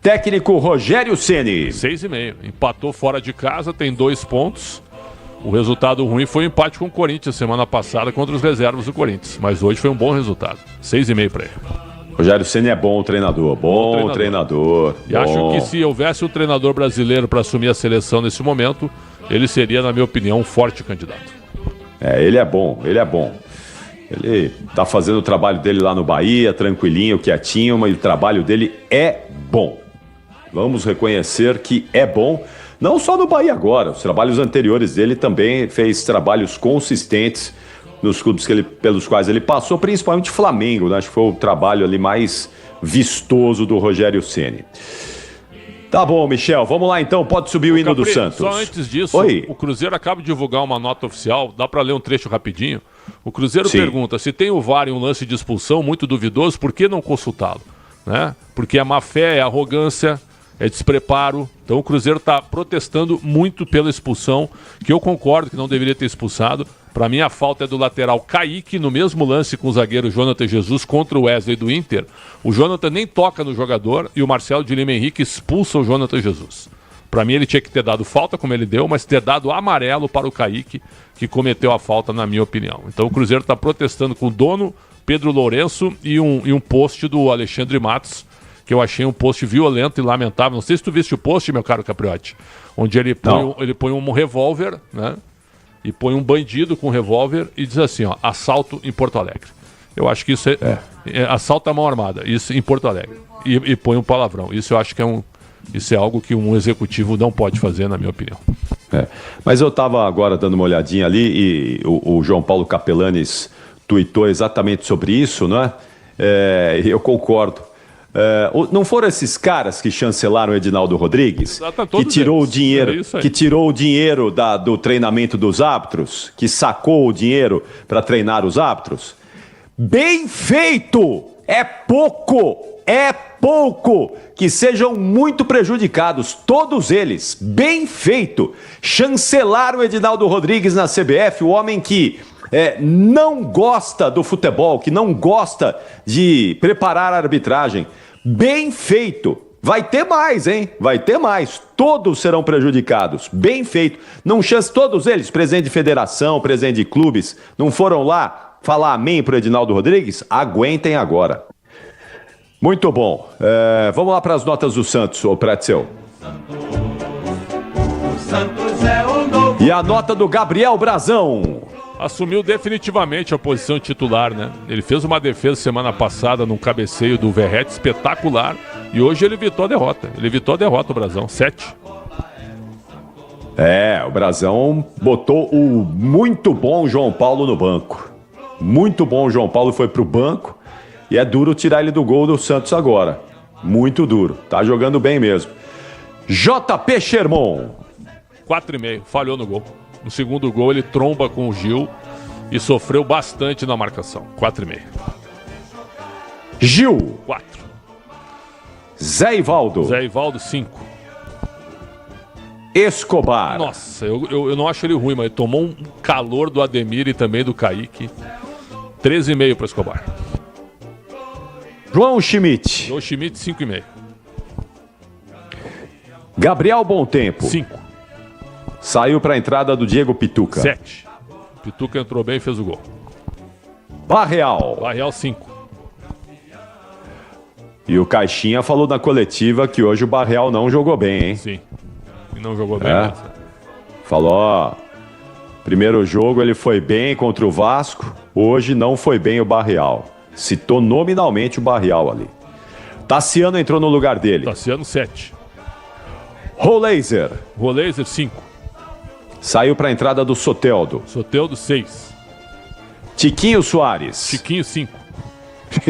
Técnico Rogério Ceni, 6,5. Empatou fora de casa, tem 2 pontos. O resultado ruim foi o empate com o Corinthians semana passada contra os reservas do Corinthians. Mas hoje foi um bom resultado. 6,5 para ele. Rogério Ceni é bom treinador, bom treinador. E acho que se houvesse um treinador brasileiro para assumir a seleção nesse momento, ele seria, na minha opinião, um forte candidato. Ele é bom, ele é bom. Ele tá fazendo o trabalho dele lá no Bahia, tranquilinho, quietinho, mas o trabalho dele é bom. Vamos reconhecer que é bom, não só no Bahia agora, os trabalhos anteriores dele também fez trabalhos consistentes nos clubes pelos quais ele passou, principalmente Flamengo, né? Acho que foi o trabalho ali mais vistoso do Rogério Ceni. Tá bom, Michel, vamos lá então, pode subir o hino do Santos. Só antes disso, o Cruzeiro acaba de divulgar uma nota oficial, dá para ler um trecho rapidinho. O Cruzeiro pergunta, se tem o VAR em um lance de expulsão muito duvidoso, por que não consultá-lo? Né? Porque é má fé, é arrogância, é despreparo. Então o Cruzeiro está protestando muito pela expulsão, que eu concordo que não deveria ter expulsado. Para mim a falta é do lateral Kaique, no mesmo lance com o zagueiro Jonathan Jesus contra o Wesley do Inter. O Jonathan nem toca no jogador e o Marcelo de Lima Henrique expulsa o Jonathan Jesus. Para mim ele tinha que ter dado falta, como ele deu, mas ter dado amarelo para o Kaique, que cometeu a falta, na minha opinião. Então o Cruzeiro está protestando com o dono, Pedro Lourenço, e um post do Alexandre Matos, que eu achei um post violento e lamentável. Não sei se tu viste o post, meu caro Capriotti, onde ele põe um revólver, né? E põe um bandido com um revólver e diz assim, ó, assalto em Porto Alegre. Eu acho que isso é assalto à mão armada, isso em Porto Alegre. E põe um palavrão. Isso eu acho que isso é algo que um executivo não pode fazer, na minha opinião. Mas eu estava agora dando uma olhadinha ali e o João Paulo Capelanes tuitou exatamente sobre isso, não é? E eu concordo. Não foram esses caras que chancelaram o Edinaldo Rodrigues? Que tirou o dinheiro, do treinamento dos árbitros? Que sacou o dinheiro para treinar os árbitros? Bem feito! É pouco! Que sejam muito prejudicados, todos eles. Bem feito! Chancelaram o Edinaldo Rodrigues na CBF, o homem que não gosta do futebol, que não gosta de preparar a arbitragem. Bem feito! Vai ter mais, hein? Vai ter mais. Todos serão prejudicados. Bem feito. Não chance todos eles, presidente de federação, presidente de clubes, não foram lá falar amém pro Edinaldo Rodrigues? Aguentem agora. Muito bom. Vamos lá para as notas do Santos, ô Pretzel. E a nota do Gabriel Brazão. Assumiu definitivamente a posição titular, né? Ele fez uma defesa semana passada num cabeceio do Verrete espetacular e hoje ele evitou a derrota. O Brazão, 7. O Brazão botou o muito bom João Paulo no banco. Muito bom, o João Paulo foi pro banco E é duro tirar ele do gol do Santos agora. Muito duro. Tá jogando bem mesmo. JP Sherman. 4,5. Falhou no gol. No segundo gol ele tromba com o Gil e sofreu bastante na marcação. 4,5. Gil. 4. Zé Ivaldo. Zé Ivaldo, 5. Escobar. Nossa, eu não acho ele ruim, mas ele tomou um calor do Ademir e também do Kaique. 13,5 para Escobar. João Schmidt. João Schmidt, 5,5. Gabriel Bontempo. 5. Saiu para a entrada do Diego Pituca. 7. Pituca entrou bem e fez o gol. Barreal. Barreal, 5. E o Caixinha falou na coletiva que hoje o Barreal não jogou bem, hein? Sim. E não jogou bem. Falou, ó, primeiro jogo ele foi bem contra o Vasco, hoje não foi bem o Barreal. Citou nominalmente o Barreal ali. Tassiano entrou no lugar dele. Tassiano, 7. Roleiser. Roleiser, 5. Saiu para a entrada do Soteldo. Soteldo, 6. Tiquinho Soares. Tiquinho, 5.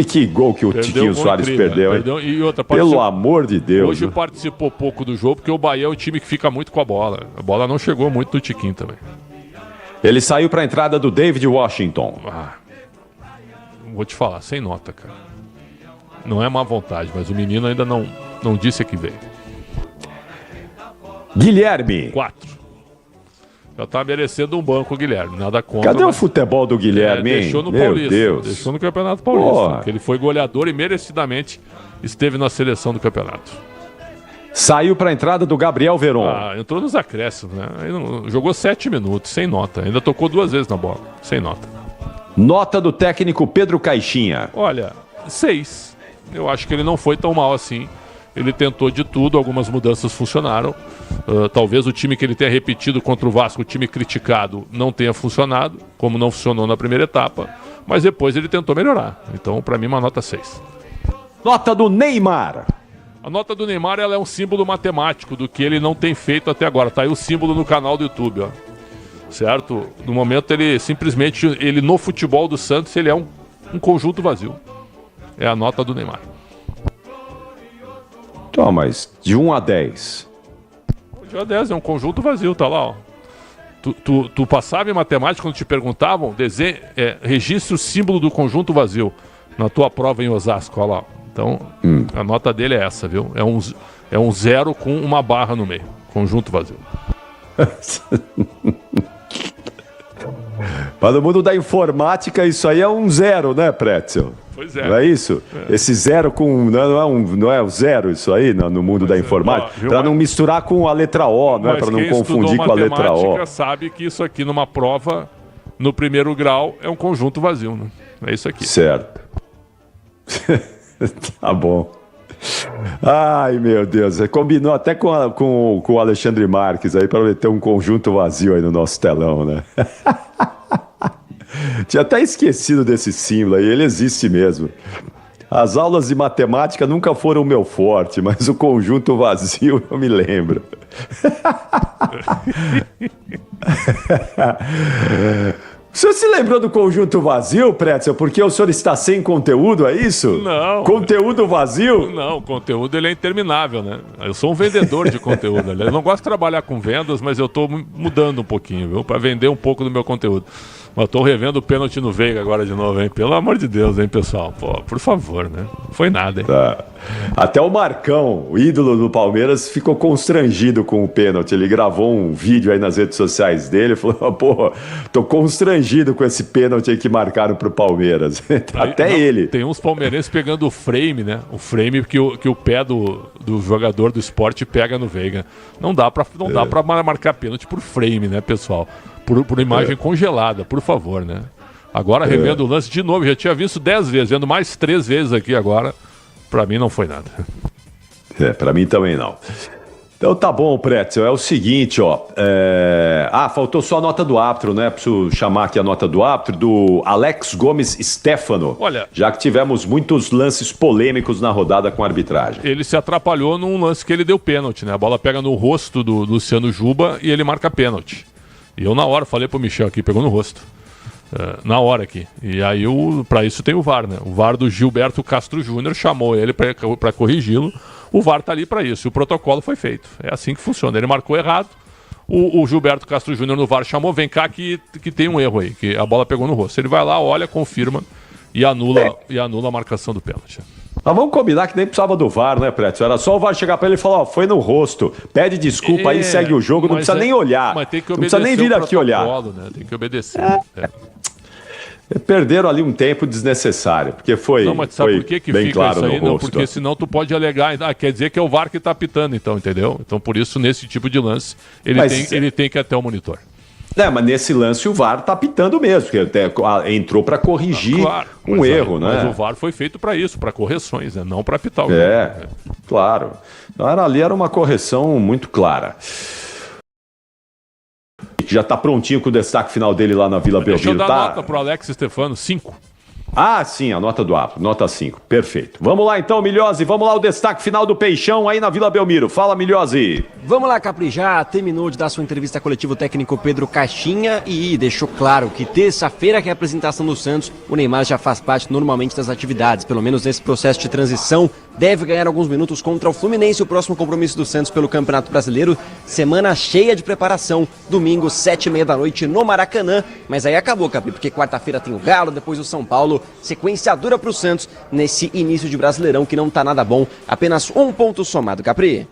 Que gol que o Tiquinho Soares perdeu, hein? E outra, pelo amor de Deus. Hoje participou pouco do jogo, porque o Bahia é um time que fica muito com a bola. A bola não chegou muito no Tiquinho também. Ele saiu para a entrada do David Washington. Vou te falar, sem nota, cara. Não é má vontade, mas o menino ainda não disse a que veio. Guilherme. 4. Já tá merecendo um banco o Guilherme, nada contra. Cadê o futebol do Guilherme, hein? Deixou no Meu Paulista. Deus. Deixou no Campeonato Paulista. Porque ele foi goleador e merecidamente esteve na seleção do campeonato. Saiu para a entrada do Gabriel Veron. Entrou nos acréscimos, né? Aí jogou 7 minutos, sem nota. Ainda tocou 2 vezes na bola, sem nota. Nota do técnico Pedro Caixinha. Olha, 6. Eu acho que ele não foi tão mal assim. Ele tentou de tudo, algumas mudanças funcionaram. Talvez o time que ele tenha repetido contra o Vasco, o time criticado, não tenha funcionado, como não funcionou na primeira etapa. Mas depois ele tentou melhorar. Então, para mim, uma nota 6. Nota do Neymar. A nota do Neymar ela é um símbolo matemático do que ele não tem feito até agora. Tá aí o símbolo no canal do YouTube, ó. Certo? No momento, ele simplesmente, no futebol do Santos, ele é um conjunto vazio. É a nota do Neymar. Então, mas de 1 a 10. De 1 a 10 é um conjunto vazio, tá lá, ó. Tu passava em matemática quando te perguntavam, registre o símbolo do conjunto vazio na tua prova em Osasco, ó lá. Então, a nota dele é essa, viu? É um 0 com uma barra no meio. Conjunto vazio. Para o mundo da informática, isso aí é um 0, né, Pretzel? Pois é. Não é isso? Esse 0 com... Não é o 0 isso aí no mundo da informática? Para não misturar com a letra O, não é? Para não confundir com a letra O. Mas sabe que isso aqui numa prova, no primeiro grau, é um conjunto vazio, né? É isso aqui. Certo. Tá bom. Ai, meu Deus. Você combinou até com o Alexandre Marques aí para ter um conjunto vazio aí no nosso telão, né? Tinha até esquecido desse símbolo aí, ele existe mesmo. As aulas de matemática nunca foram o meu forte, mas o conjunto vazio eu me lembro. O senhor se lembrou do conjunto vazio, Pretzel? Porque o senhor está sem conteúdo, é isso? Não. Conteúdo vazio? Não, o conteúdo ele é interminável, né? Eu sou um vendedor de conteúdo. Eu não gosto de trabalhar com vendas, mas eu estou mudando um pouquinho, viu? Para vender um pouco do meu conteúdo. Mas estou revendo o pênalti no Veiga agora de novo, hein? Pelo amor de Deus, hein, pessoal? Pô, por favor, né? Não foi nada, hein? Tá. Até o Marcão, o ídolo do Palmeiras, ficou constrangido com o pênalti. Ele gravou um vídeo aí nas redes sociais dele e falou, pô, tô constrangido com esse pênalti aí que marcaram pro Palmeiras. Até ele. Tem uns palmeirenses pegando o frame, né? O frame que o pé do jogador do esporte pega no Veiga. Não dá pra marcar pênalti por frame, né, pessoal? Por imagem congelada, por favor, né? Agora revendo o lance de novo, já tinha visto 10 vezes, vendo mais 3 vezes aqui agora. Pra mim não foi nada. Pra mim também não. Então tá bom, Pretzel, é o seguinte, ó. Faltou só a nota do árbitro, né? Preciso chamar aqui a nota do árbitro, do Alex Gomes Stefano. Olha, já que tivemos muitos lances polêmicos na rodada com a arbitragem. Ele se atrapalhou num lance que ele deu pênalti, né? A bola pega no rosto do Luciano Juba e ele marca pênalti. E eu na hora falei pro Michel aqui, pegou no rosto. na hora aqui. E aí, para isso tem o VAR, né? O VAR do Gilberto Castro Júnior chamou ele para corrigi-lo. O VAR tá ali para isso. E o protocolo foi feito. É assim que funciona. Ele marcou errado. O Gilberto Castro Júnior no VAR chamou, vem cá que tem um erro aí, que a bola pegou no rosto. Ele vai lá, olha, confirma e anula a marcação do pênalti. Mas vamos combinar que nem precisava do VAR, né, Prédio? Era só o VAR chegar pra ele e falar, ó, foi no rosto, pede desculpa, aí segue o jogo, não precisa nem olhar. Mas tem que não precisa nem vir aqui olhar. Né? Tem que obedecer. Perderam ali um tempo desnecessário, porque foi, não, mas sabe por que bem fica claro isso aí? no Não, rosto. porque senão tu pode alegar, quer dizer que é o VAR que tá apitando, então, entendeu? Então, por isso, nesse tipo de lance, ele tem que ir até o monitor. Mas nesse lance o VAR tá apitando mesmo, porque até entrou para corrigir erro, né? Mas o VAR foi feito para isso, para correções, né? Não para apitar o jogo. Claro. Então, ali era uma correção muito clara. Já tá prontinho com o destaque final dele lá na Vila Belmiro. Deixa eu dar nota pro Alex Stefano, 5. Ah, sim, a nota do Apro, nota 5, perfeito. Vamos lá então, Milhose, vamos lá o destaque final do Peixão aí na Vila Belmiro. Fala, Milhose. Vamos lá, Capri, já terminou de dar sua entrevista coletiva o técnico Pedro Caixinha e deixou claro que terça-feira, que é a apresentação do Santos, o Neymar já faz parte normalmente das atividades, pelo menos nesse processo de transição. Deve ganhar alguns minutos contra o Fluminense, o próximo compromisso do Santos pelo Campeonato Brasileiro. Semana cheia de preparação, domingo, 7h30 da noite no Maracanã. Mas aí acabou, Capri, porque quarta-feira tem o Galo, depois o São Paulo. Sequência dura para o Santos nesse início de Brasileirão que não tá nada bom. Apenas um ponto somado, Capri.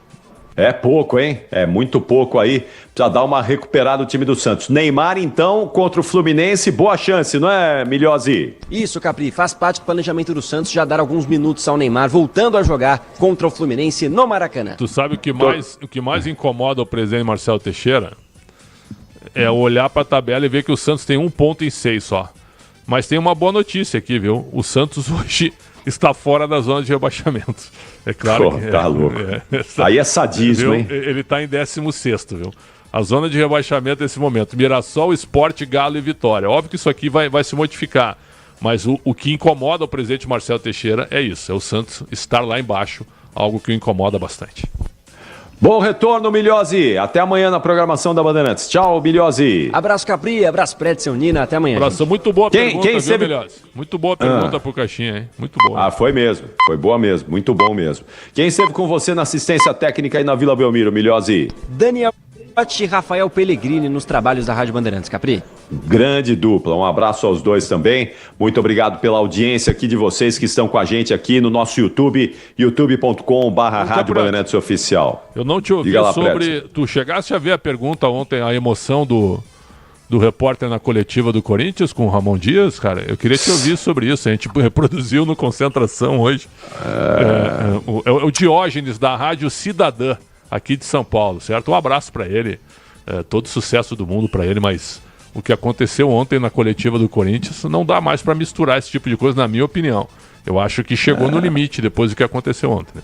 É pouco, hein? É muito pouco aí. Precisa dar uma recuperada o time do Santos. Neymar, então, contra o Fluminense, boa chance, não é, Milhose? Isso, Capri. Faz parte do planejamento do Santos já dar alguns minutos ao Neymar, voltando a jogar contra o Fluminense no Maracanã. Tu sabe o que mais incomoda o presidente Marcelo Teixeira? É olhar para a tabela e ver que o Santos tem 1 ponto em 6 só. Mas tem uma boa notícia aqui, viu? O Santos hoje está fora da zona de rebaixamento. É claro que tá louco. Aí é sadismo, hein? Ele está em 16º, viu? A zona de rebaixamento nesse momento. Mirassol, Sport, Galo e Vitória. Óbvio que isso aqui vai se modificar. Mas o que incomoda o presidente Marcelo Teixeira é isso. É o Santos estar lá embaixo. Algo que o incomoda bastante. Bom retorno, Milhose. Até amanhã na programação da Bandeirantes. Tchau, Milhose. Abraço, Capri. Abraço, Prédio, Nina. Até amanhã. Abraço. Muito boa pergunta, viu, Milhose? Muito boa pergunta pro Caixinha, hein? Muito boa. Foi mesmo. Foi boa mesmo. Muito bom mesmo. Quem esteve com você na assistência técnica aí na Vila Belmiro, Milhose? Daniel e Rafael Pellegrini nos trabalhos da Rádio Bandeirantes, Capri. Grande dupla, um abraço aos dois também. Muito obrigado pela audiência aqui de vocês que estão com a gente aqui no nosso YouTube, youtube.com/Rádio Bandeirantes Oficial. Eu não te ouvi sobre... Tu chegaste a ver a pergunta ontem, a emoção do repórter na coletiva do Corinthians com o Ramon Dias, cara? Eu queria te ouvir sobre isso. A gente reproduziu no Concentração hoje. O Diógenes da Rádio Cidadã, aqui de São Paulo, certo? Um abraço para ele, todo sucesso do mundo para ele, mas o que aconteceu ontem na coletiva do Corinthians não dá mais para misturar esse tipo de coisa, na minha opinião. Eu acho que chegou no limite depois do que aconteceu ontem. Né?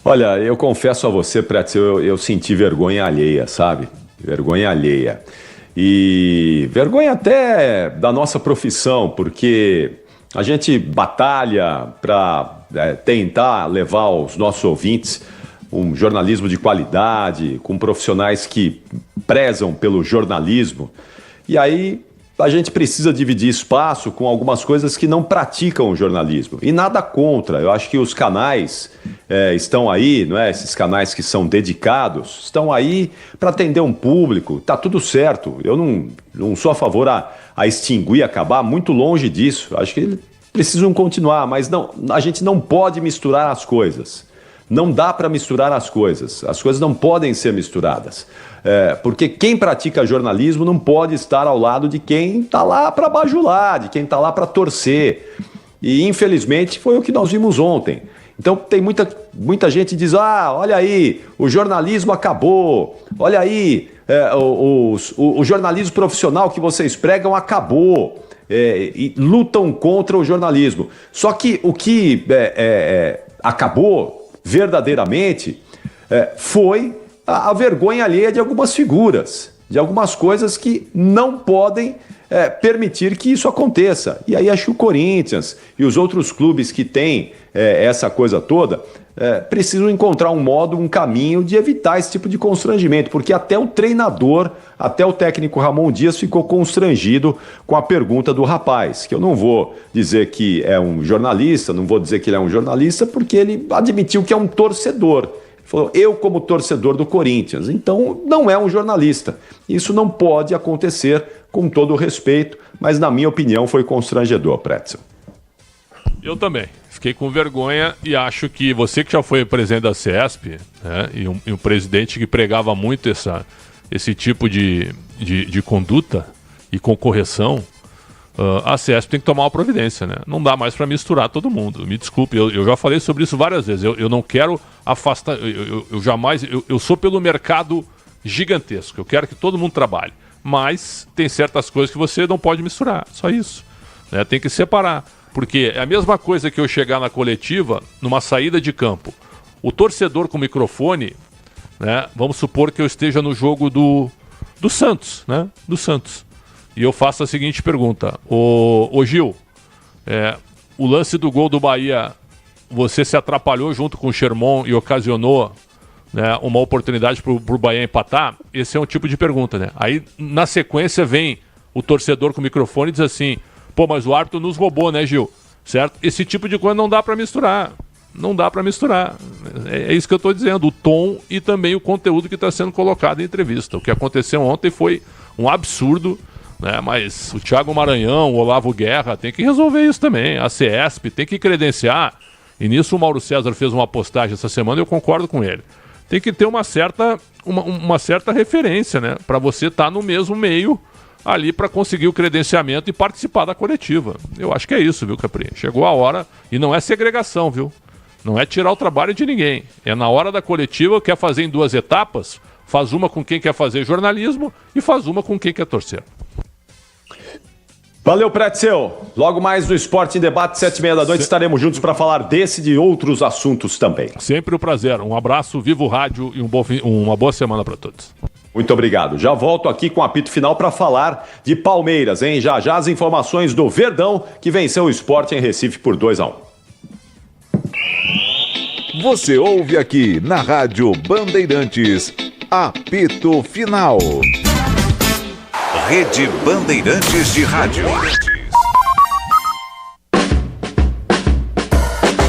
Olha, eu confesso a você, Pretz, eu senti vergonha alheia, sabe? Vergonha alheia. E vergonha até da nossa profissão, porque a gente batalha para tentar levar aos nossos ouvintes um jornalismo de qualidade, com profissionais que prezam pelo jornalismo. E aí a gente precisa dividir espaço com algumas coisas que não praticam o jornalismo. E nada contra. Eu acho que os canais estão aí, não é? Esses canais que são dedicados, estão aí para atender um público. Tá tudo certo. Eu não sou a favor a extinguir, acabar, muito longe disso. Acho que eles precisam continuar, mas não, a gente não pode misturar as coisas. Não dá para misturar as coisas não podem ser misturadas, porque quem pratica jornalismo não pode estar ao lado de quem está lá para bajular, de quem está lá para torcer, e infelizmente foi o que nós vimos ontem. Então tem muita gente que diz, olha aí, o jornalismo acabou, olha aí, o jornalismo profissional que vocês pregam acabou, e lutam contra o jornalismo. Só que o que acabou verdadeiramente foi a vergonha alheia de algumas figuras. de algumas coisas que não podem permitir que isso aconteça. E aí acho que o Corinthians e os outros clubes que têm essa coisa toda precisam encontrar um modo, um caminho de evitar esse tipo de constrangimento, porque até o treinador, até o técnico Ramon Dias ficou constrangido com a pergunta do rapaz, que eu não vou dizer que é um jornalista, não vou dizer que ele é um jornalista, porque ele admitiu que é um torcedor. Ele falou, eu como torcedor do Corinthians, então não é um jornalista. Isso não pode acontecer, com todo o respeito, mas na minha opinião foi constrangedor, Pretzel. Eu também. Fiquei com vergonha e acho que você que já foi presidente da CESP, né, e um presidente que pregava muito esse tipo de conduta e com correção, a CESP tem que tomar uma providência, né? Não dá mais para misturar todo mundo. Me desculpe, eu já falei sobre isso várias vezes. Eu não quero afastar, eu jamais, eu sou pelo mercado gigantesco. Eu quero que todo mundo trabalhe. Mas tem certas coisas que você não pode misturar, só isso. Né? Tem que separar. Porque é a mesma coisa que eu chegar na coletiva, numa saída de campo. O torcedor com o microfone, né? Vamos supor que eu esteja no jogo do Santos, né? Do Santos. E eu faço a seguinte pergunta. Ô Gil, o lance do gol do Bahia, você se atrapalhou junto com o Sherman e ocasionou, né, uma oportunidade pro Bahia empatar? Esse é um tipo de pergunta, né? Aí, na sequência, vem o torcedor com o microfone e diz assim, pô, mas o árbitro nos roubou, né, Gil? Certo? Esse tipo de coisa não dá para misturar. Não dá para misturar. É isso que eu estou dizendo. O tom e também o conteúdo que está sendo colocado em entrevista. O que aconteceu ontem foi um absurdo, né? Mas o Thiago Maranhão, o Olavo Guerra tem que resolver isso também. A CESP tem que credenciar. E nisso o Mauro César fez uma postagem essa semana e eu concordo com ele. Tem que ter uma certa referência, né? Para você estar no mesmo meio ali para conseguir o credenciamento e participar da coletiva. Eu acho que é isso, viu, Capri? Chegou a hora, e não é segregação, viu? Não é tirar o trabalho de ninguém. É na hora da coletiva, quer fazer em 2 etapas, faz uma com quem quer fazer jornalismo e faz uma com quem quer torcer. Valeu, Pretzel. Logo mais no Esporte em Debate, 7h30 da noite, estaremos juntos para falar desse e de outros assuntos também. Sempre um prazer. Um abraço, viva o rádio e uma boa semana para todos. Muito obrigado. Já volto aqui com o apito final para falar de Palmeiras, hein? Já as informações do Verdão, que venceu o Sport em Recife por 2-1. Você ouve aqui na Rádio Bandeirantes, apito final. Rede Bandeirantes de Rádio.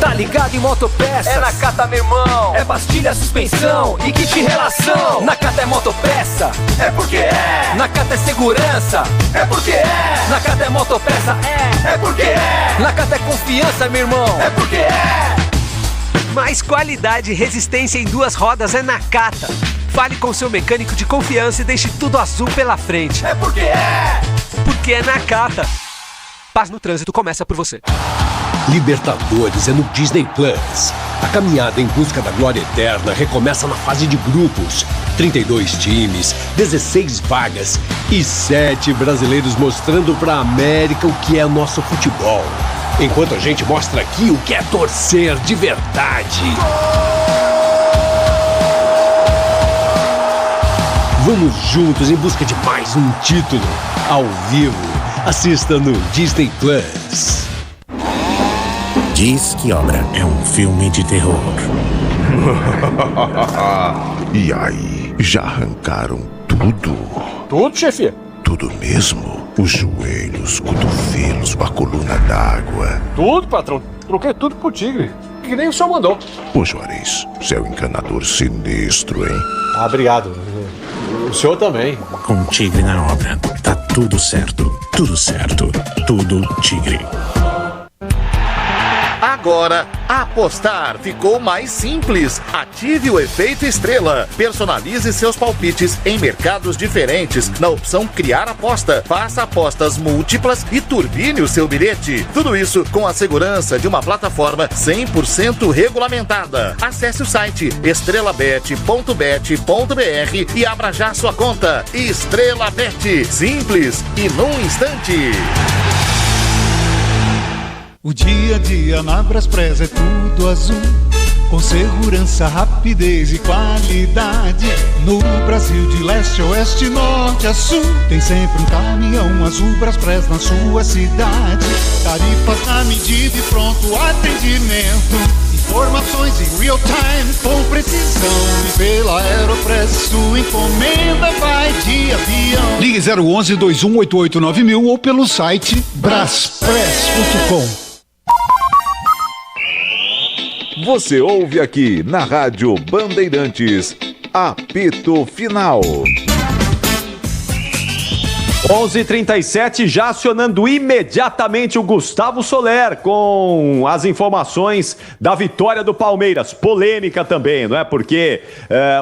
Tá ligado em motopeças? É na Cata, meu irmão. É pastilha, suspensão e kit relação. Na Cata é motopeça? É porque é. Na Cata é segurança? É porque é. Na Cata é motopeça? É porque é. Na Cata é confiança, meu irmão? É porque é. Mais qualidade e resistência em 2 rodas é na Cata. Fale com seu mecânico de confiança e deixe tudo azul pela frente. É porque é. Porque é na Cata. Paz no trânsito começa por você. Libertadores é no Disney Plus. A caminhada em busca da glória eterna recomeça na fase de grupos. 32 times, 16 vagas e 7 brasileiros mostrando pra América o que é nosso futebol. Enquanto a gente mostra aqui o que é torcer de verdade. Vamos juntos em busca de mais um título. Ao vivo, assista no Disney Plus. Diz que Obra é um filme de terror. E aí, já arrancaram tudo? Tudo, chefe? Tudo mesmo? Os joelhos, cotovelos, a coluna d'água. Tudo, patrão. Troquei tudo pro Tigre. Que nem o senhor mandou. Ô, Juarez, você é um encanador sinistro, hein? Ah, obrigado. O senhor também. Com Tigre na obra, tá tudo certo. Tudo certo. Tudo Tigre. Agora, apostar ficou mais simples. Ative o efeito estrela. Personalize seus palpites em mercados diferentes na opção Criar Aposta. Faça apostas múltiplas e turbine o seu bilhete. Tudo isso com a segurança de uma plataforma 100% regulamentada. Acesse o site estrelabet.bet.br e abra já sua conta. Estrela Bet. Simples e num instante. O dia a dia na Braspress é tudo azul. com segurança, rapidez e qualidade. No Brasil de leste a oeste, norte a sul, tem sempre um caminhão azul Braspress na sua cidade. Tarifas na medida e pronto atendimento. Informações em real time com precisão. E pela Aeropress sua encomenda vai de avião. Ligue 011 2188 9000 ou pelo site braspress.com. Você ouve aqui na Rádio Bandeirantes, apito final. 11h37, já acionando imediatamente o Gustavo Soler com as informações da vitória do Palmeiras. Polêmica também, não é? Porque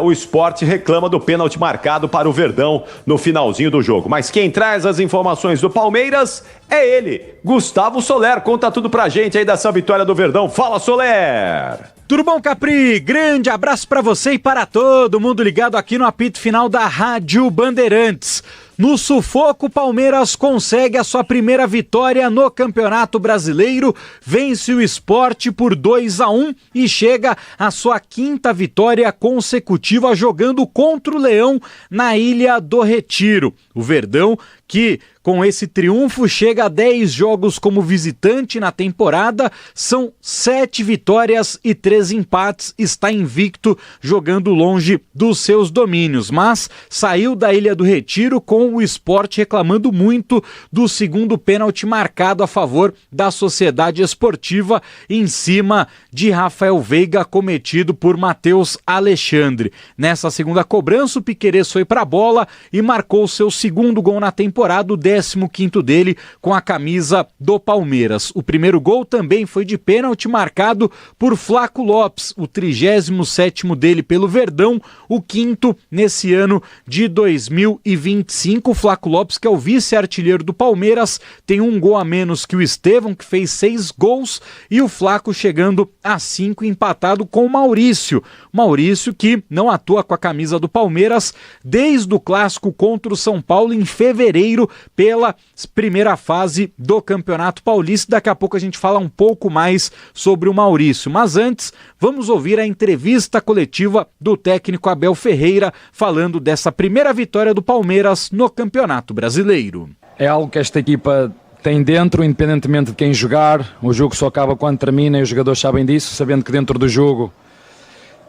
o Sport reclama do pênalti marcado para o Verdão no finalzinho do jogo. Mas quem traz as informações do Palmeiras é ele, Gustavo Soler. Conta tudo pra gente aí dessa vitória do Verdão. Fala, Soler! Tudo bom, Capri? Grande abraço pra você e para todo mundo ligado aqui no apito final da Rádio Bandeirantes. No sufoco, o Palmeiras consegue a sua primeira vitória no Campeonato Brasileiro, vence o Sport por 2-1 e chega à sua quinta vitória consecutiva jogando contra o Leão na Ilha do Retiro. O Verdão, que com esse triunfo chega a 10 jogos como visitante na temporada, são 7 vitórias e 3 empates, está invicto jogando longe dos seus domínios, mas saiu da Ilha do Retiro com o Sport reclamando muito do segundo pênalti marcado a favor da Sociedade Esportiva em cima de Rafael Veiga, cometido por Matheus Alexandre. Nessa segunda cobrança, o Piquerez foi para a bola e marcou seu segundo gol na temporada, o 15º dele com a camisa do Palmeiras. O primeiro gol também foi de pênalti marcado por Flaco Lopes, o 37º dele pelo Verdão, o 5º nesse ano de 2025. O Flaco Lopes, que é o vice-artilheiro do Palmeiras, tem um gol a menos que o Estevão, que fez 6 gols, e o Flaco chegando a 5, empatado com o Maurício. Maurício, que não atua com a camisa do Palmeiras desde o clássico contra o São Paulo em fevereiro, pela primeira fase do Campeonato Paulista. Daqui a pouco a gente fala um pouco mais sobre o Maurício, mas antes vamos ouvir a entrevista coletiva do técnico Abel Ferreira falando dessa primeira vitória do Palmeiras no Campeonato Brasileiro. É algo que esta equipa tem dentro, independentemente de quem jogar. O jogo só acaba quando termina e os jogadores sabem disso, sabendo que dentro do jogo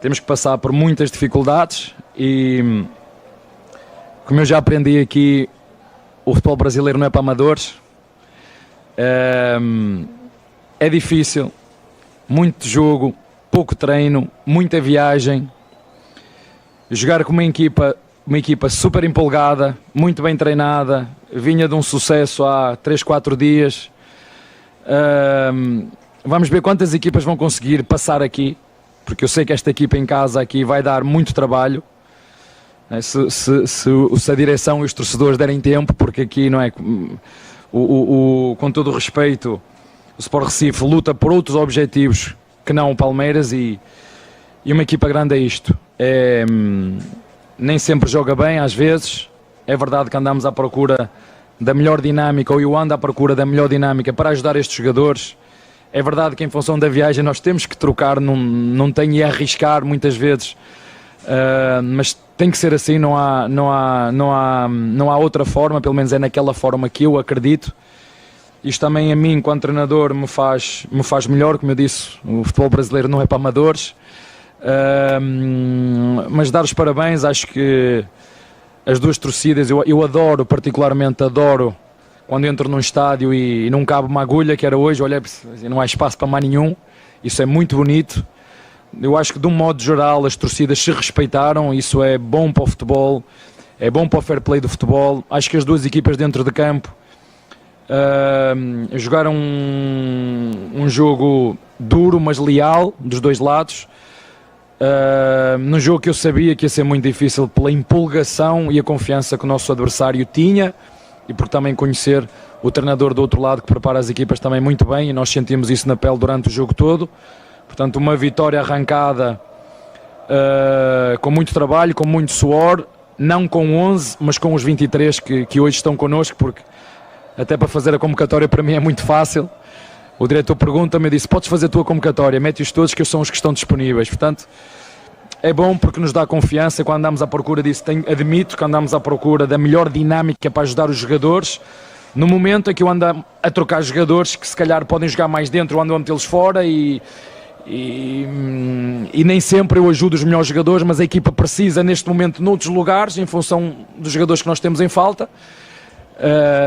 temos que passar por muitas dificuldades e, como eu já aprendi aqui, o futebol brasileiro não é para amadores. É difícil, muito jogo, pouco treino, muita viagem. Jogar com uma equipa super empolgada, muito bem treinada, vinha de um sucesso há 3, 4 dias. Vamos ver quantas equipas vão conseguir passar aqui, porque eu sei que esta equipa em casa aqui vai dar muito trabalho. Se a direção e os torcedores derem tempo, porque aqui não é com todo o respeito, o Sport Recife luta por outros objetivos que não o Palmeiras, e uma equipa grande é isto. Nem sempre joga bem, às vezes é verdade que andamos à procura da melhor dinâmica, ou eu ando à procura da melhor dinâmica para ajudar estes jogadores. É verdade que em função da viagem nós temos que trocar, não tem e arriscar muitas vezes, mas tem que ser assim, não há outra forma, pelo menos é naquela forma que eu acredito. Isto também a mim, enquanto treinador, me faz melhor, como eu disse, o futebol brasileiro não é para amadores. Mas dar os parabéns, acho que as duas torcidas, eu particularmente adoro quando entro num estádio e não cabe uma agulha, que era hoje, olha, não há espaço para mais nenhum, isso é muito bonito. Eu acho que de um modo geral as torcidas se respeitaram, isso é bom para o futebol, é bom para o fair play do futebol. Acho que as duas equipas dentro de campo jogaram um jogo duro, mas leal, dos dois lados. Num jogo que eu sabia que ia ser muito difícil pela empolgação e a confiança que o nosso adversário tinha, e por também conhecer o treinador do outro lado, que prepara as equipas também muito bem, e nós sentimos isso na pele durante o jogo todo. Portanto, uma vitória arrancada com muito trabalho, com muito suor, não com 11, mas com os 23 que hoje estão connosco, porque até para fazer a convocatória para mim é muito fácil. o diretor pergunta-me e disse, podes fazer a tua convocatória, mete-os todos que são os que estão disponíveis. Portanto, é bom porque nos dá confiança quando andamos à procura disso. Admito que andamos à procura da melhor dinâmica para ajudar os jogadores. No momento em que eu ando a trocar jogadores que se calhar podem jogar mais dentro, eu ando a metê-los fora e nem sempre eu ajudo os melhores jogadores, mas a equipa precisa neste momento noutros lugares, em função dos jogadores que nós temos em falta.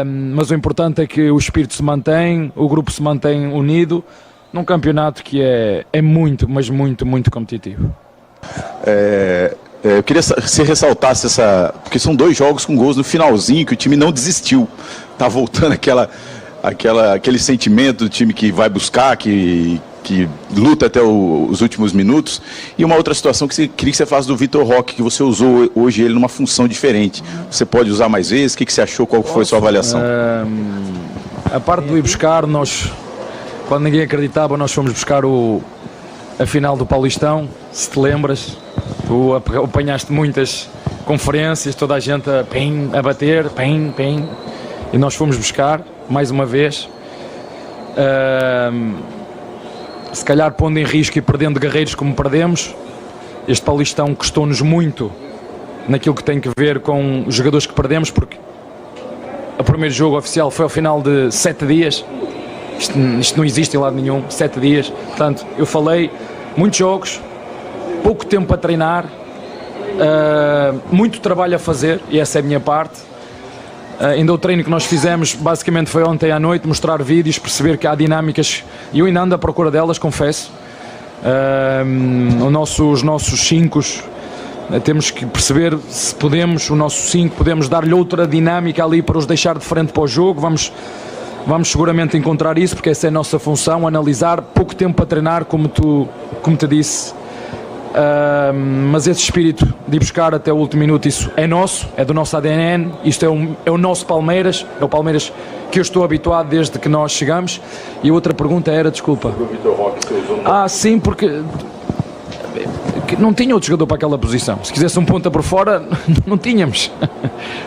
Mas o importante é que o espírito se mantém, o grupo se mantém unido num campeonato que é muito, mas muito, muito competitivo. Eu queria que você ressaltasse porque são 2 jogos com gols no finalzinho, que o time não desistiu. Tá voltando aquele sentimento do time que vai buscar, que luta até os últimos minutos. E uma outra situação que queria que você falasse do Vitor Roque, que você usou hoje ele numa função diferente. Você pode usar mais vezes? O que você achou? Qual foi a sua avaliação? A parte do ir buscar, quando ninguém acreditava, nós fomos buscar a final do Paulistão, se te lembras. Tu apanhaste muitas conferências, toda a gente a bater, e nós fomos buscar, mais uma vez. Se calhar pondo em risco e perdendo guerreiros como perdemos, este Paulistão custou-nos muito naquilo que tem que ver com os jogadores que perdemos, porque o primeiro jogo oficial foi ao final de 7 dias, isto não existe em lado nenhum, 7 dias, portanto, eu falei, muitos jogos, pouco tempo para treinar, muito trabalho a fazer, e essa é a minha parte. Ainda o treino que nós fizemos basicamente foi ontem à noite, mostrar vídeos, perceber que há dinâmicas, e eu ainda ando à procura delas, confesso. Os nossos 5, temos que perceber se podemos, o nosso 5, podemos dar-lhe outra dinâmica ali para os deixar de frente para o jogo. Vamos seguramente encontrar isso, porque essa é a nossa função, analisar, pouco tempo para treinar, como te disse. Mas esse espírito de ir buscar até o último minuto, isso é nosso, é do nosso ADN, isto é o nosso Palmeiras, é o Palmeiras que eu estou habituado desde que nós chegamos. E a outra pergunta era, desculpa. Sim, porque não tinha outro jogador para aquela posição. Se quisesse um ponta por fora, não tínhamos.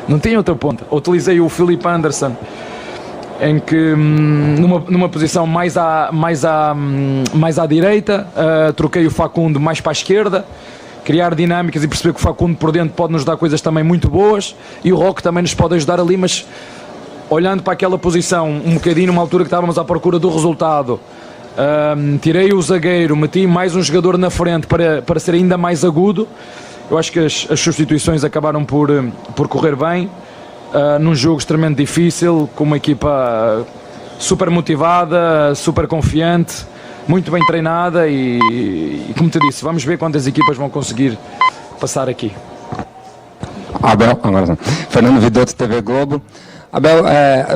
Não tinha outra ponta. Utilizei o Felipe Anderson, em que numa posição mais à direita, troquei o Facundo mais para a esquerda, criar dinâmicas e perceber que o Facundo por dentro pode nos dar coisas também muito boas, e o Roque também nos pode ajudar ali, mas olhando para aquela posição um bocadinho numa altura que estávamos à procura do resultado, tirei o zagueiro, meti mais um jogador na frente para ser ainda mais agudo. Eu acho que as substituições acabaram por correr bem. Num jogo extremamente difícil, com uma equipa super motivada, super confiante, muito bem treinada e como te disse, vamos ver quantas equipas vão conseguir passar aqui. Abel, agora Fernando Vidotto, TV Globo. Abel,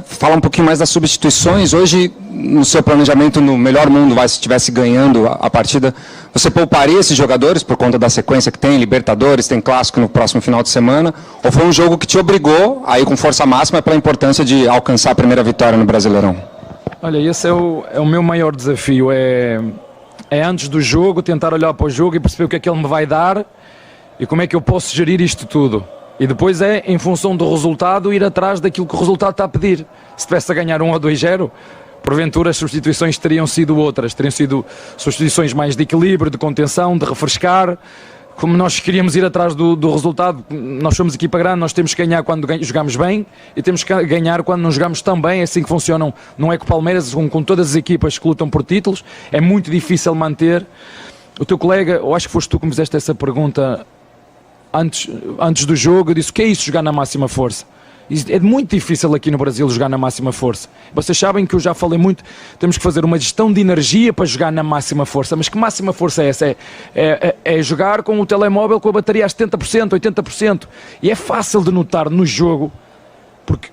fala um pouquinho mais das substituições. Hoje, no seu planejamento, no melhor mundo, se estivesse ganhando a partida, você pouparia esses jogadores por conta da sequência que tem, Libertadores, tem Clássico no próximo final de semana? Ou foi um jogo que te obrigou a ir com força máxima pela importância de alcançar a primeira vitória no Brasileirão? Olha, esse é o meu maior desafio, é antes do jogo tentar olhar para o jogo e perceber o que é que ele me vai dar e como é que eu posso gerir isto tudo. E depois em função do resultado, ir atrás daquilo que o resultado está a pedir. Se tivesse a ganhar 1 ou 2-0, porventura as substituições teriam sido outras. Teriam sido substituições mais de equilíbrio, de contenção, de refrescar. Como nós queríamos ir atrás do resultado, nós somos equipa grande, nós temos que ganhar quando jogamos bem e temos que ganhar quando não jogamos tão bem. É assim que funcionam, não é com o Palmeiras, com todas as equipas que lutam por títulos. É muito difícil manter. O teu colega, eu acho que foste tu que me fizeste essa pergunta antes do jogo, eu disse: o que é isso, jogar na máxima força? É muito difícil aqui no Brasil jogar na máxima força. Vocês sabem que eu já falei muito, temos que fazer uma gestão de energia para jogar na máxima força. Mas que máxima força é essa? É jogar com o telemóvel com a bateria a 70%, 80%. E é fácil de notar no jogo, porque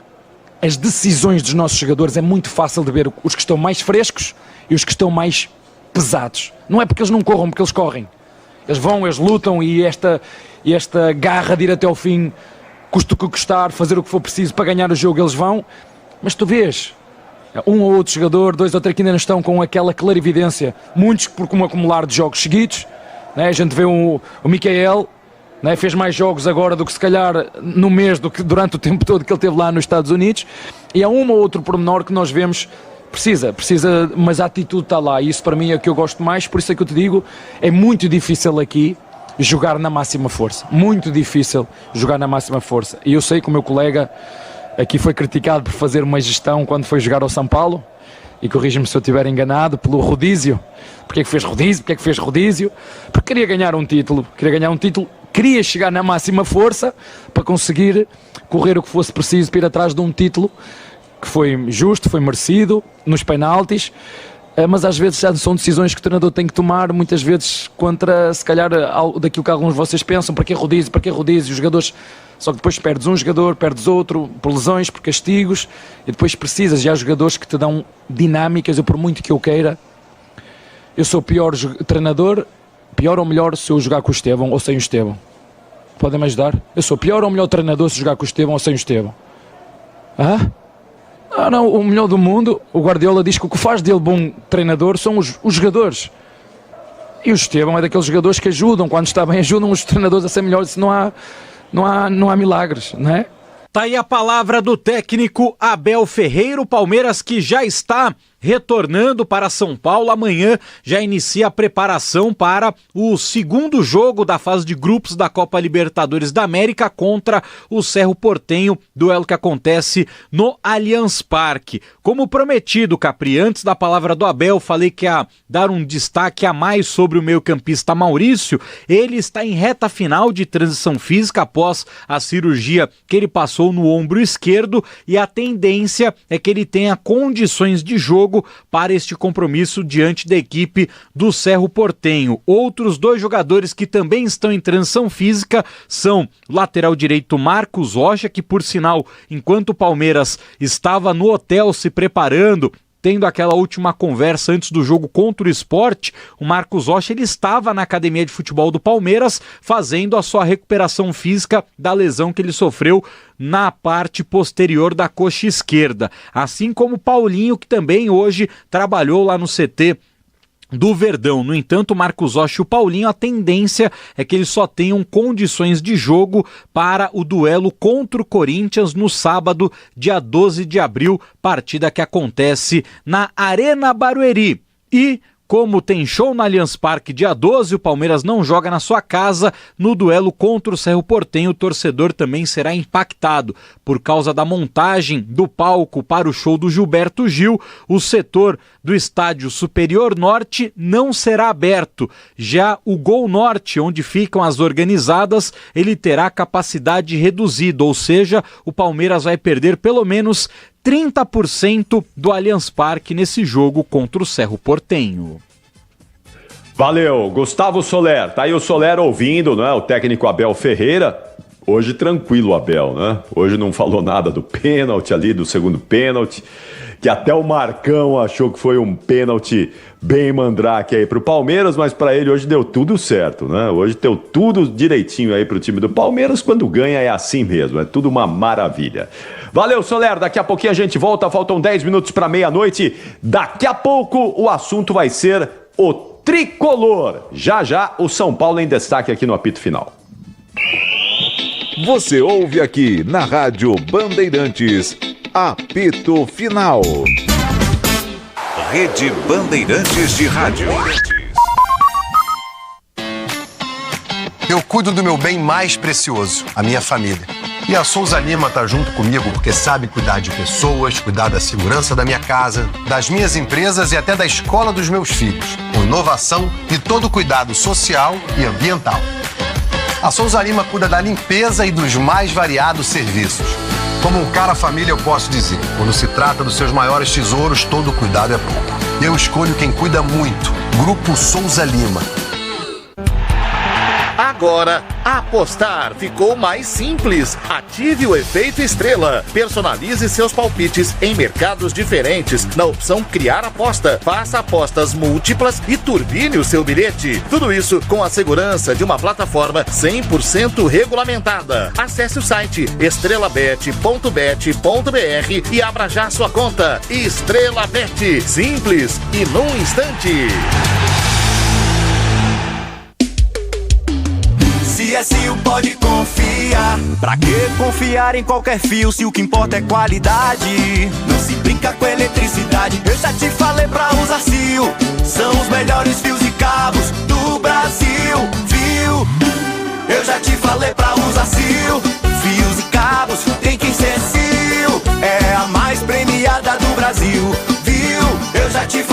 as decisões dos nossos jogadores é muito fácil de ver os que estão mais frescos e os que estão mais pesados. Não é porque eles não corram, porque eles correm. Eles vão, eles lutam e esta garra de ir até ao fim, custa o que custar, fazer o que for preciso para ganhar o jogo, eles vão. Mas tu vês, um ou outro jogador, 2 ou 3 que ainda não estão com aquela clarividência, muitos por um acumular de jogos seguidos, né? A gente vê o Michael, né? Fez mais jogos agora do que se calhar no mês, do que durante o tempo todo que ele esteve lá nos Estados Unidos, e há um ou outro pormenor que nós vemos, Precisa, mas a atitude está lá e isso para mim é o que eu gosto mais, por isso é que eu te digo, é muito difícil aqui jogar na máxima força, muito difícil jogar na máxima força. E eu sei que o meu colega aqui foi criticado por fazer uma gestão quando foi jogar ao São Paulo, e corrija-me se eu estiver enganado, pelo rodízio. Porque é que fez rodízio? Porque queria ganhar um título, queria chegar na máxima força para conseguir correr o que fosse preciso para ir atrás de um título que foi justo, foi merecido, nos penaltis, mas às vezes já são decisões que o treinador tem que tomar, muitas vezes contra, se calhar, daquilo que alguns de vocês pensam, para que rodízio, os jogadores, só que depois perdes um jogador, perdes outro, por lesões, por castigos, e depois precisas, já há jogadores que te dão dinâmicas, eu por muito que eu queira, eu sou o pior treinador, pior ou melhor se eu jogar com o Estevão ou sem o Estevão. Podem-me ajudar? Eu sou o pior ou melhor treinador se jogar com o Estevão ou sem o Estevão? Não, o melhor do mundo, o Guardiola diz que o que faz dele bom treinador são os jogadores. E o Estevão é daqueles jogadores que ajudam, quando está bem, ajudam os treinadores a ser melhores, não há milagres, não é? Tá aí a palavra do técnico Abel Ferreira, o Palmeiras que já está retornando para São Paulo. Amanhã já inicia a preparação para o segundo jogo da fase de grupos da Copa Libertadores da América contra o Cerro Porteño, duelo que acontece no Allianz Parque. Como prometido, Capri, antes da palavra do Abel, falei que ia dar um destaque a mais sobre o meio-campista Maurício. Ele está em reta final de transição física após a cirurgia que ele passou no ombro esquerdo e a tendência é que ele tenha condições de jogo para este compromisso diante da equipe do Cerro Porteño. Outros dois jogadores que também estão em transição física são o lateral direito Marcos Rocha, que por sinal, enquanto o Palmeiras estava no hotel se preparando, tendo aquela última conversa antes do jogo contra o Sport, o Marcos Rocha ele estava na academia de futebol do Palmeiras fazendo a sua recuperação física da lesão que ele sofreu na parte posterior da coxa esquerda. Assim como o Paulinho, que também hoje trabalhou lá no CT do Verdão. No entanto, o Marcos Rocha e o Paulinho, a tendência é que eles só tenham condições de jogo para o duelo contra o Corinthians no sábado, dia 12 de abril, partida que acontece na Arena Barueri. E como tem show no Allianz Parque dia 12, o Palmeiras não joga na sua casa. No duelo contra o Cerro Porteño, o torcedor também será impactado. Por causa da montagem do palco para o show do Gilberto Gil, o setor do estádio Superior Norte não será aberto. Já o Gol Norte, onde ficam as organizadas, ele terá capacidade reduzida, ou seja, o Palmeiras vai perder pelo menos 30% do Allianz Parque nesse jogo contra o Cerro Porteño. Valeu, Gustavo Soler. Tá aí o Soler ouvindo, né? O técnico Abel Ferreira. Hoje tranquilo, Abel, né? Hoje não falou nada do pênalti ali, do segundo pênalti, que até o Marcão achou que foi um pênalti bem mandrake aí pro Palmeiras, mas para ele hoje deu tudo certo, né? Hoje deu tudo direitinho aí pro time do Palmeiras. Quando ganha é assim mesmo, é tudo uma maravilha. Valeu, Soler, daqui a pouquinho a gente volta, faltam 10 minutos para meia-noite. Daqui a pouco o assunto vai ser o tricolor. Já já o São Paulo em destaque aqui no apito final. Você ouve aqui na Rádio Bandeirantes, apito final. Rede Bandeirantes de Rádio. Eu cuido do meu bem mais precioso, a minha família. E a Souza Lima tá junto comigo porque sabe cuidar de pessoas, cuidar da segurança da minha casa, das minhas empresas e até da escola dos meus filhos, com inovação e todo cuidado social e ambiental. A Souza Lima cuida da limpeza e dos mais variados serviços. Como um cara família, eu posso dizer, quando se trata dos seus maiores tesouros, todo cuidado é pouco. Eu escolho quem cuida muito. Grupo Souza Lima. Agora, apostar ficou mais simples. Ative o efeito estrela. Personalize seus palpites em mercados diferentes na opção Criar Aposta. Faça apostas múltiplas e turbine o seu bilhete. Tudo isso com a segurança de uma plataforma 100% regulamentada. Acesse o site estrelabet.bet.br e abra já sua conta. Estrela Bet. Simples e num instante. Se CSU pode confiar. Pra que confiar em qualquer fio se o que importa é qualidade? Não se brinca com eletricidade. Eu já te falei pra usar CSU. São os melhores fios e cabos do Brasil, viu? Eu já te falei pra usar CSU. Fios e cabos tem que ser CSU. É a mais premiada do Brasil, viu? Eu já te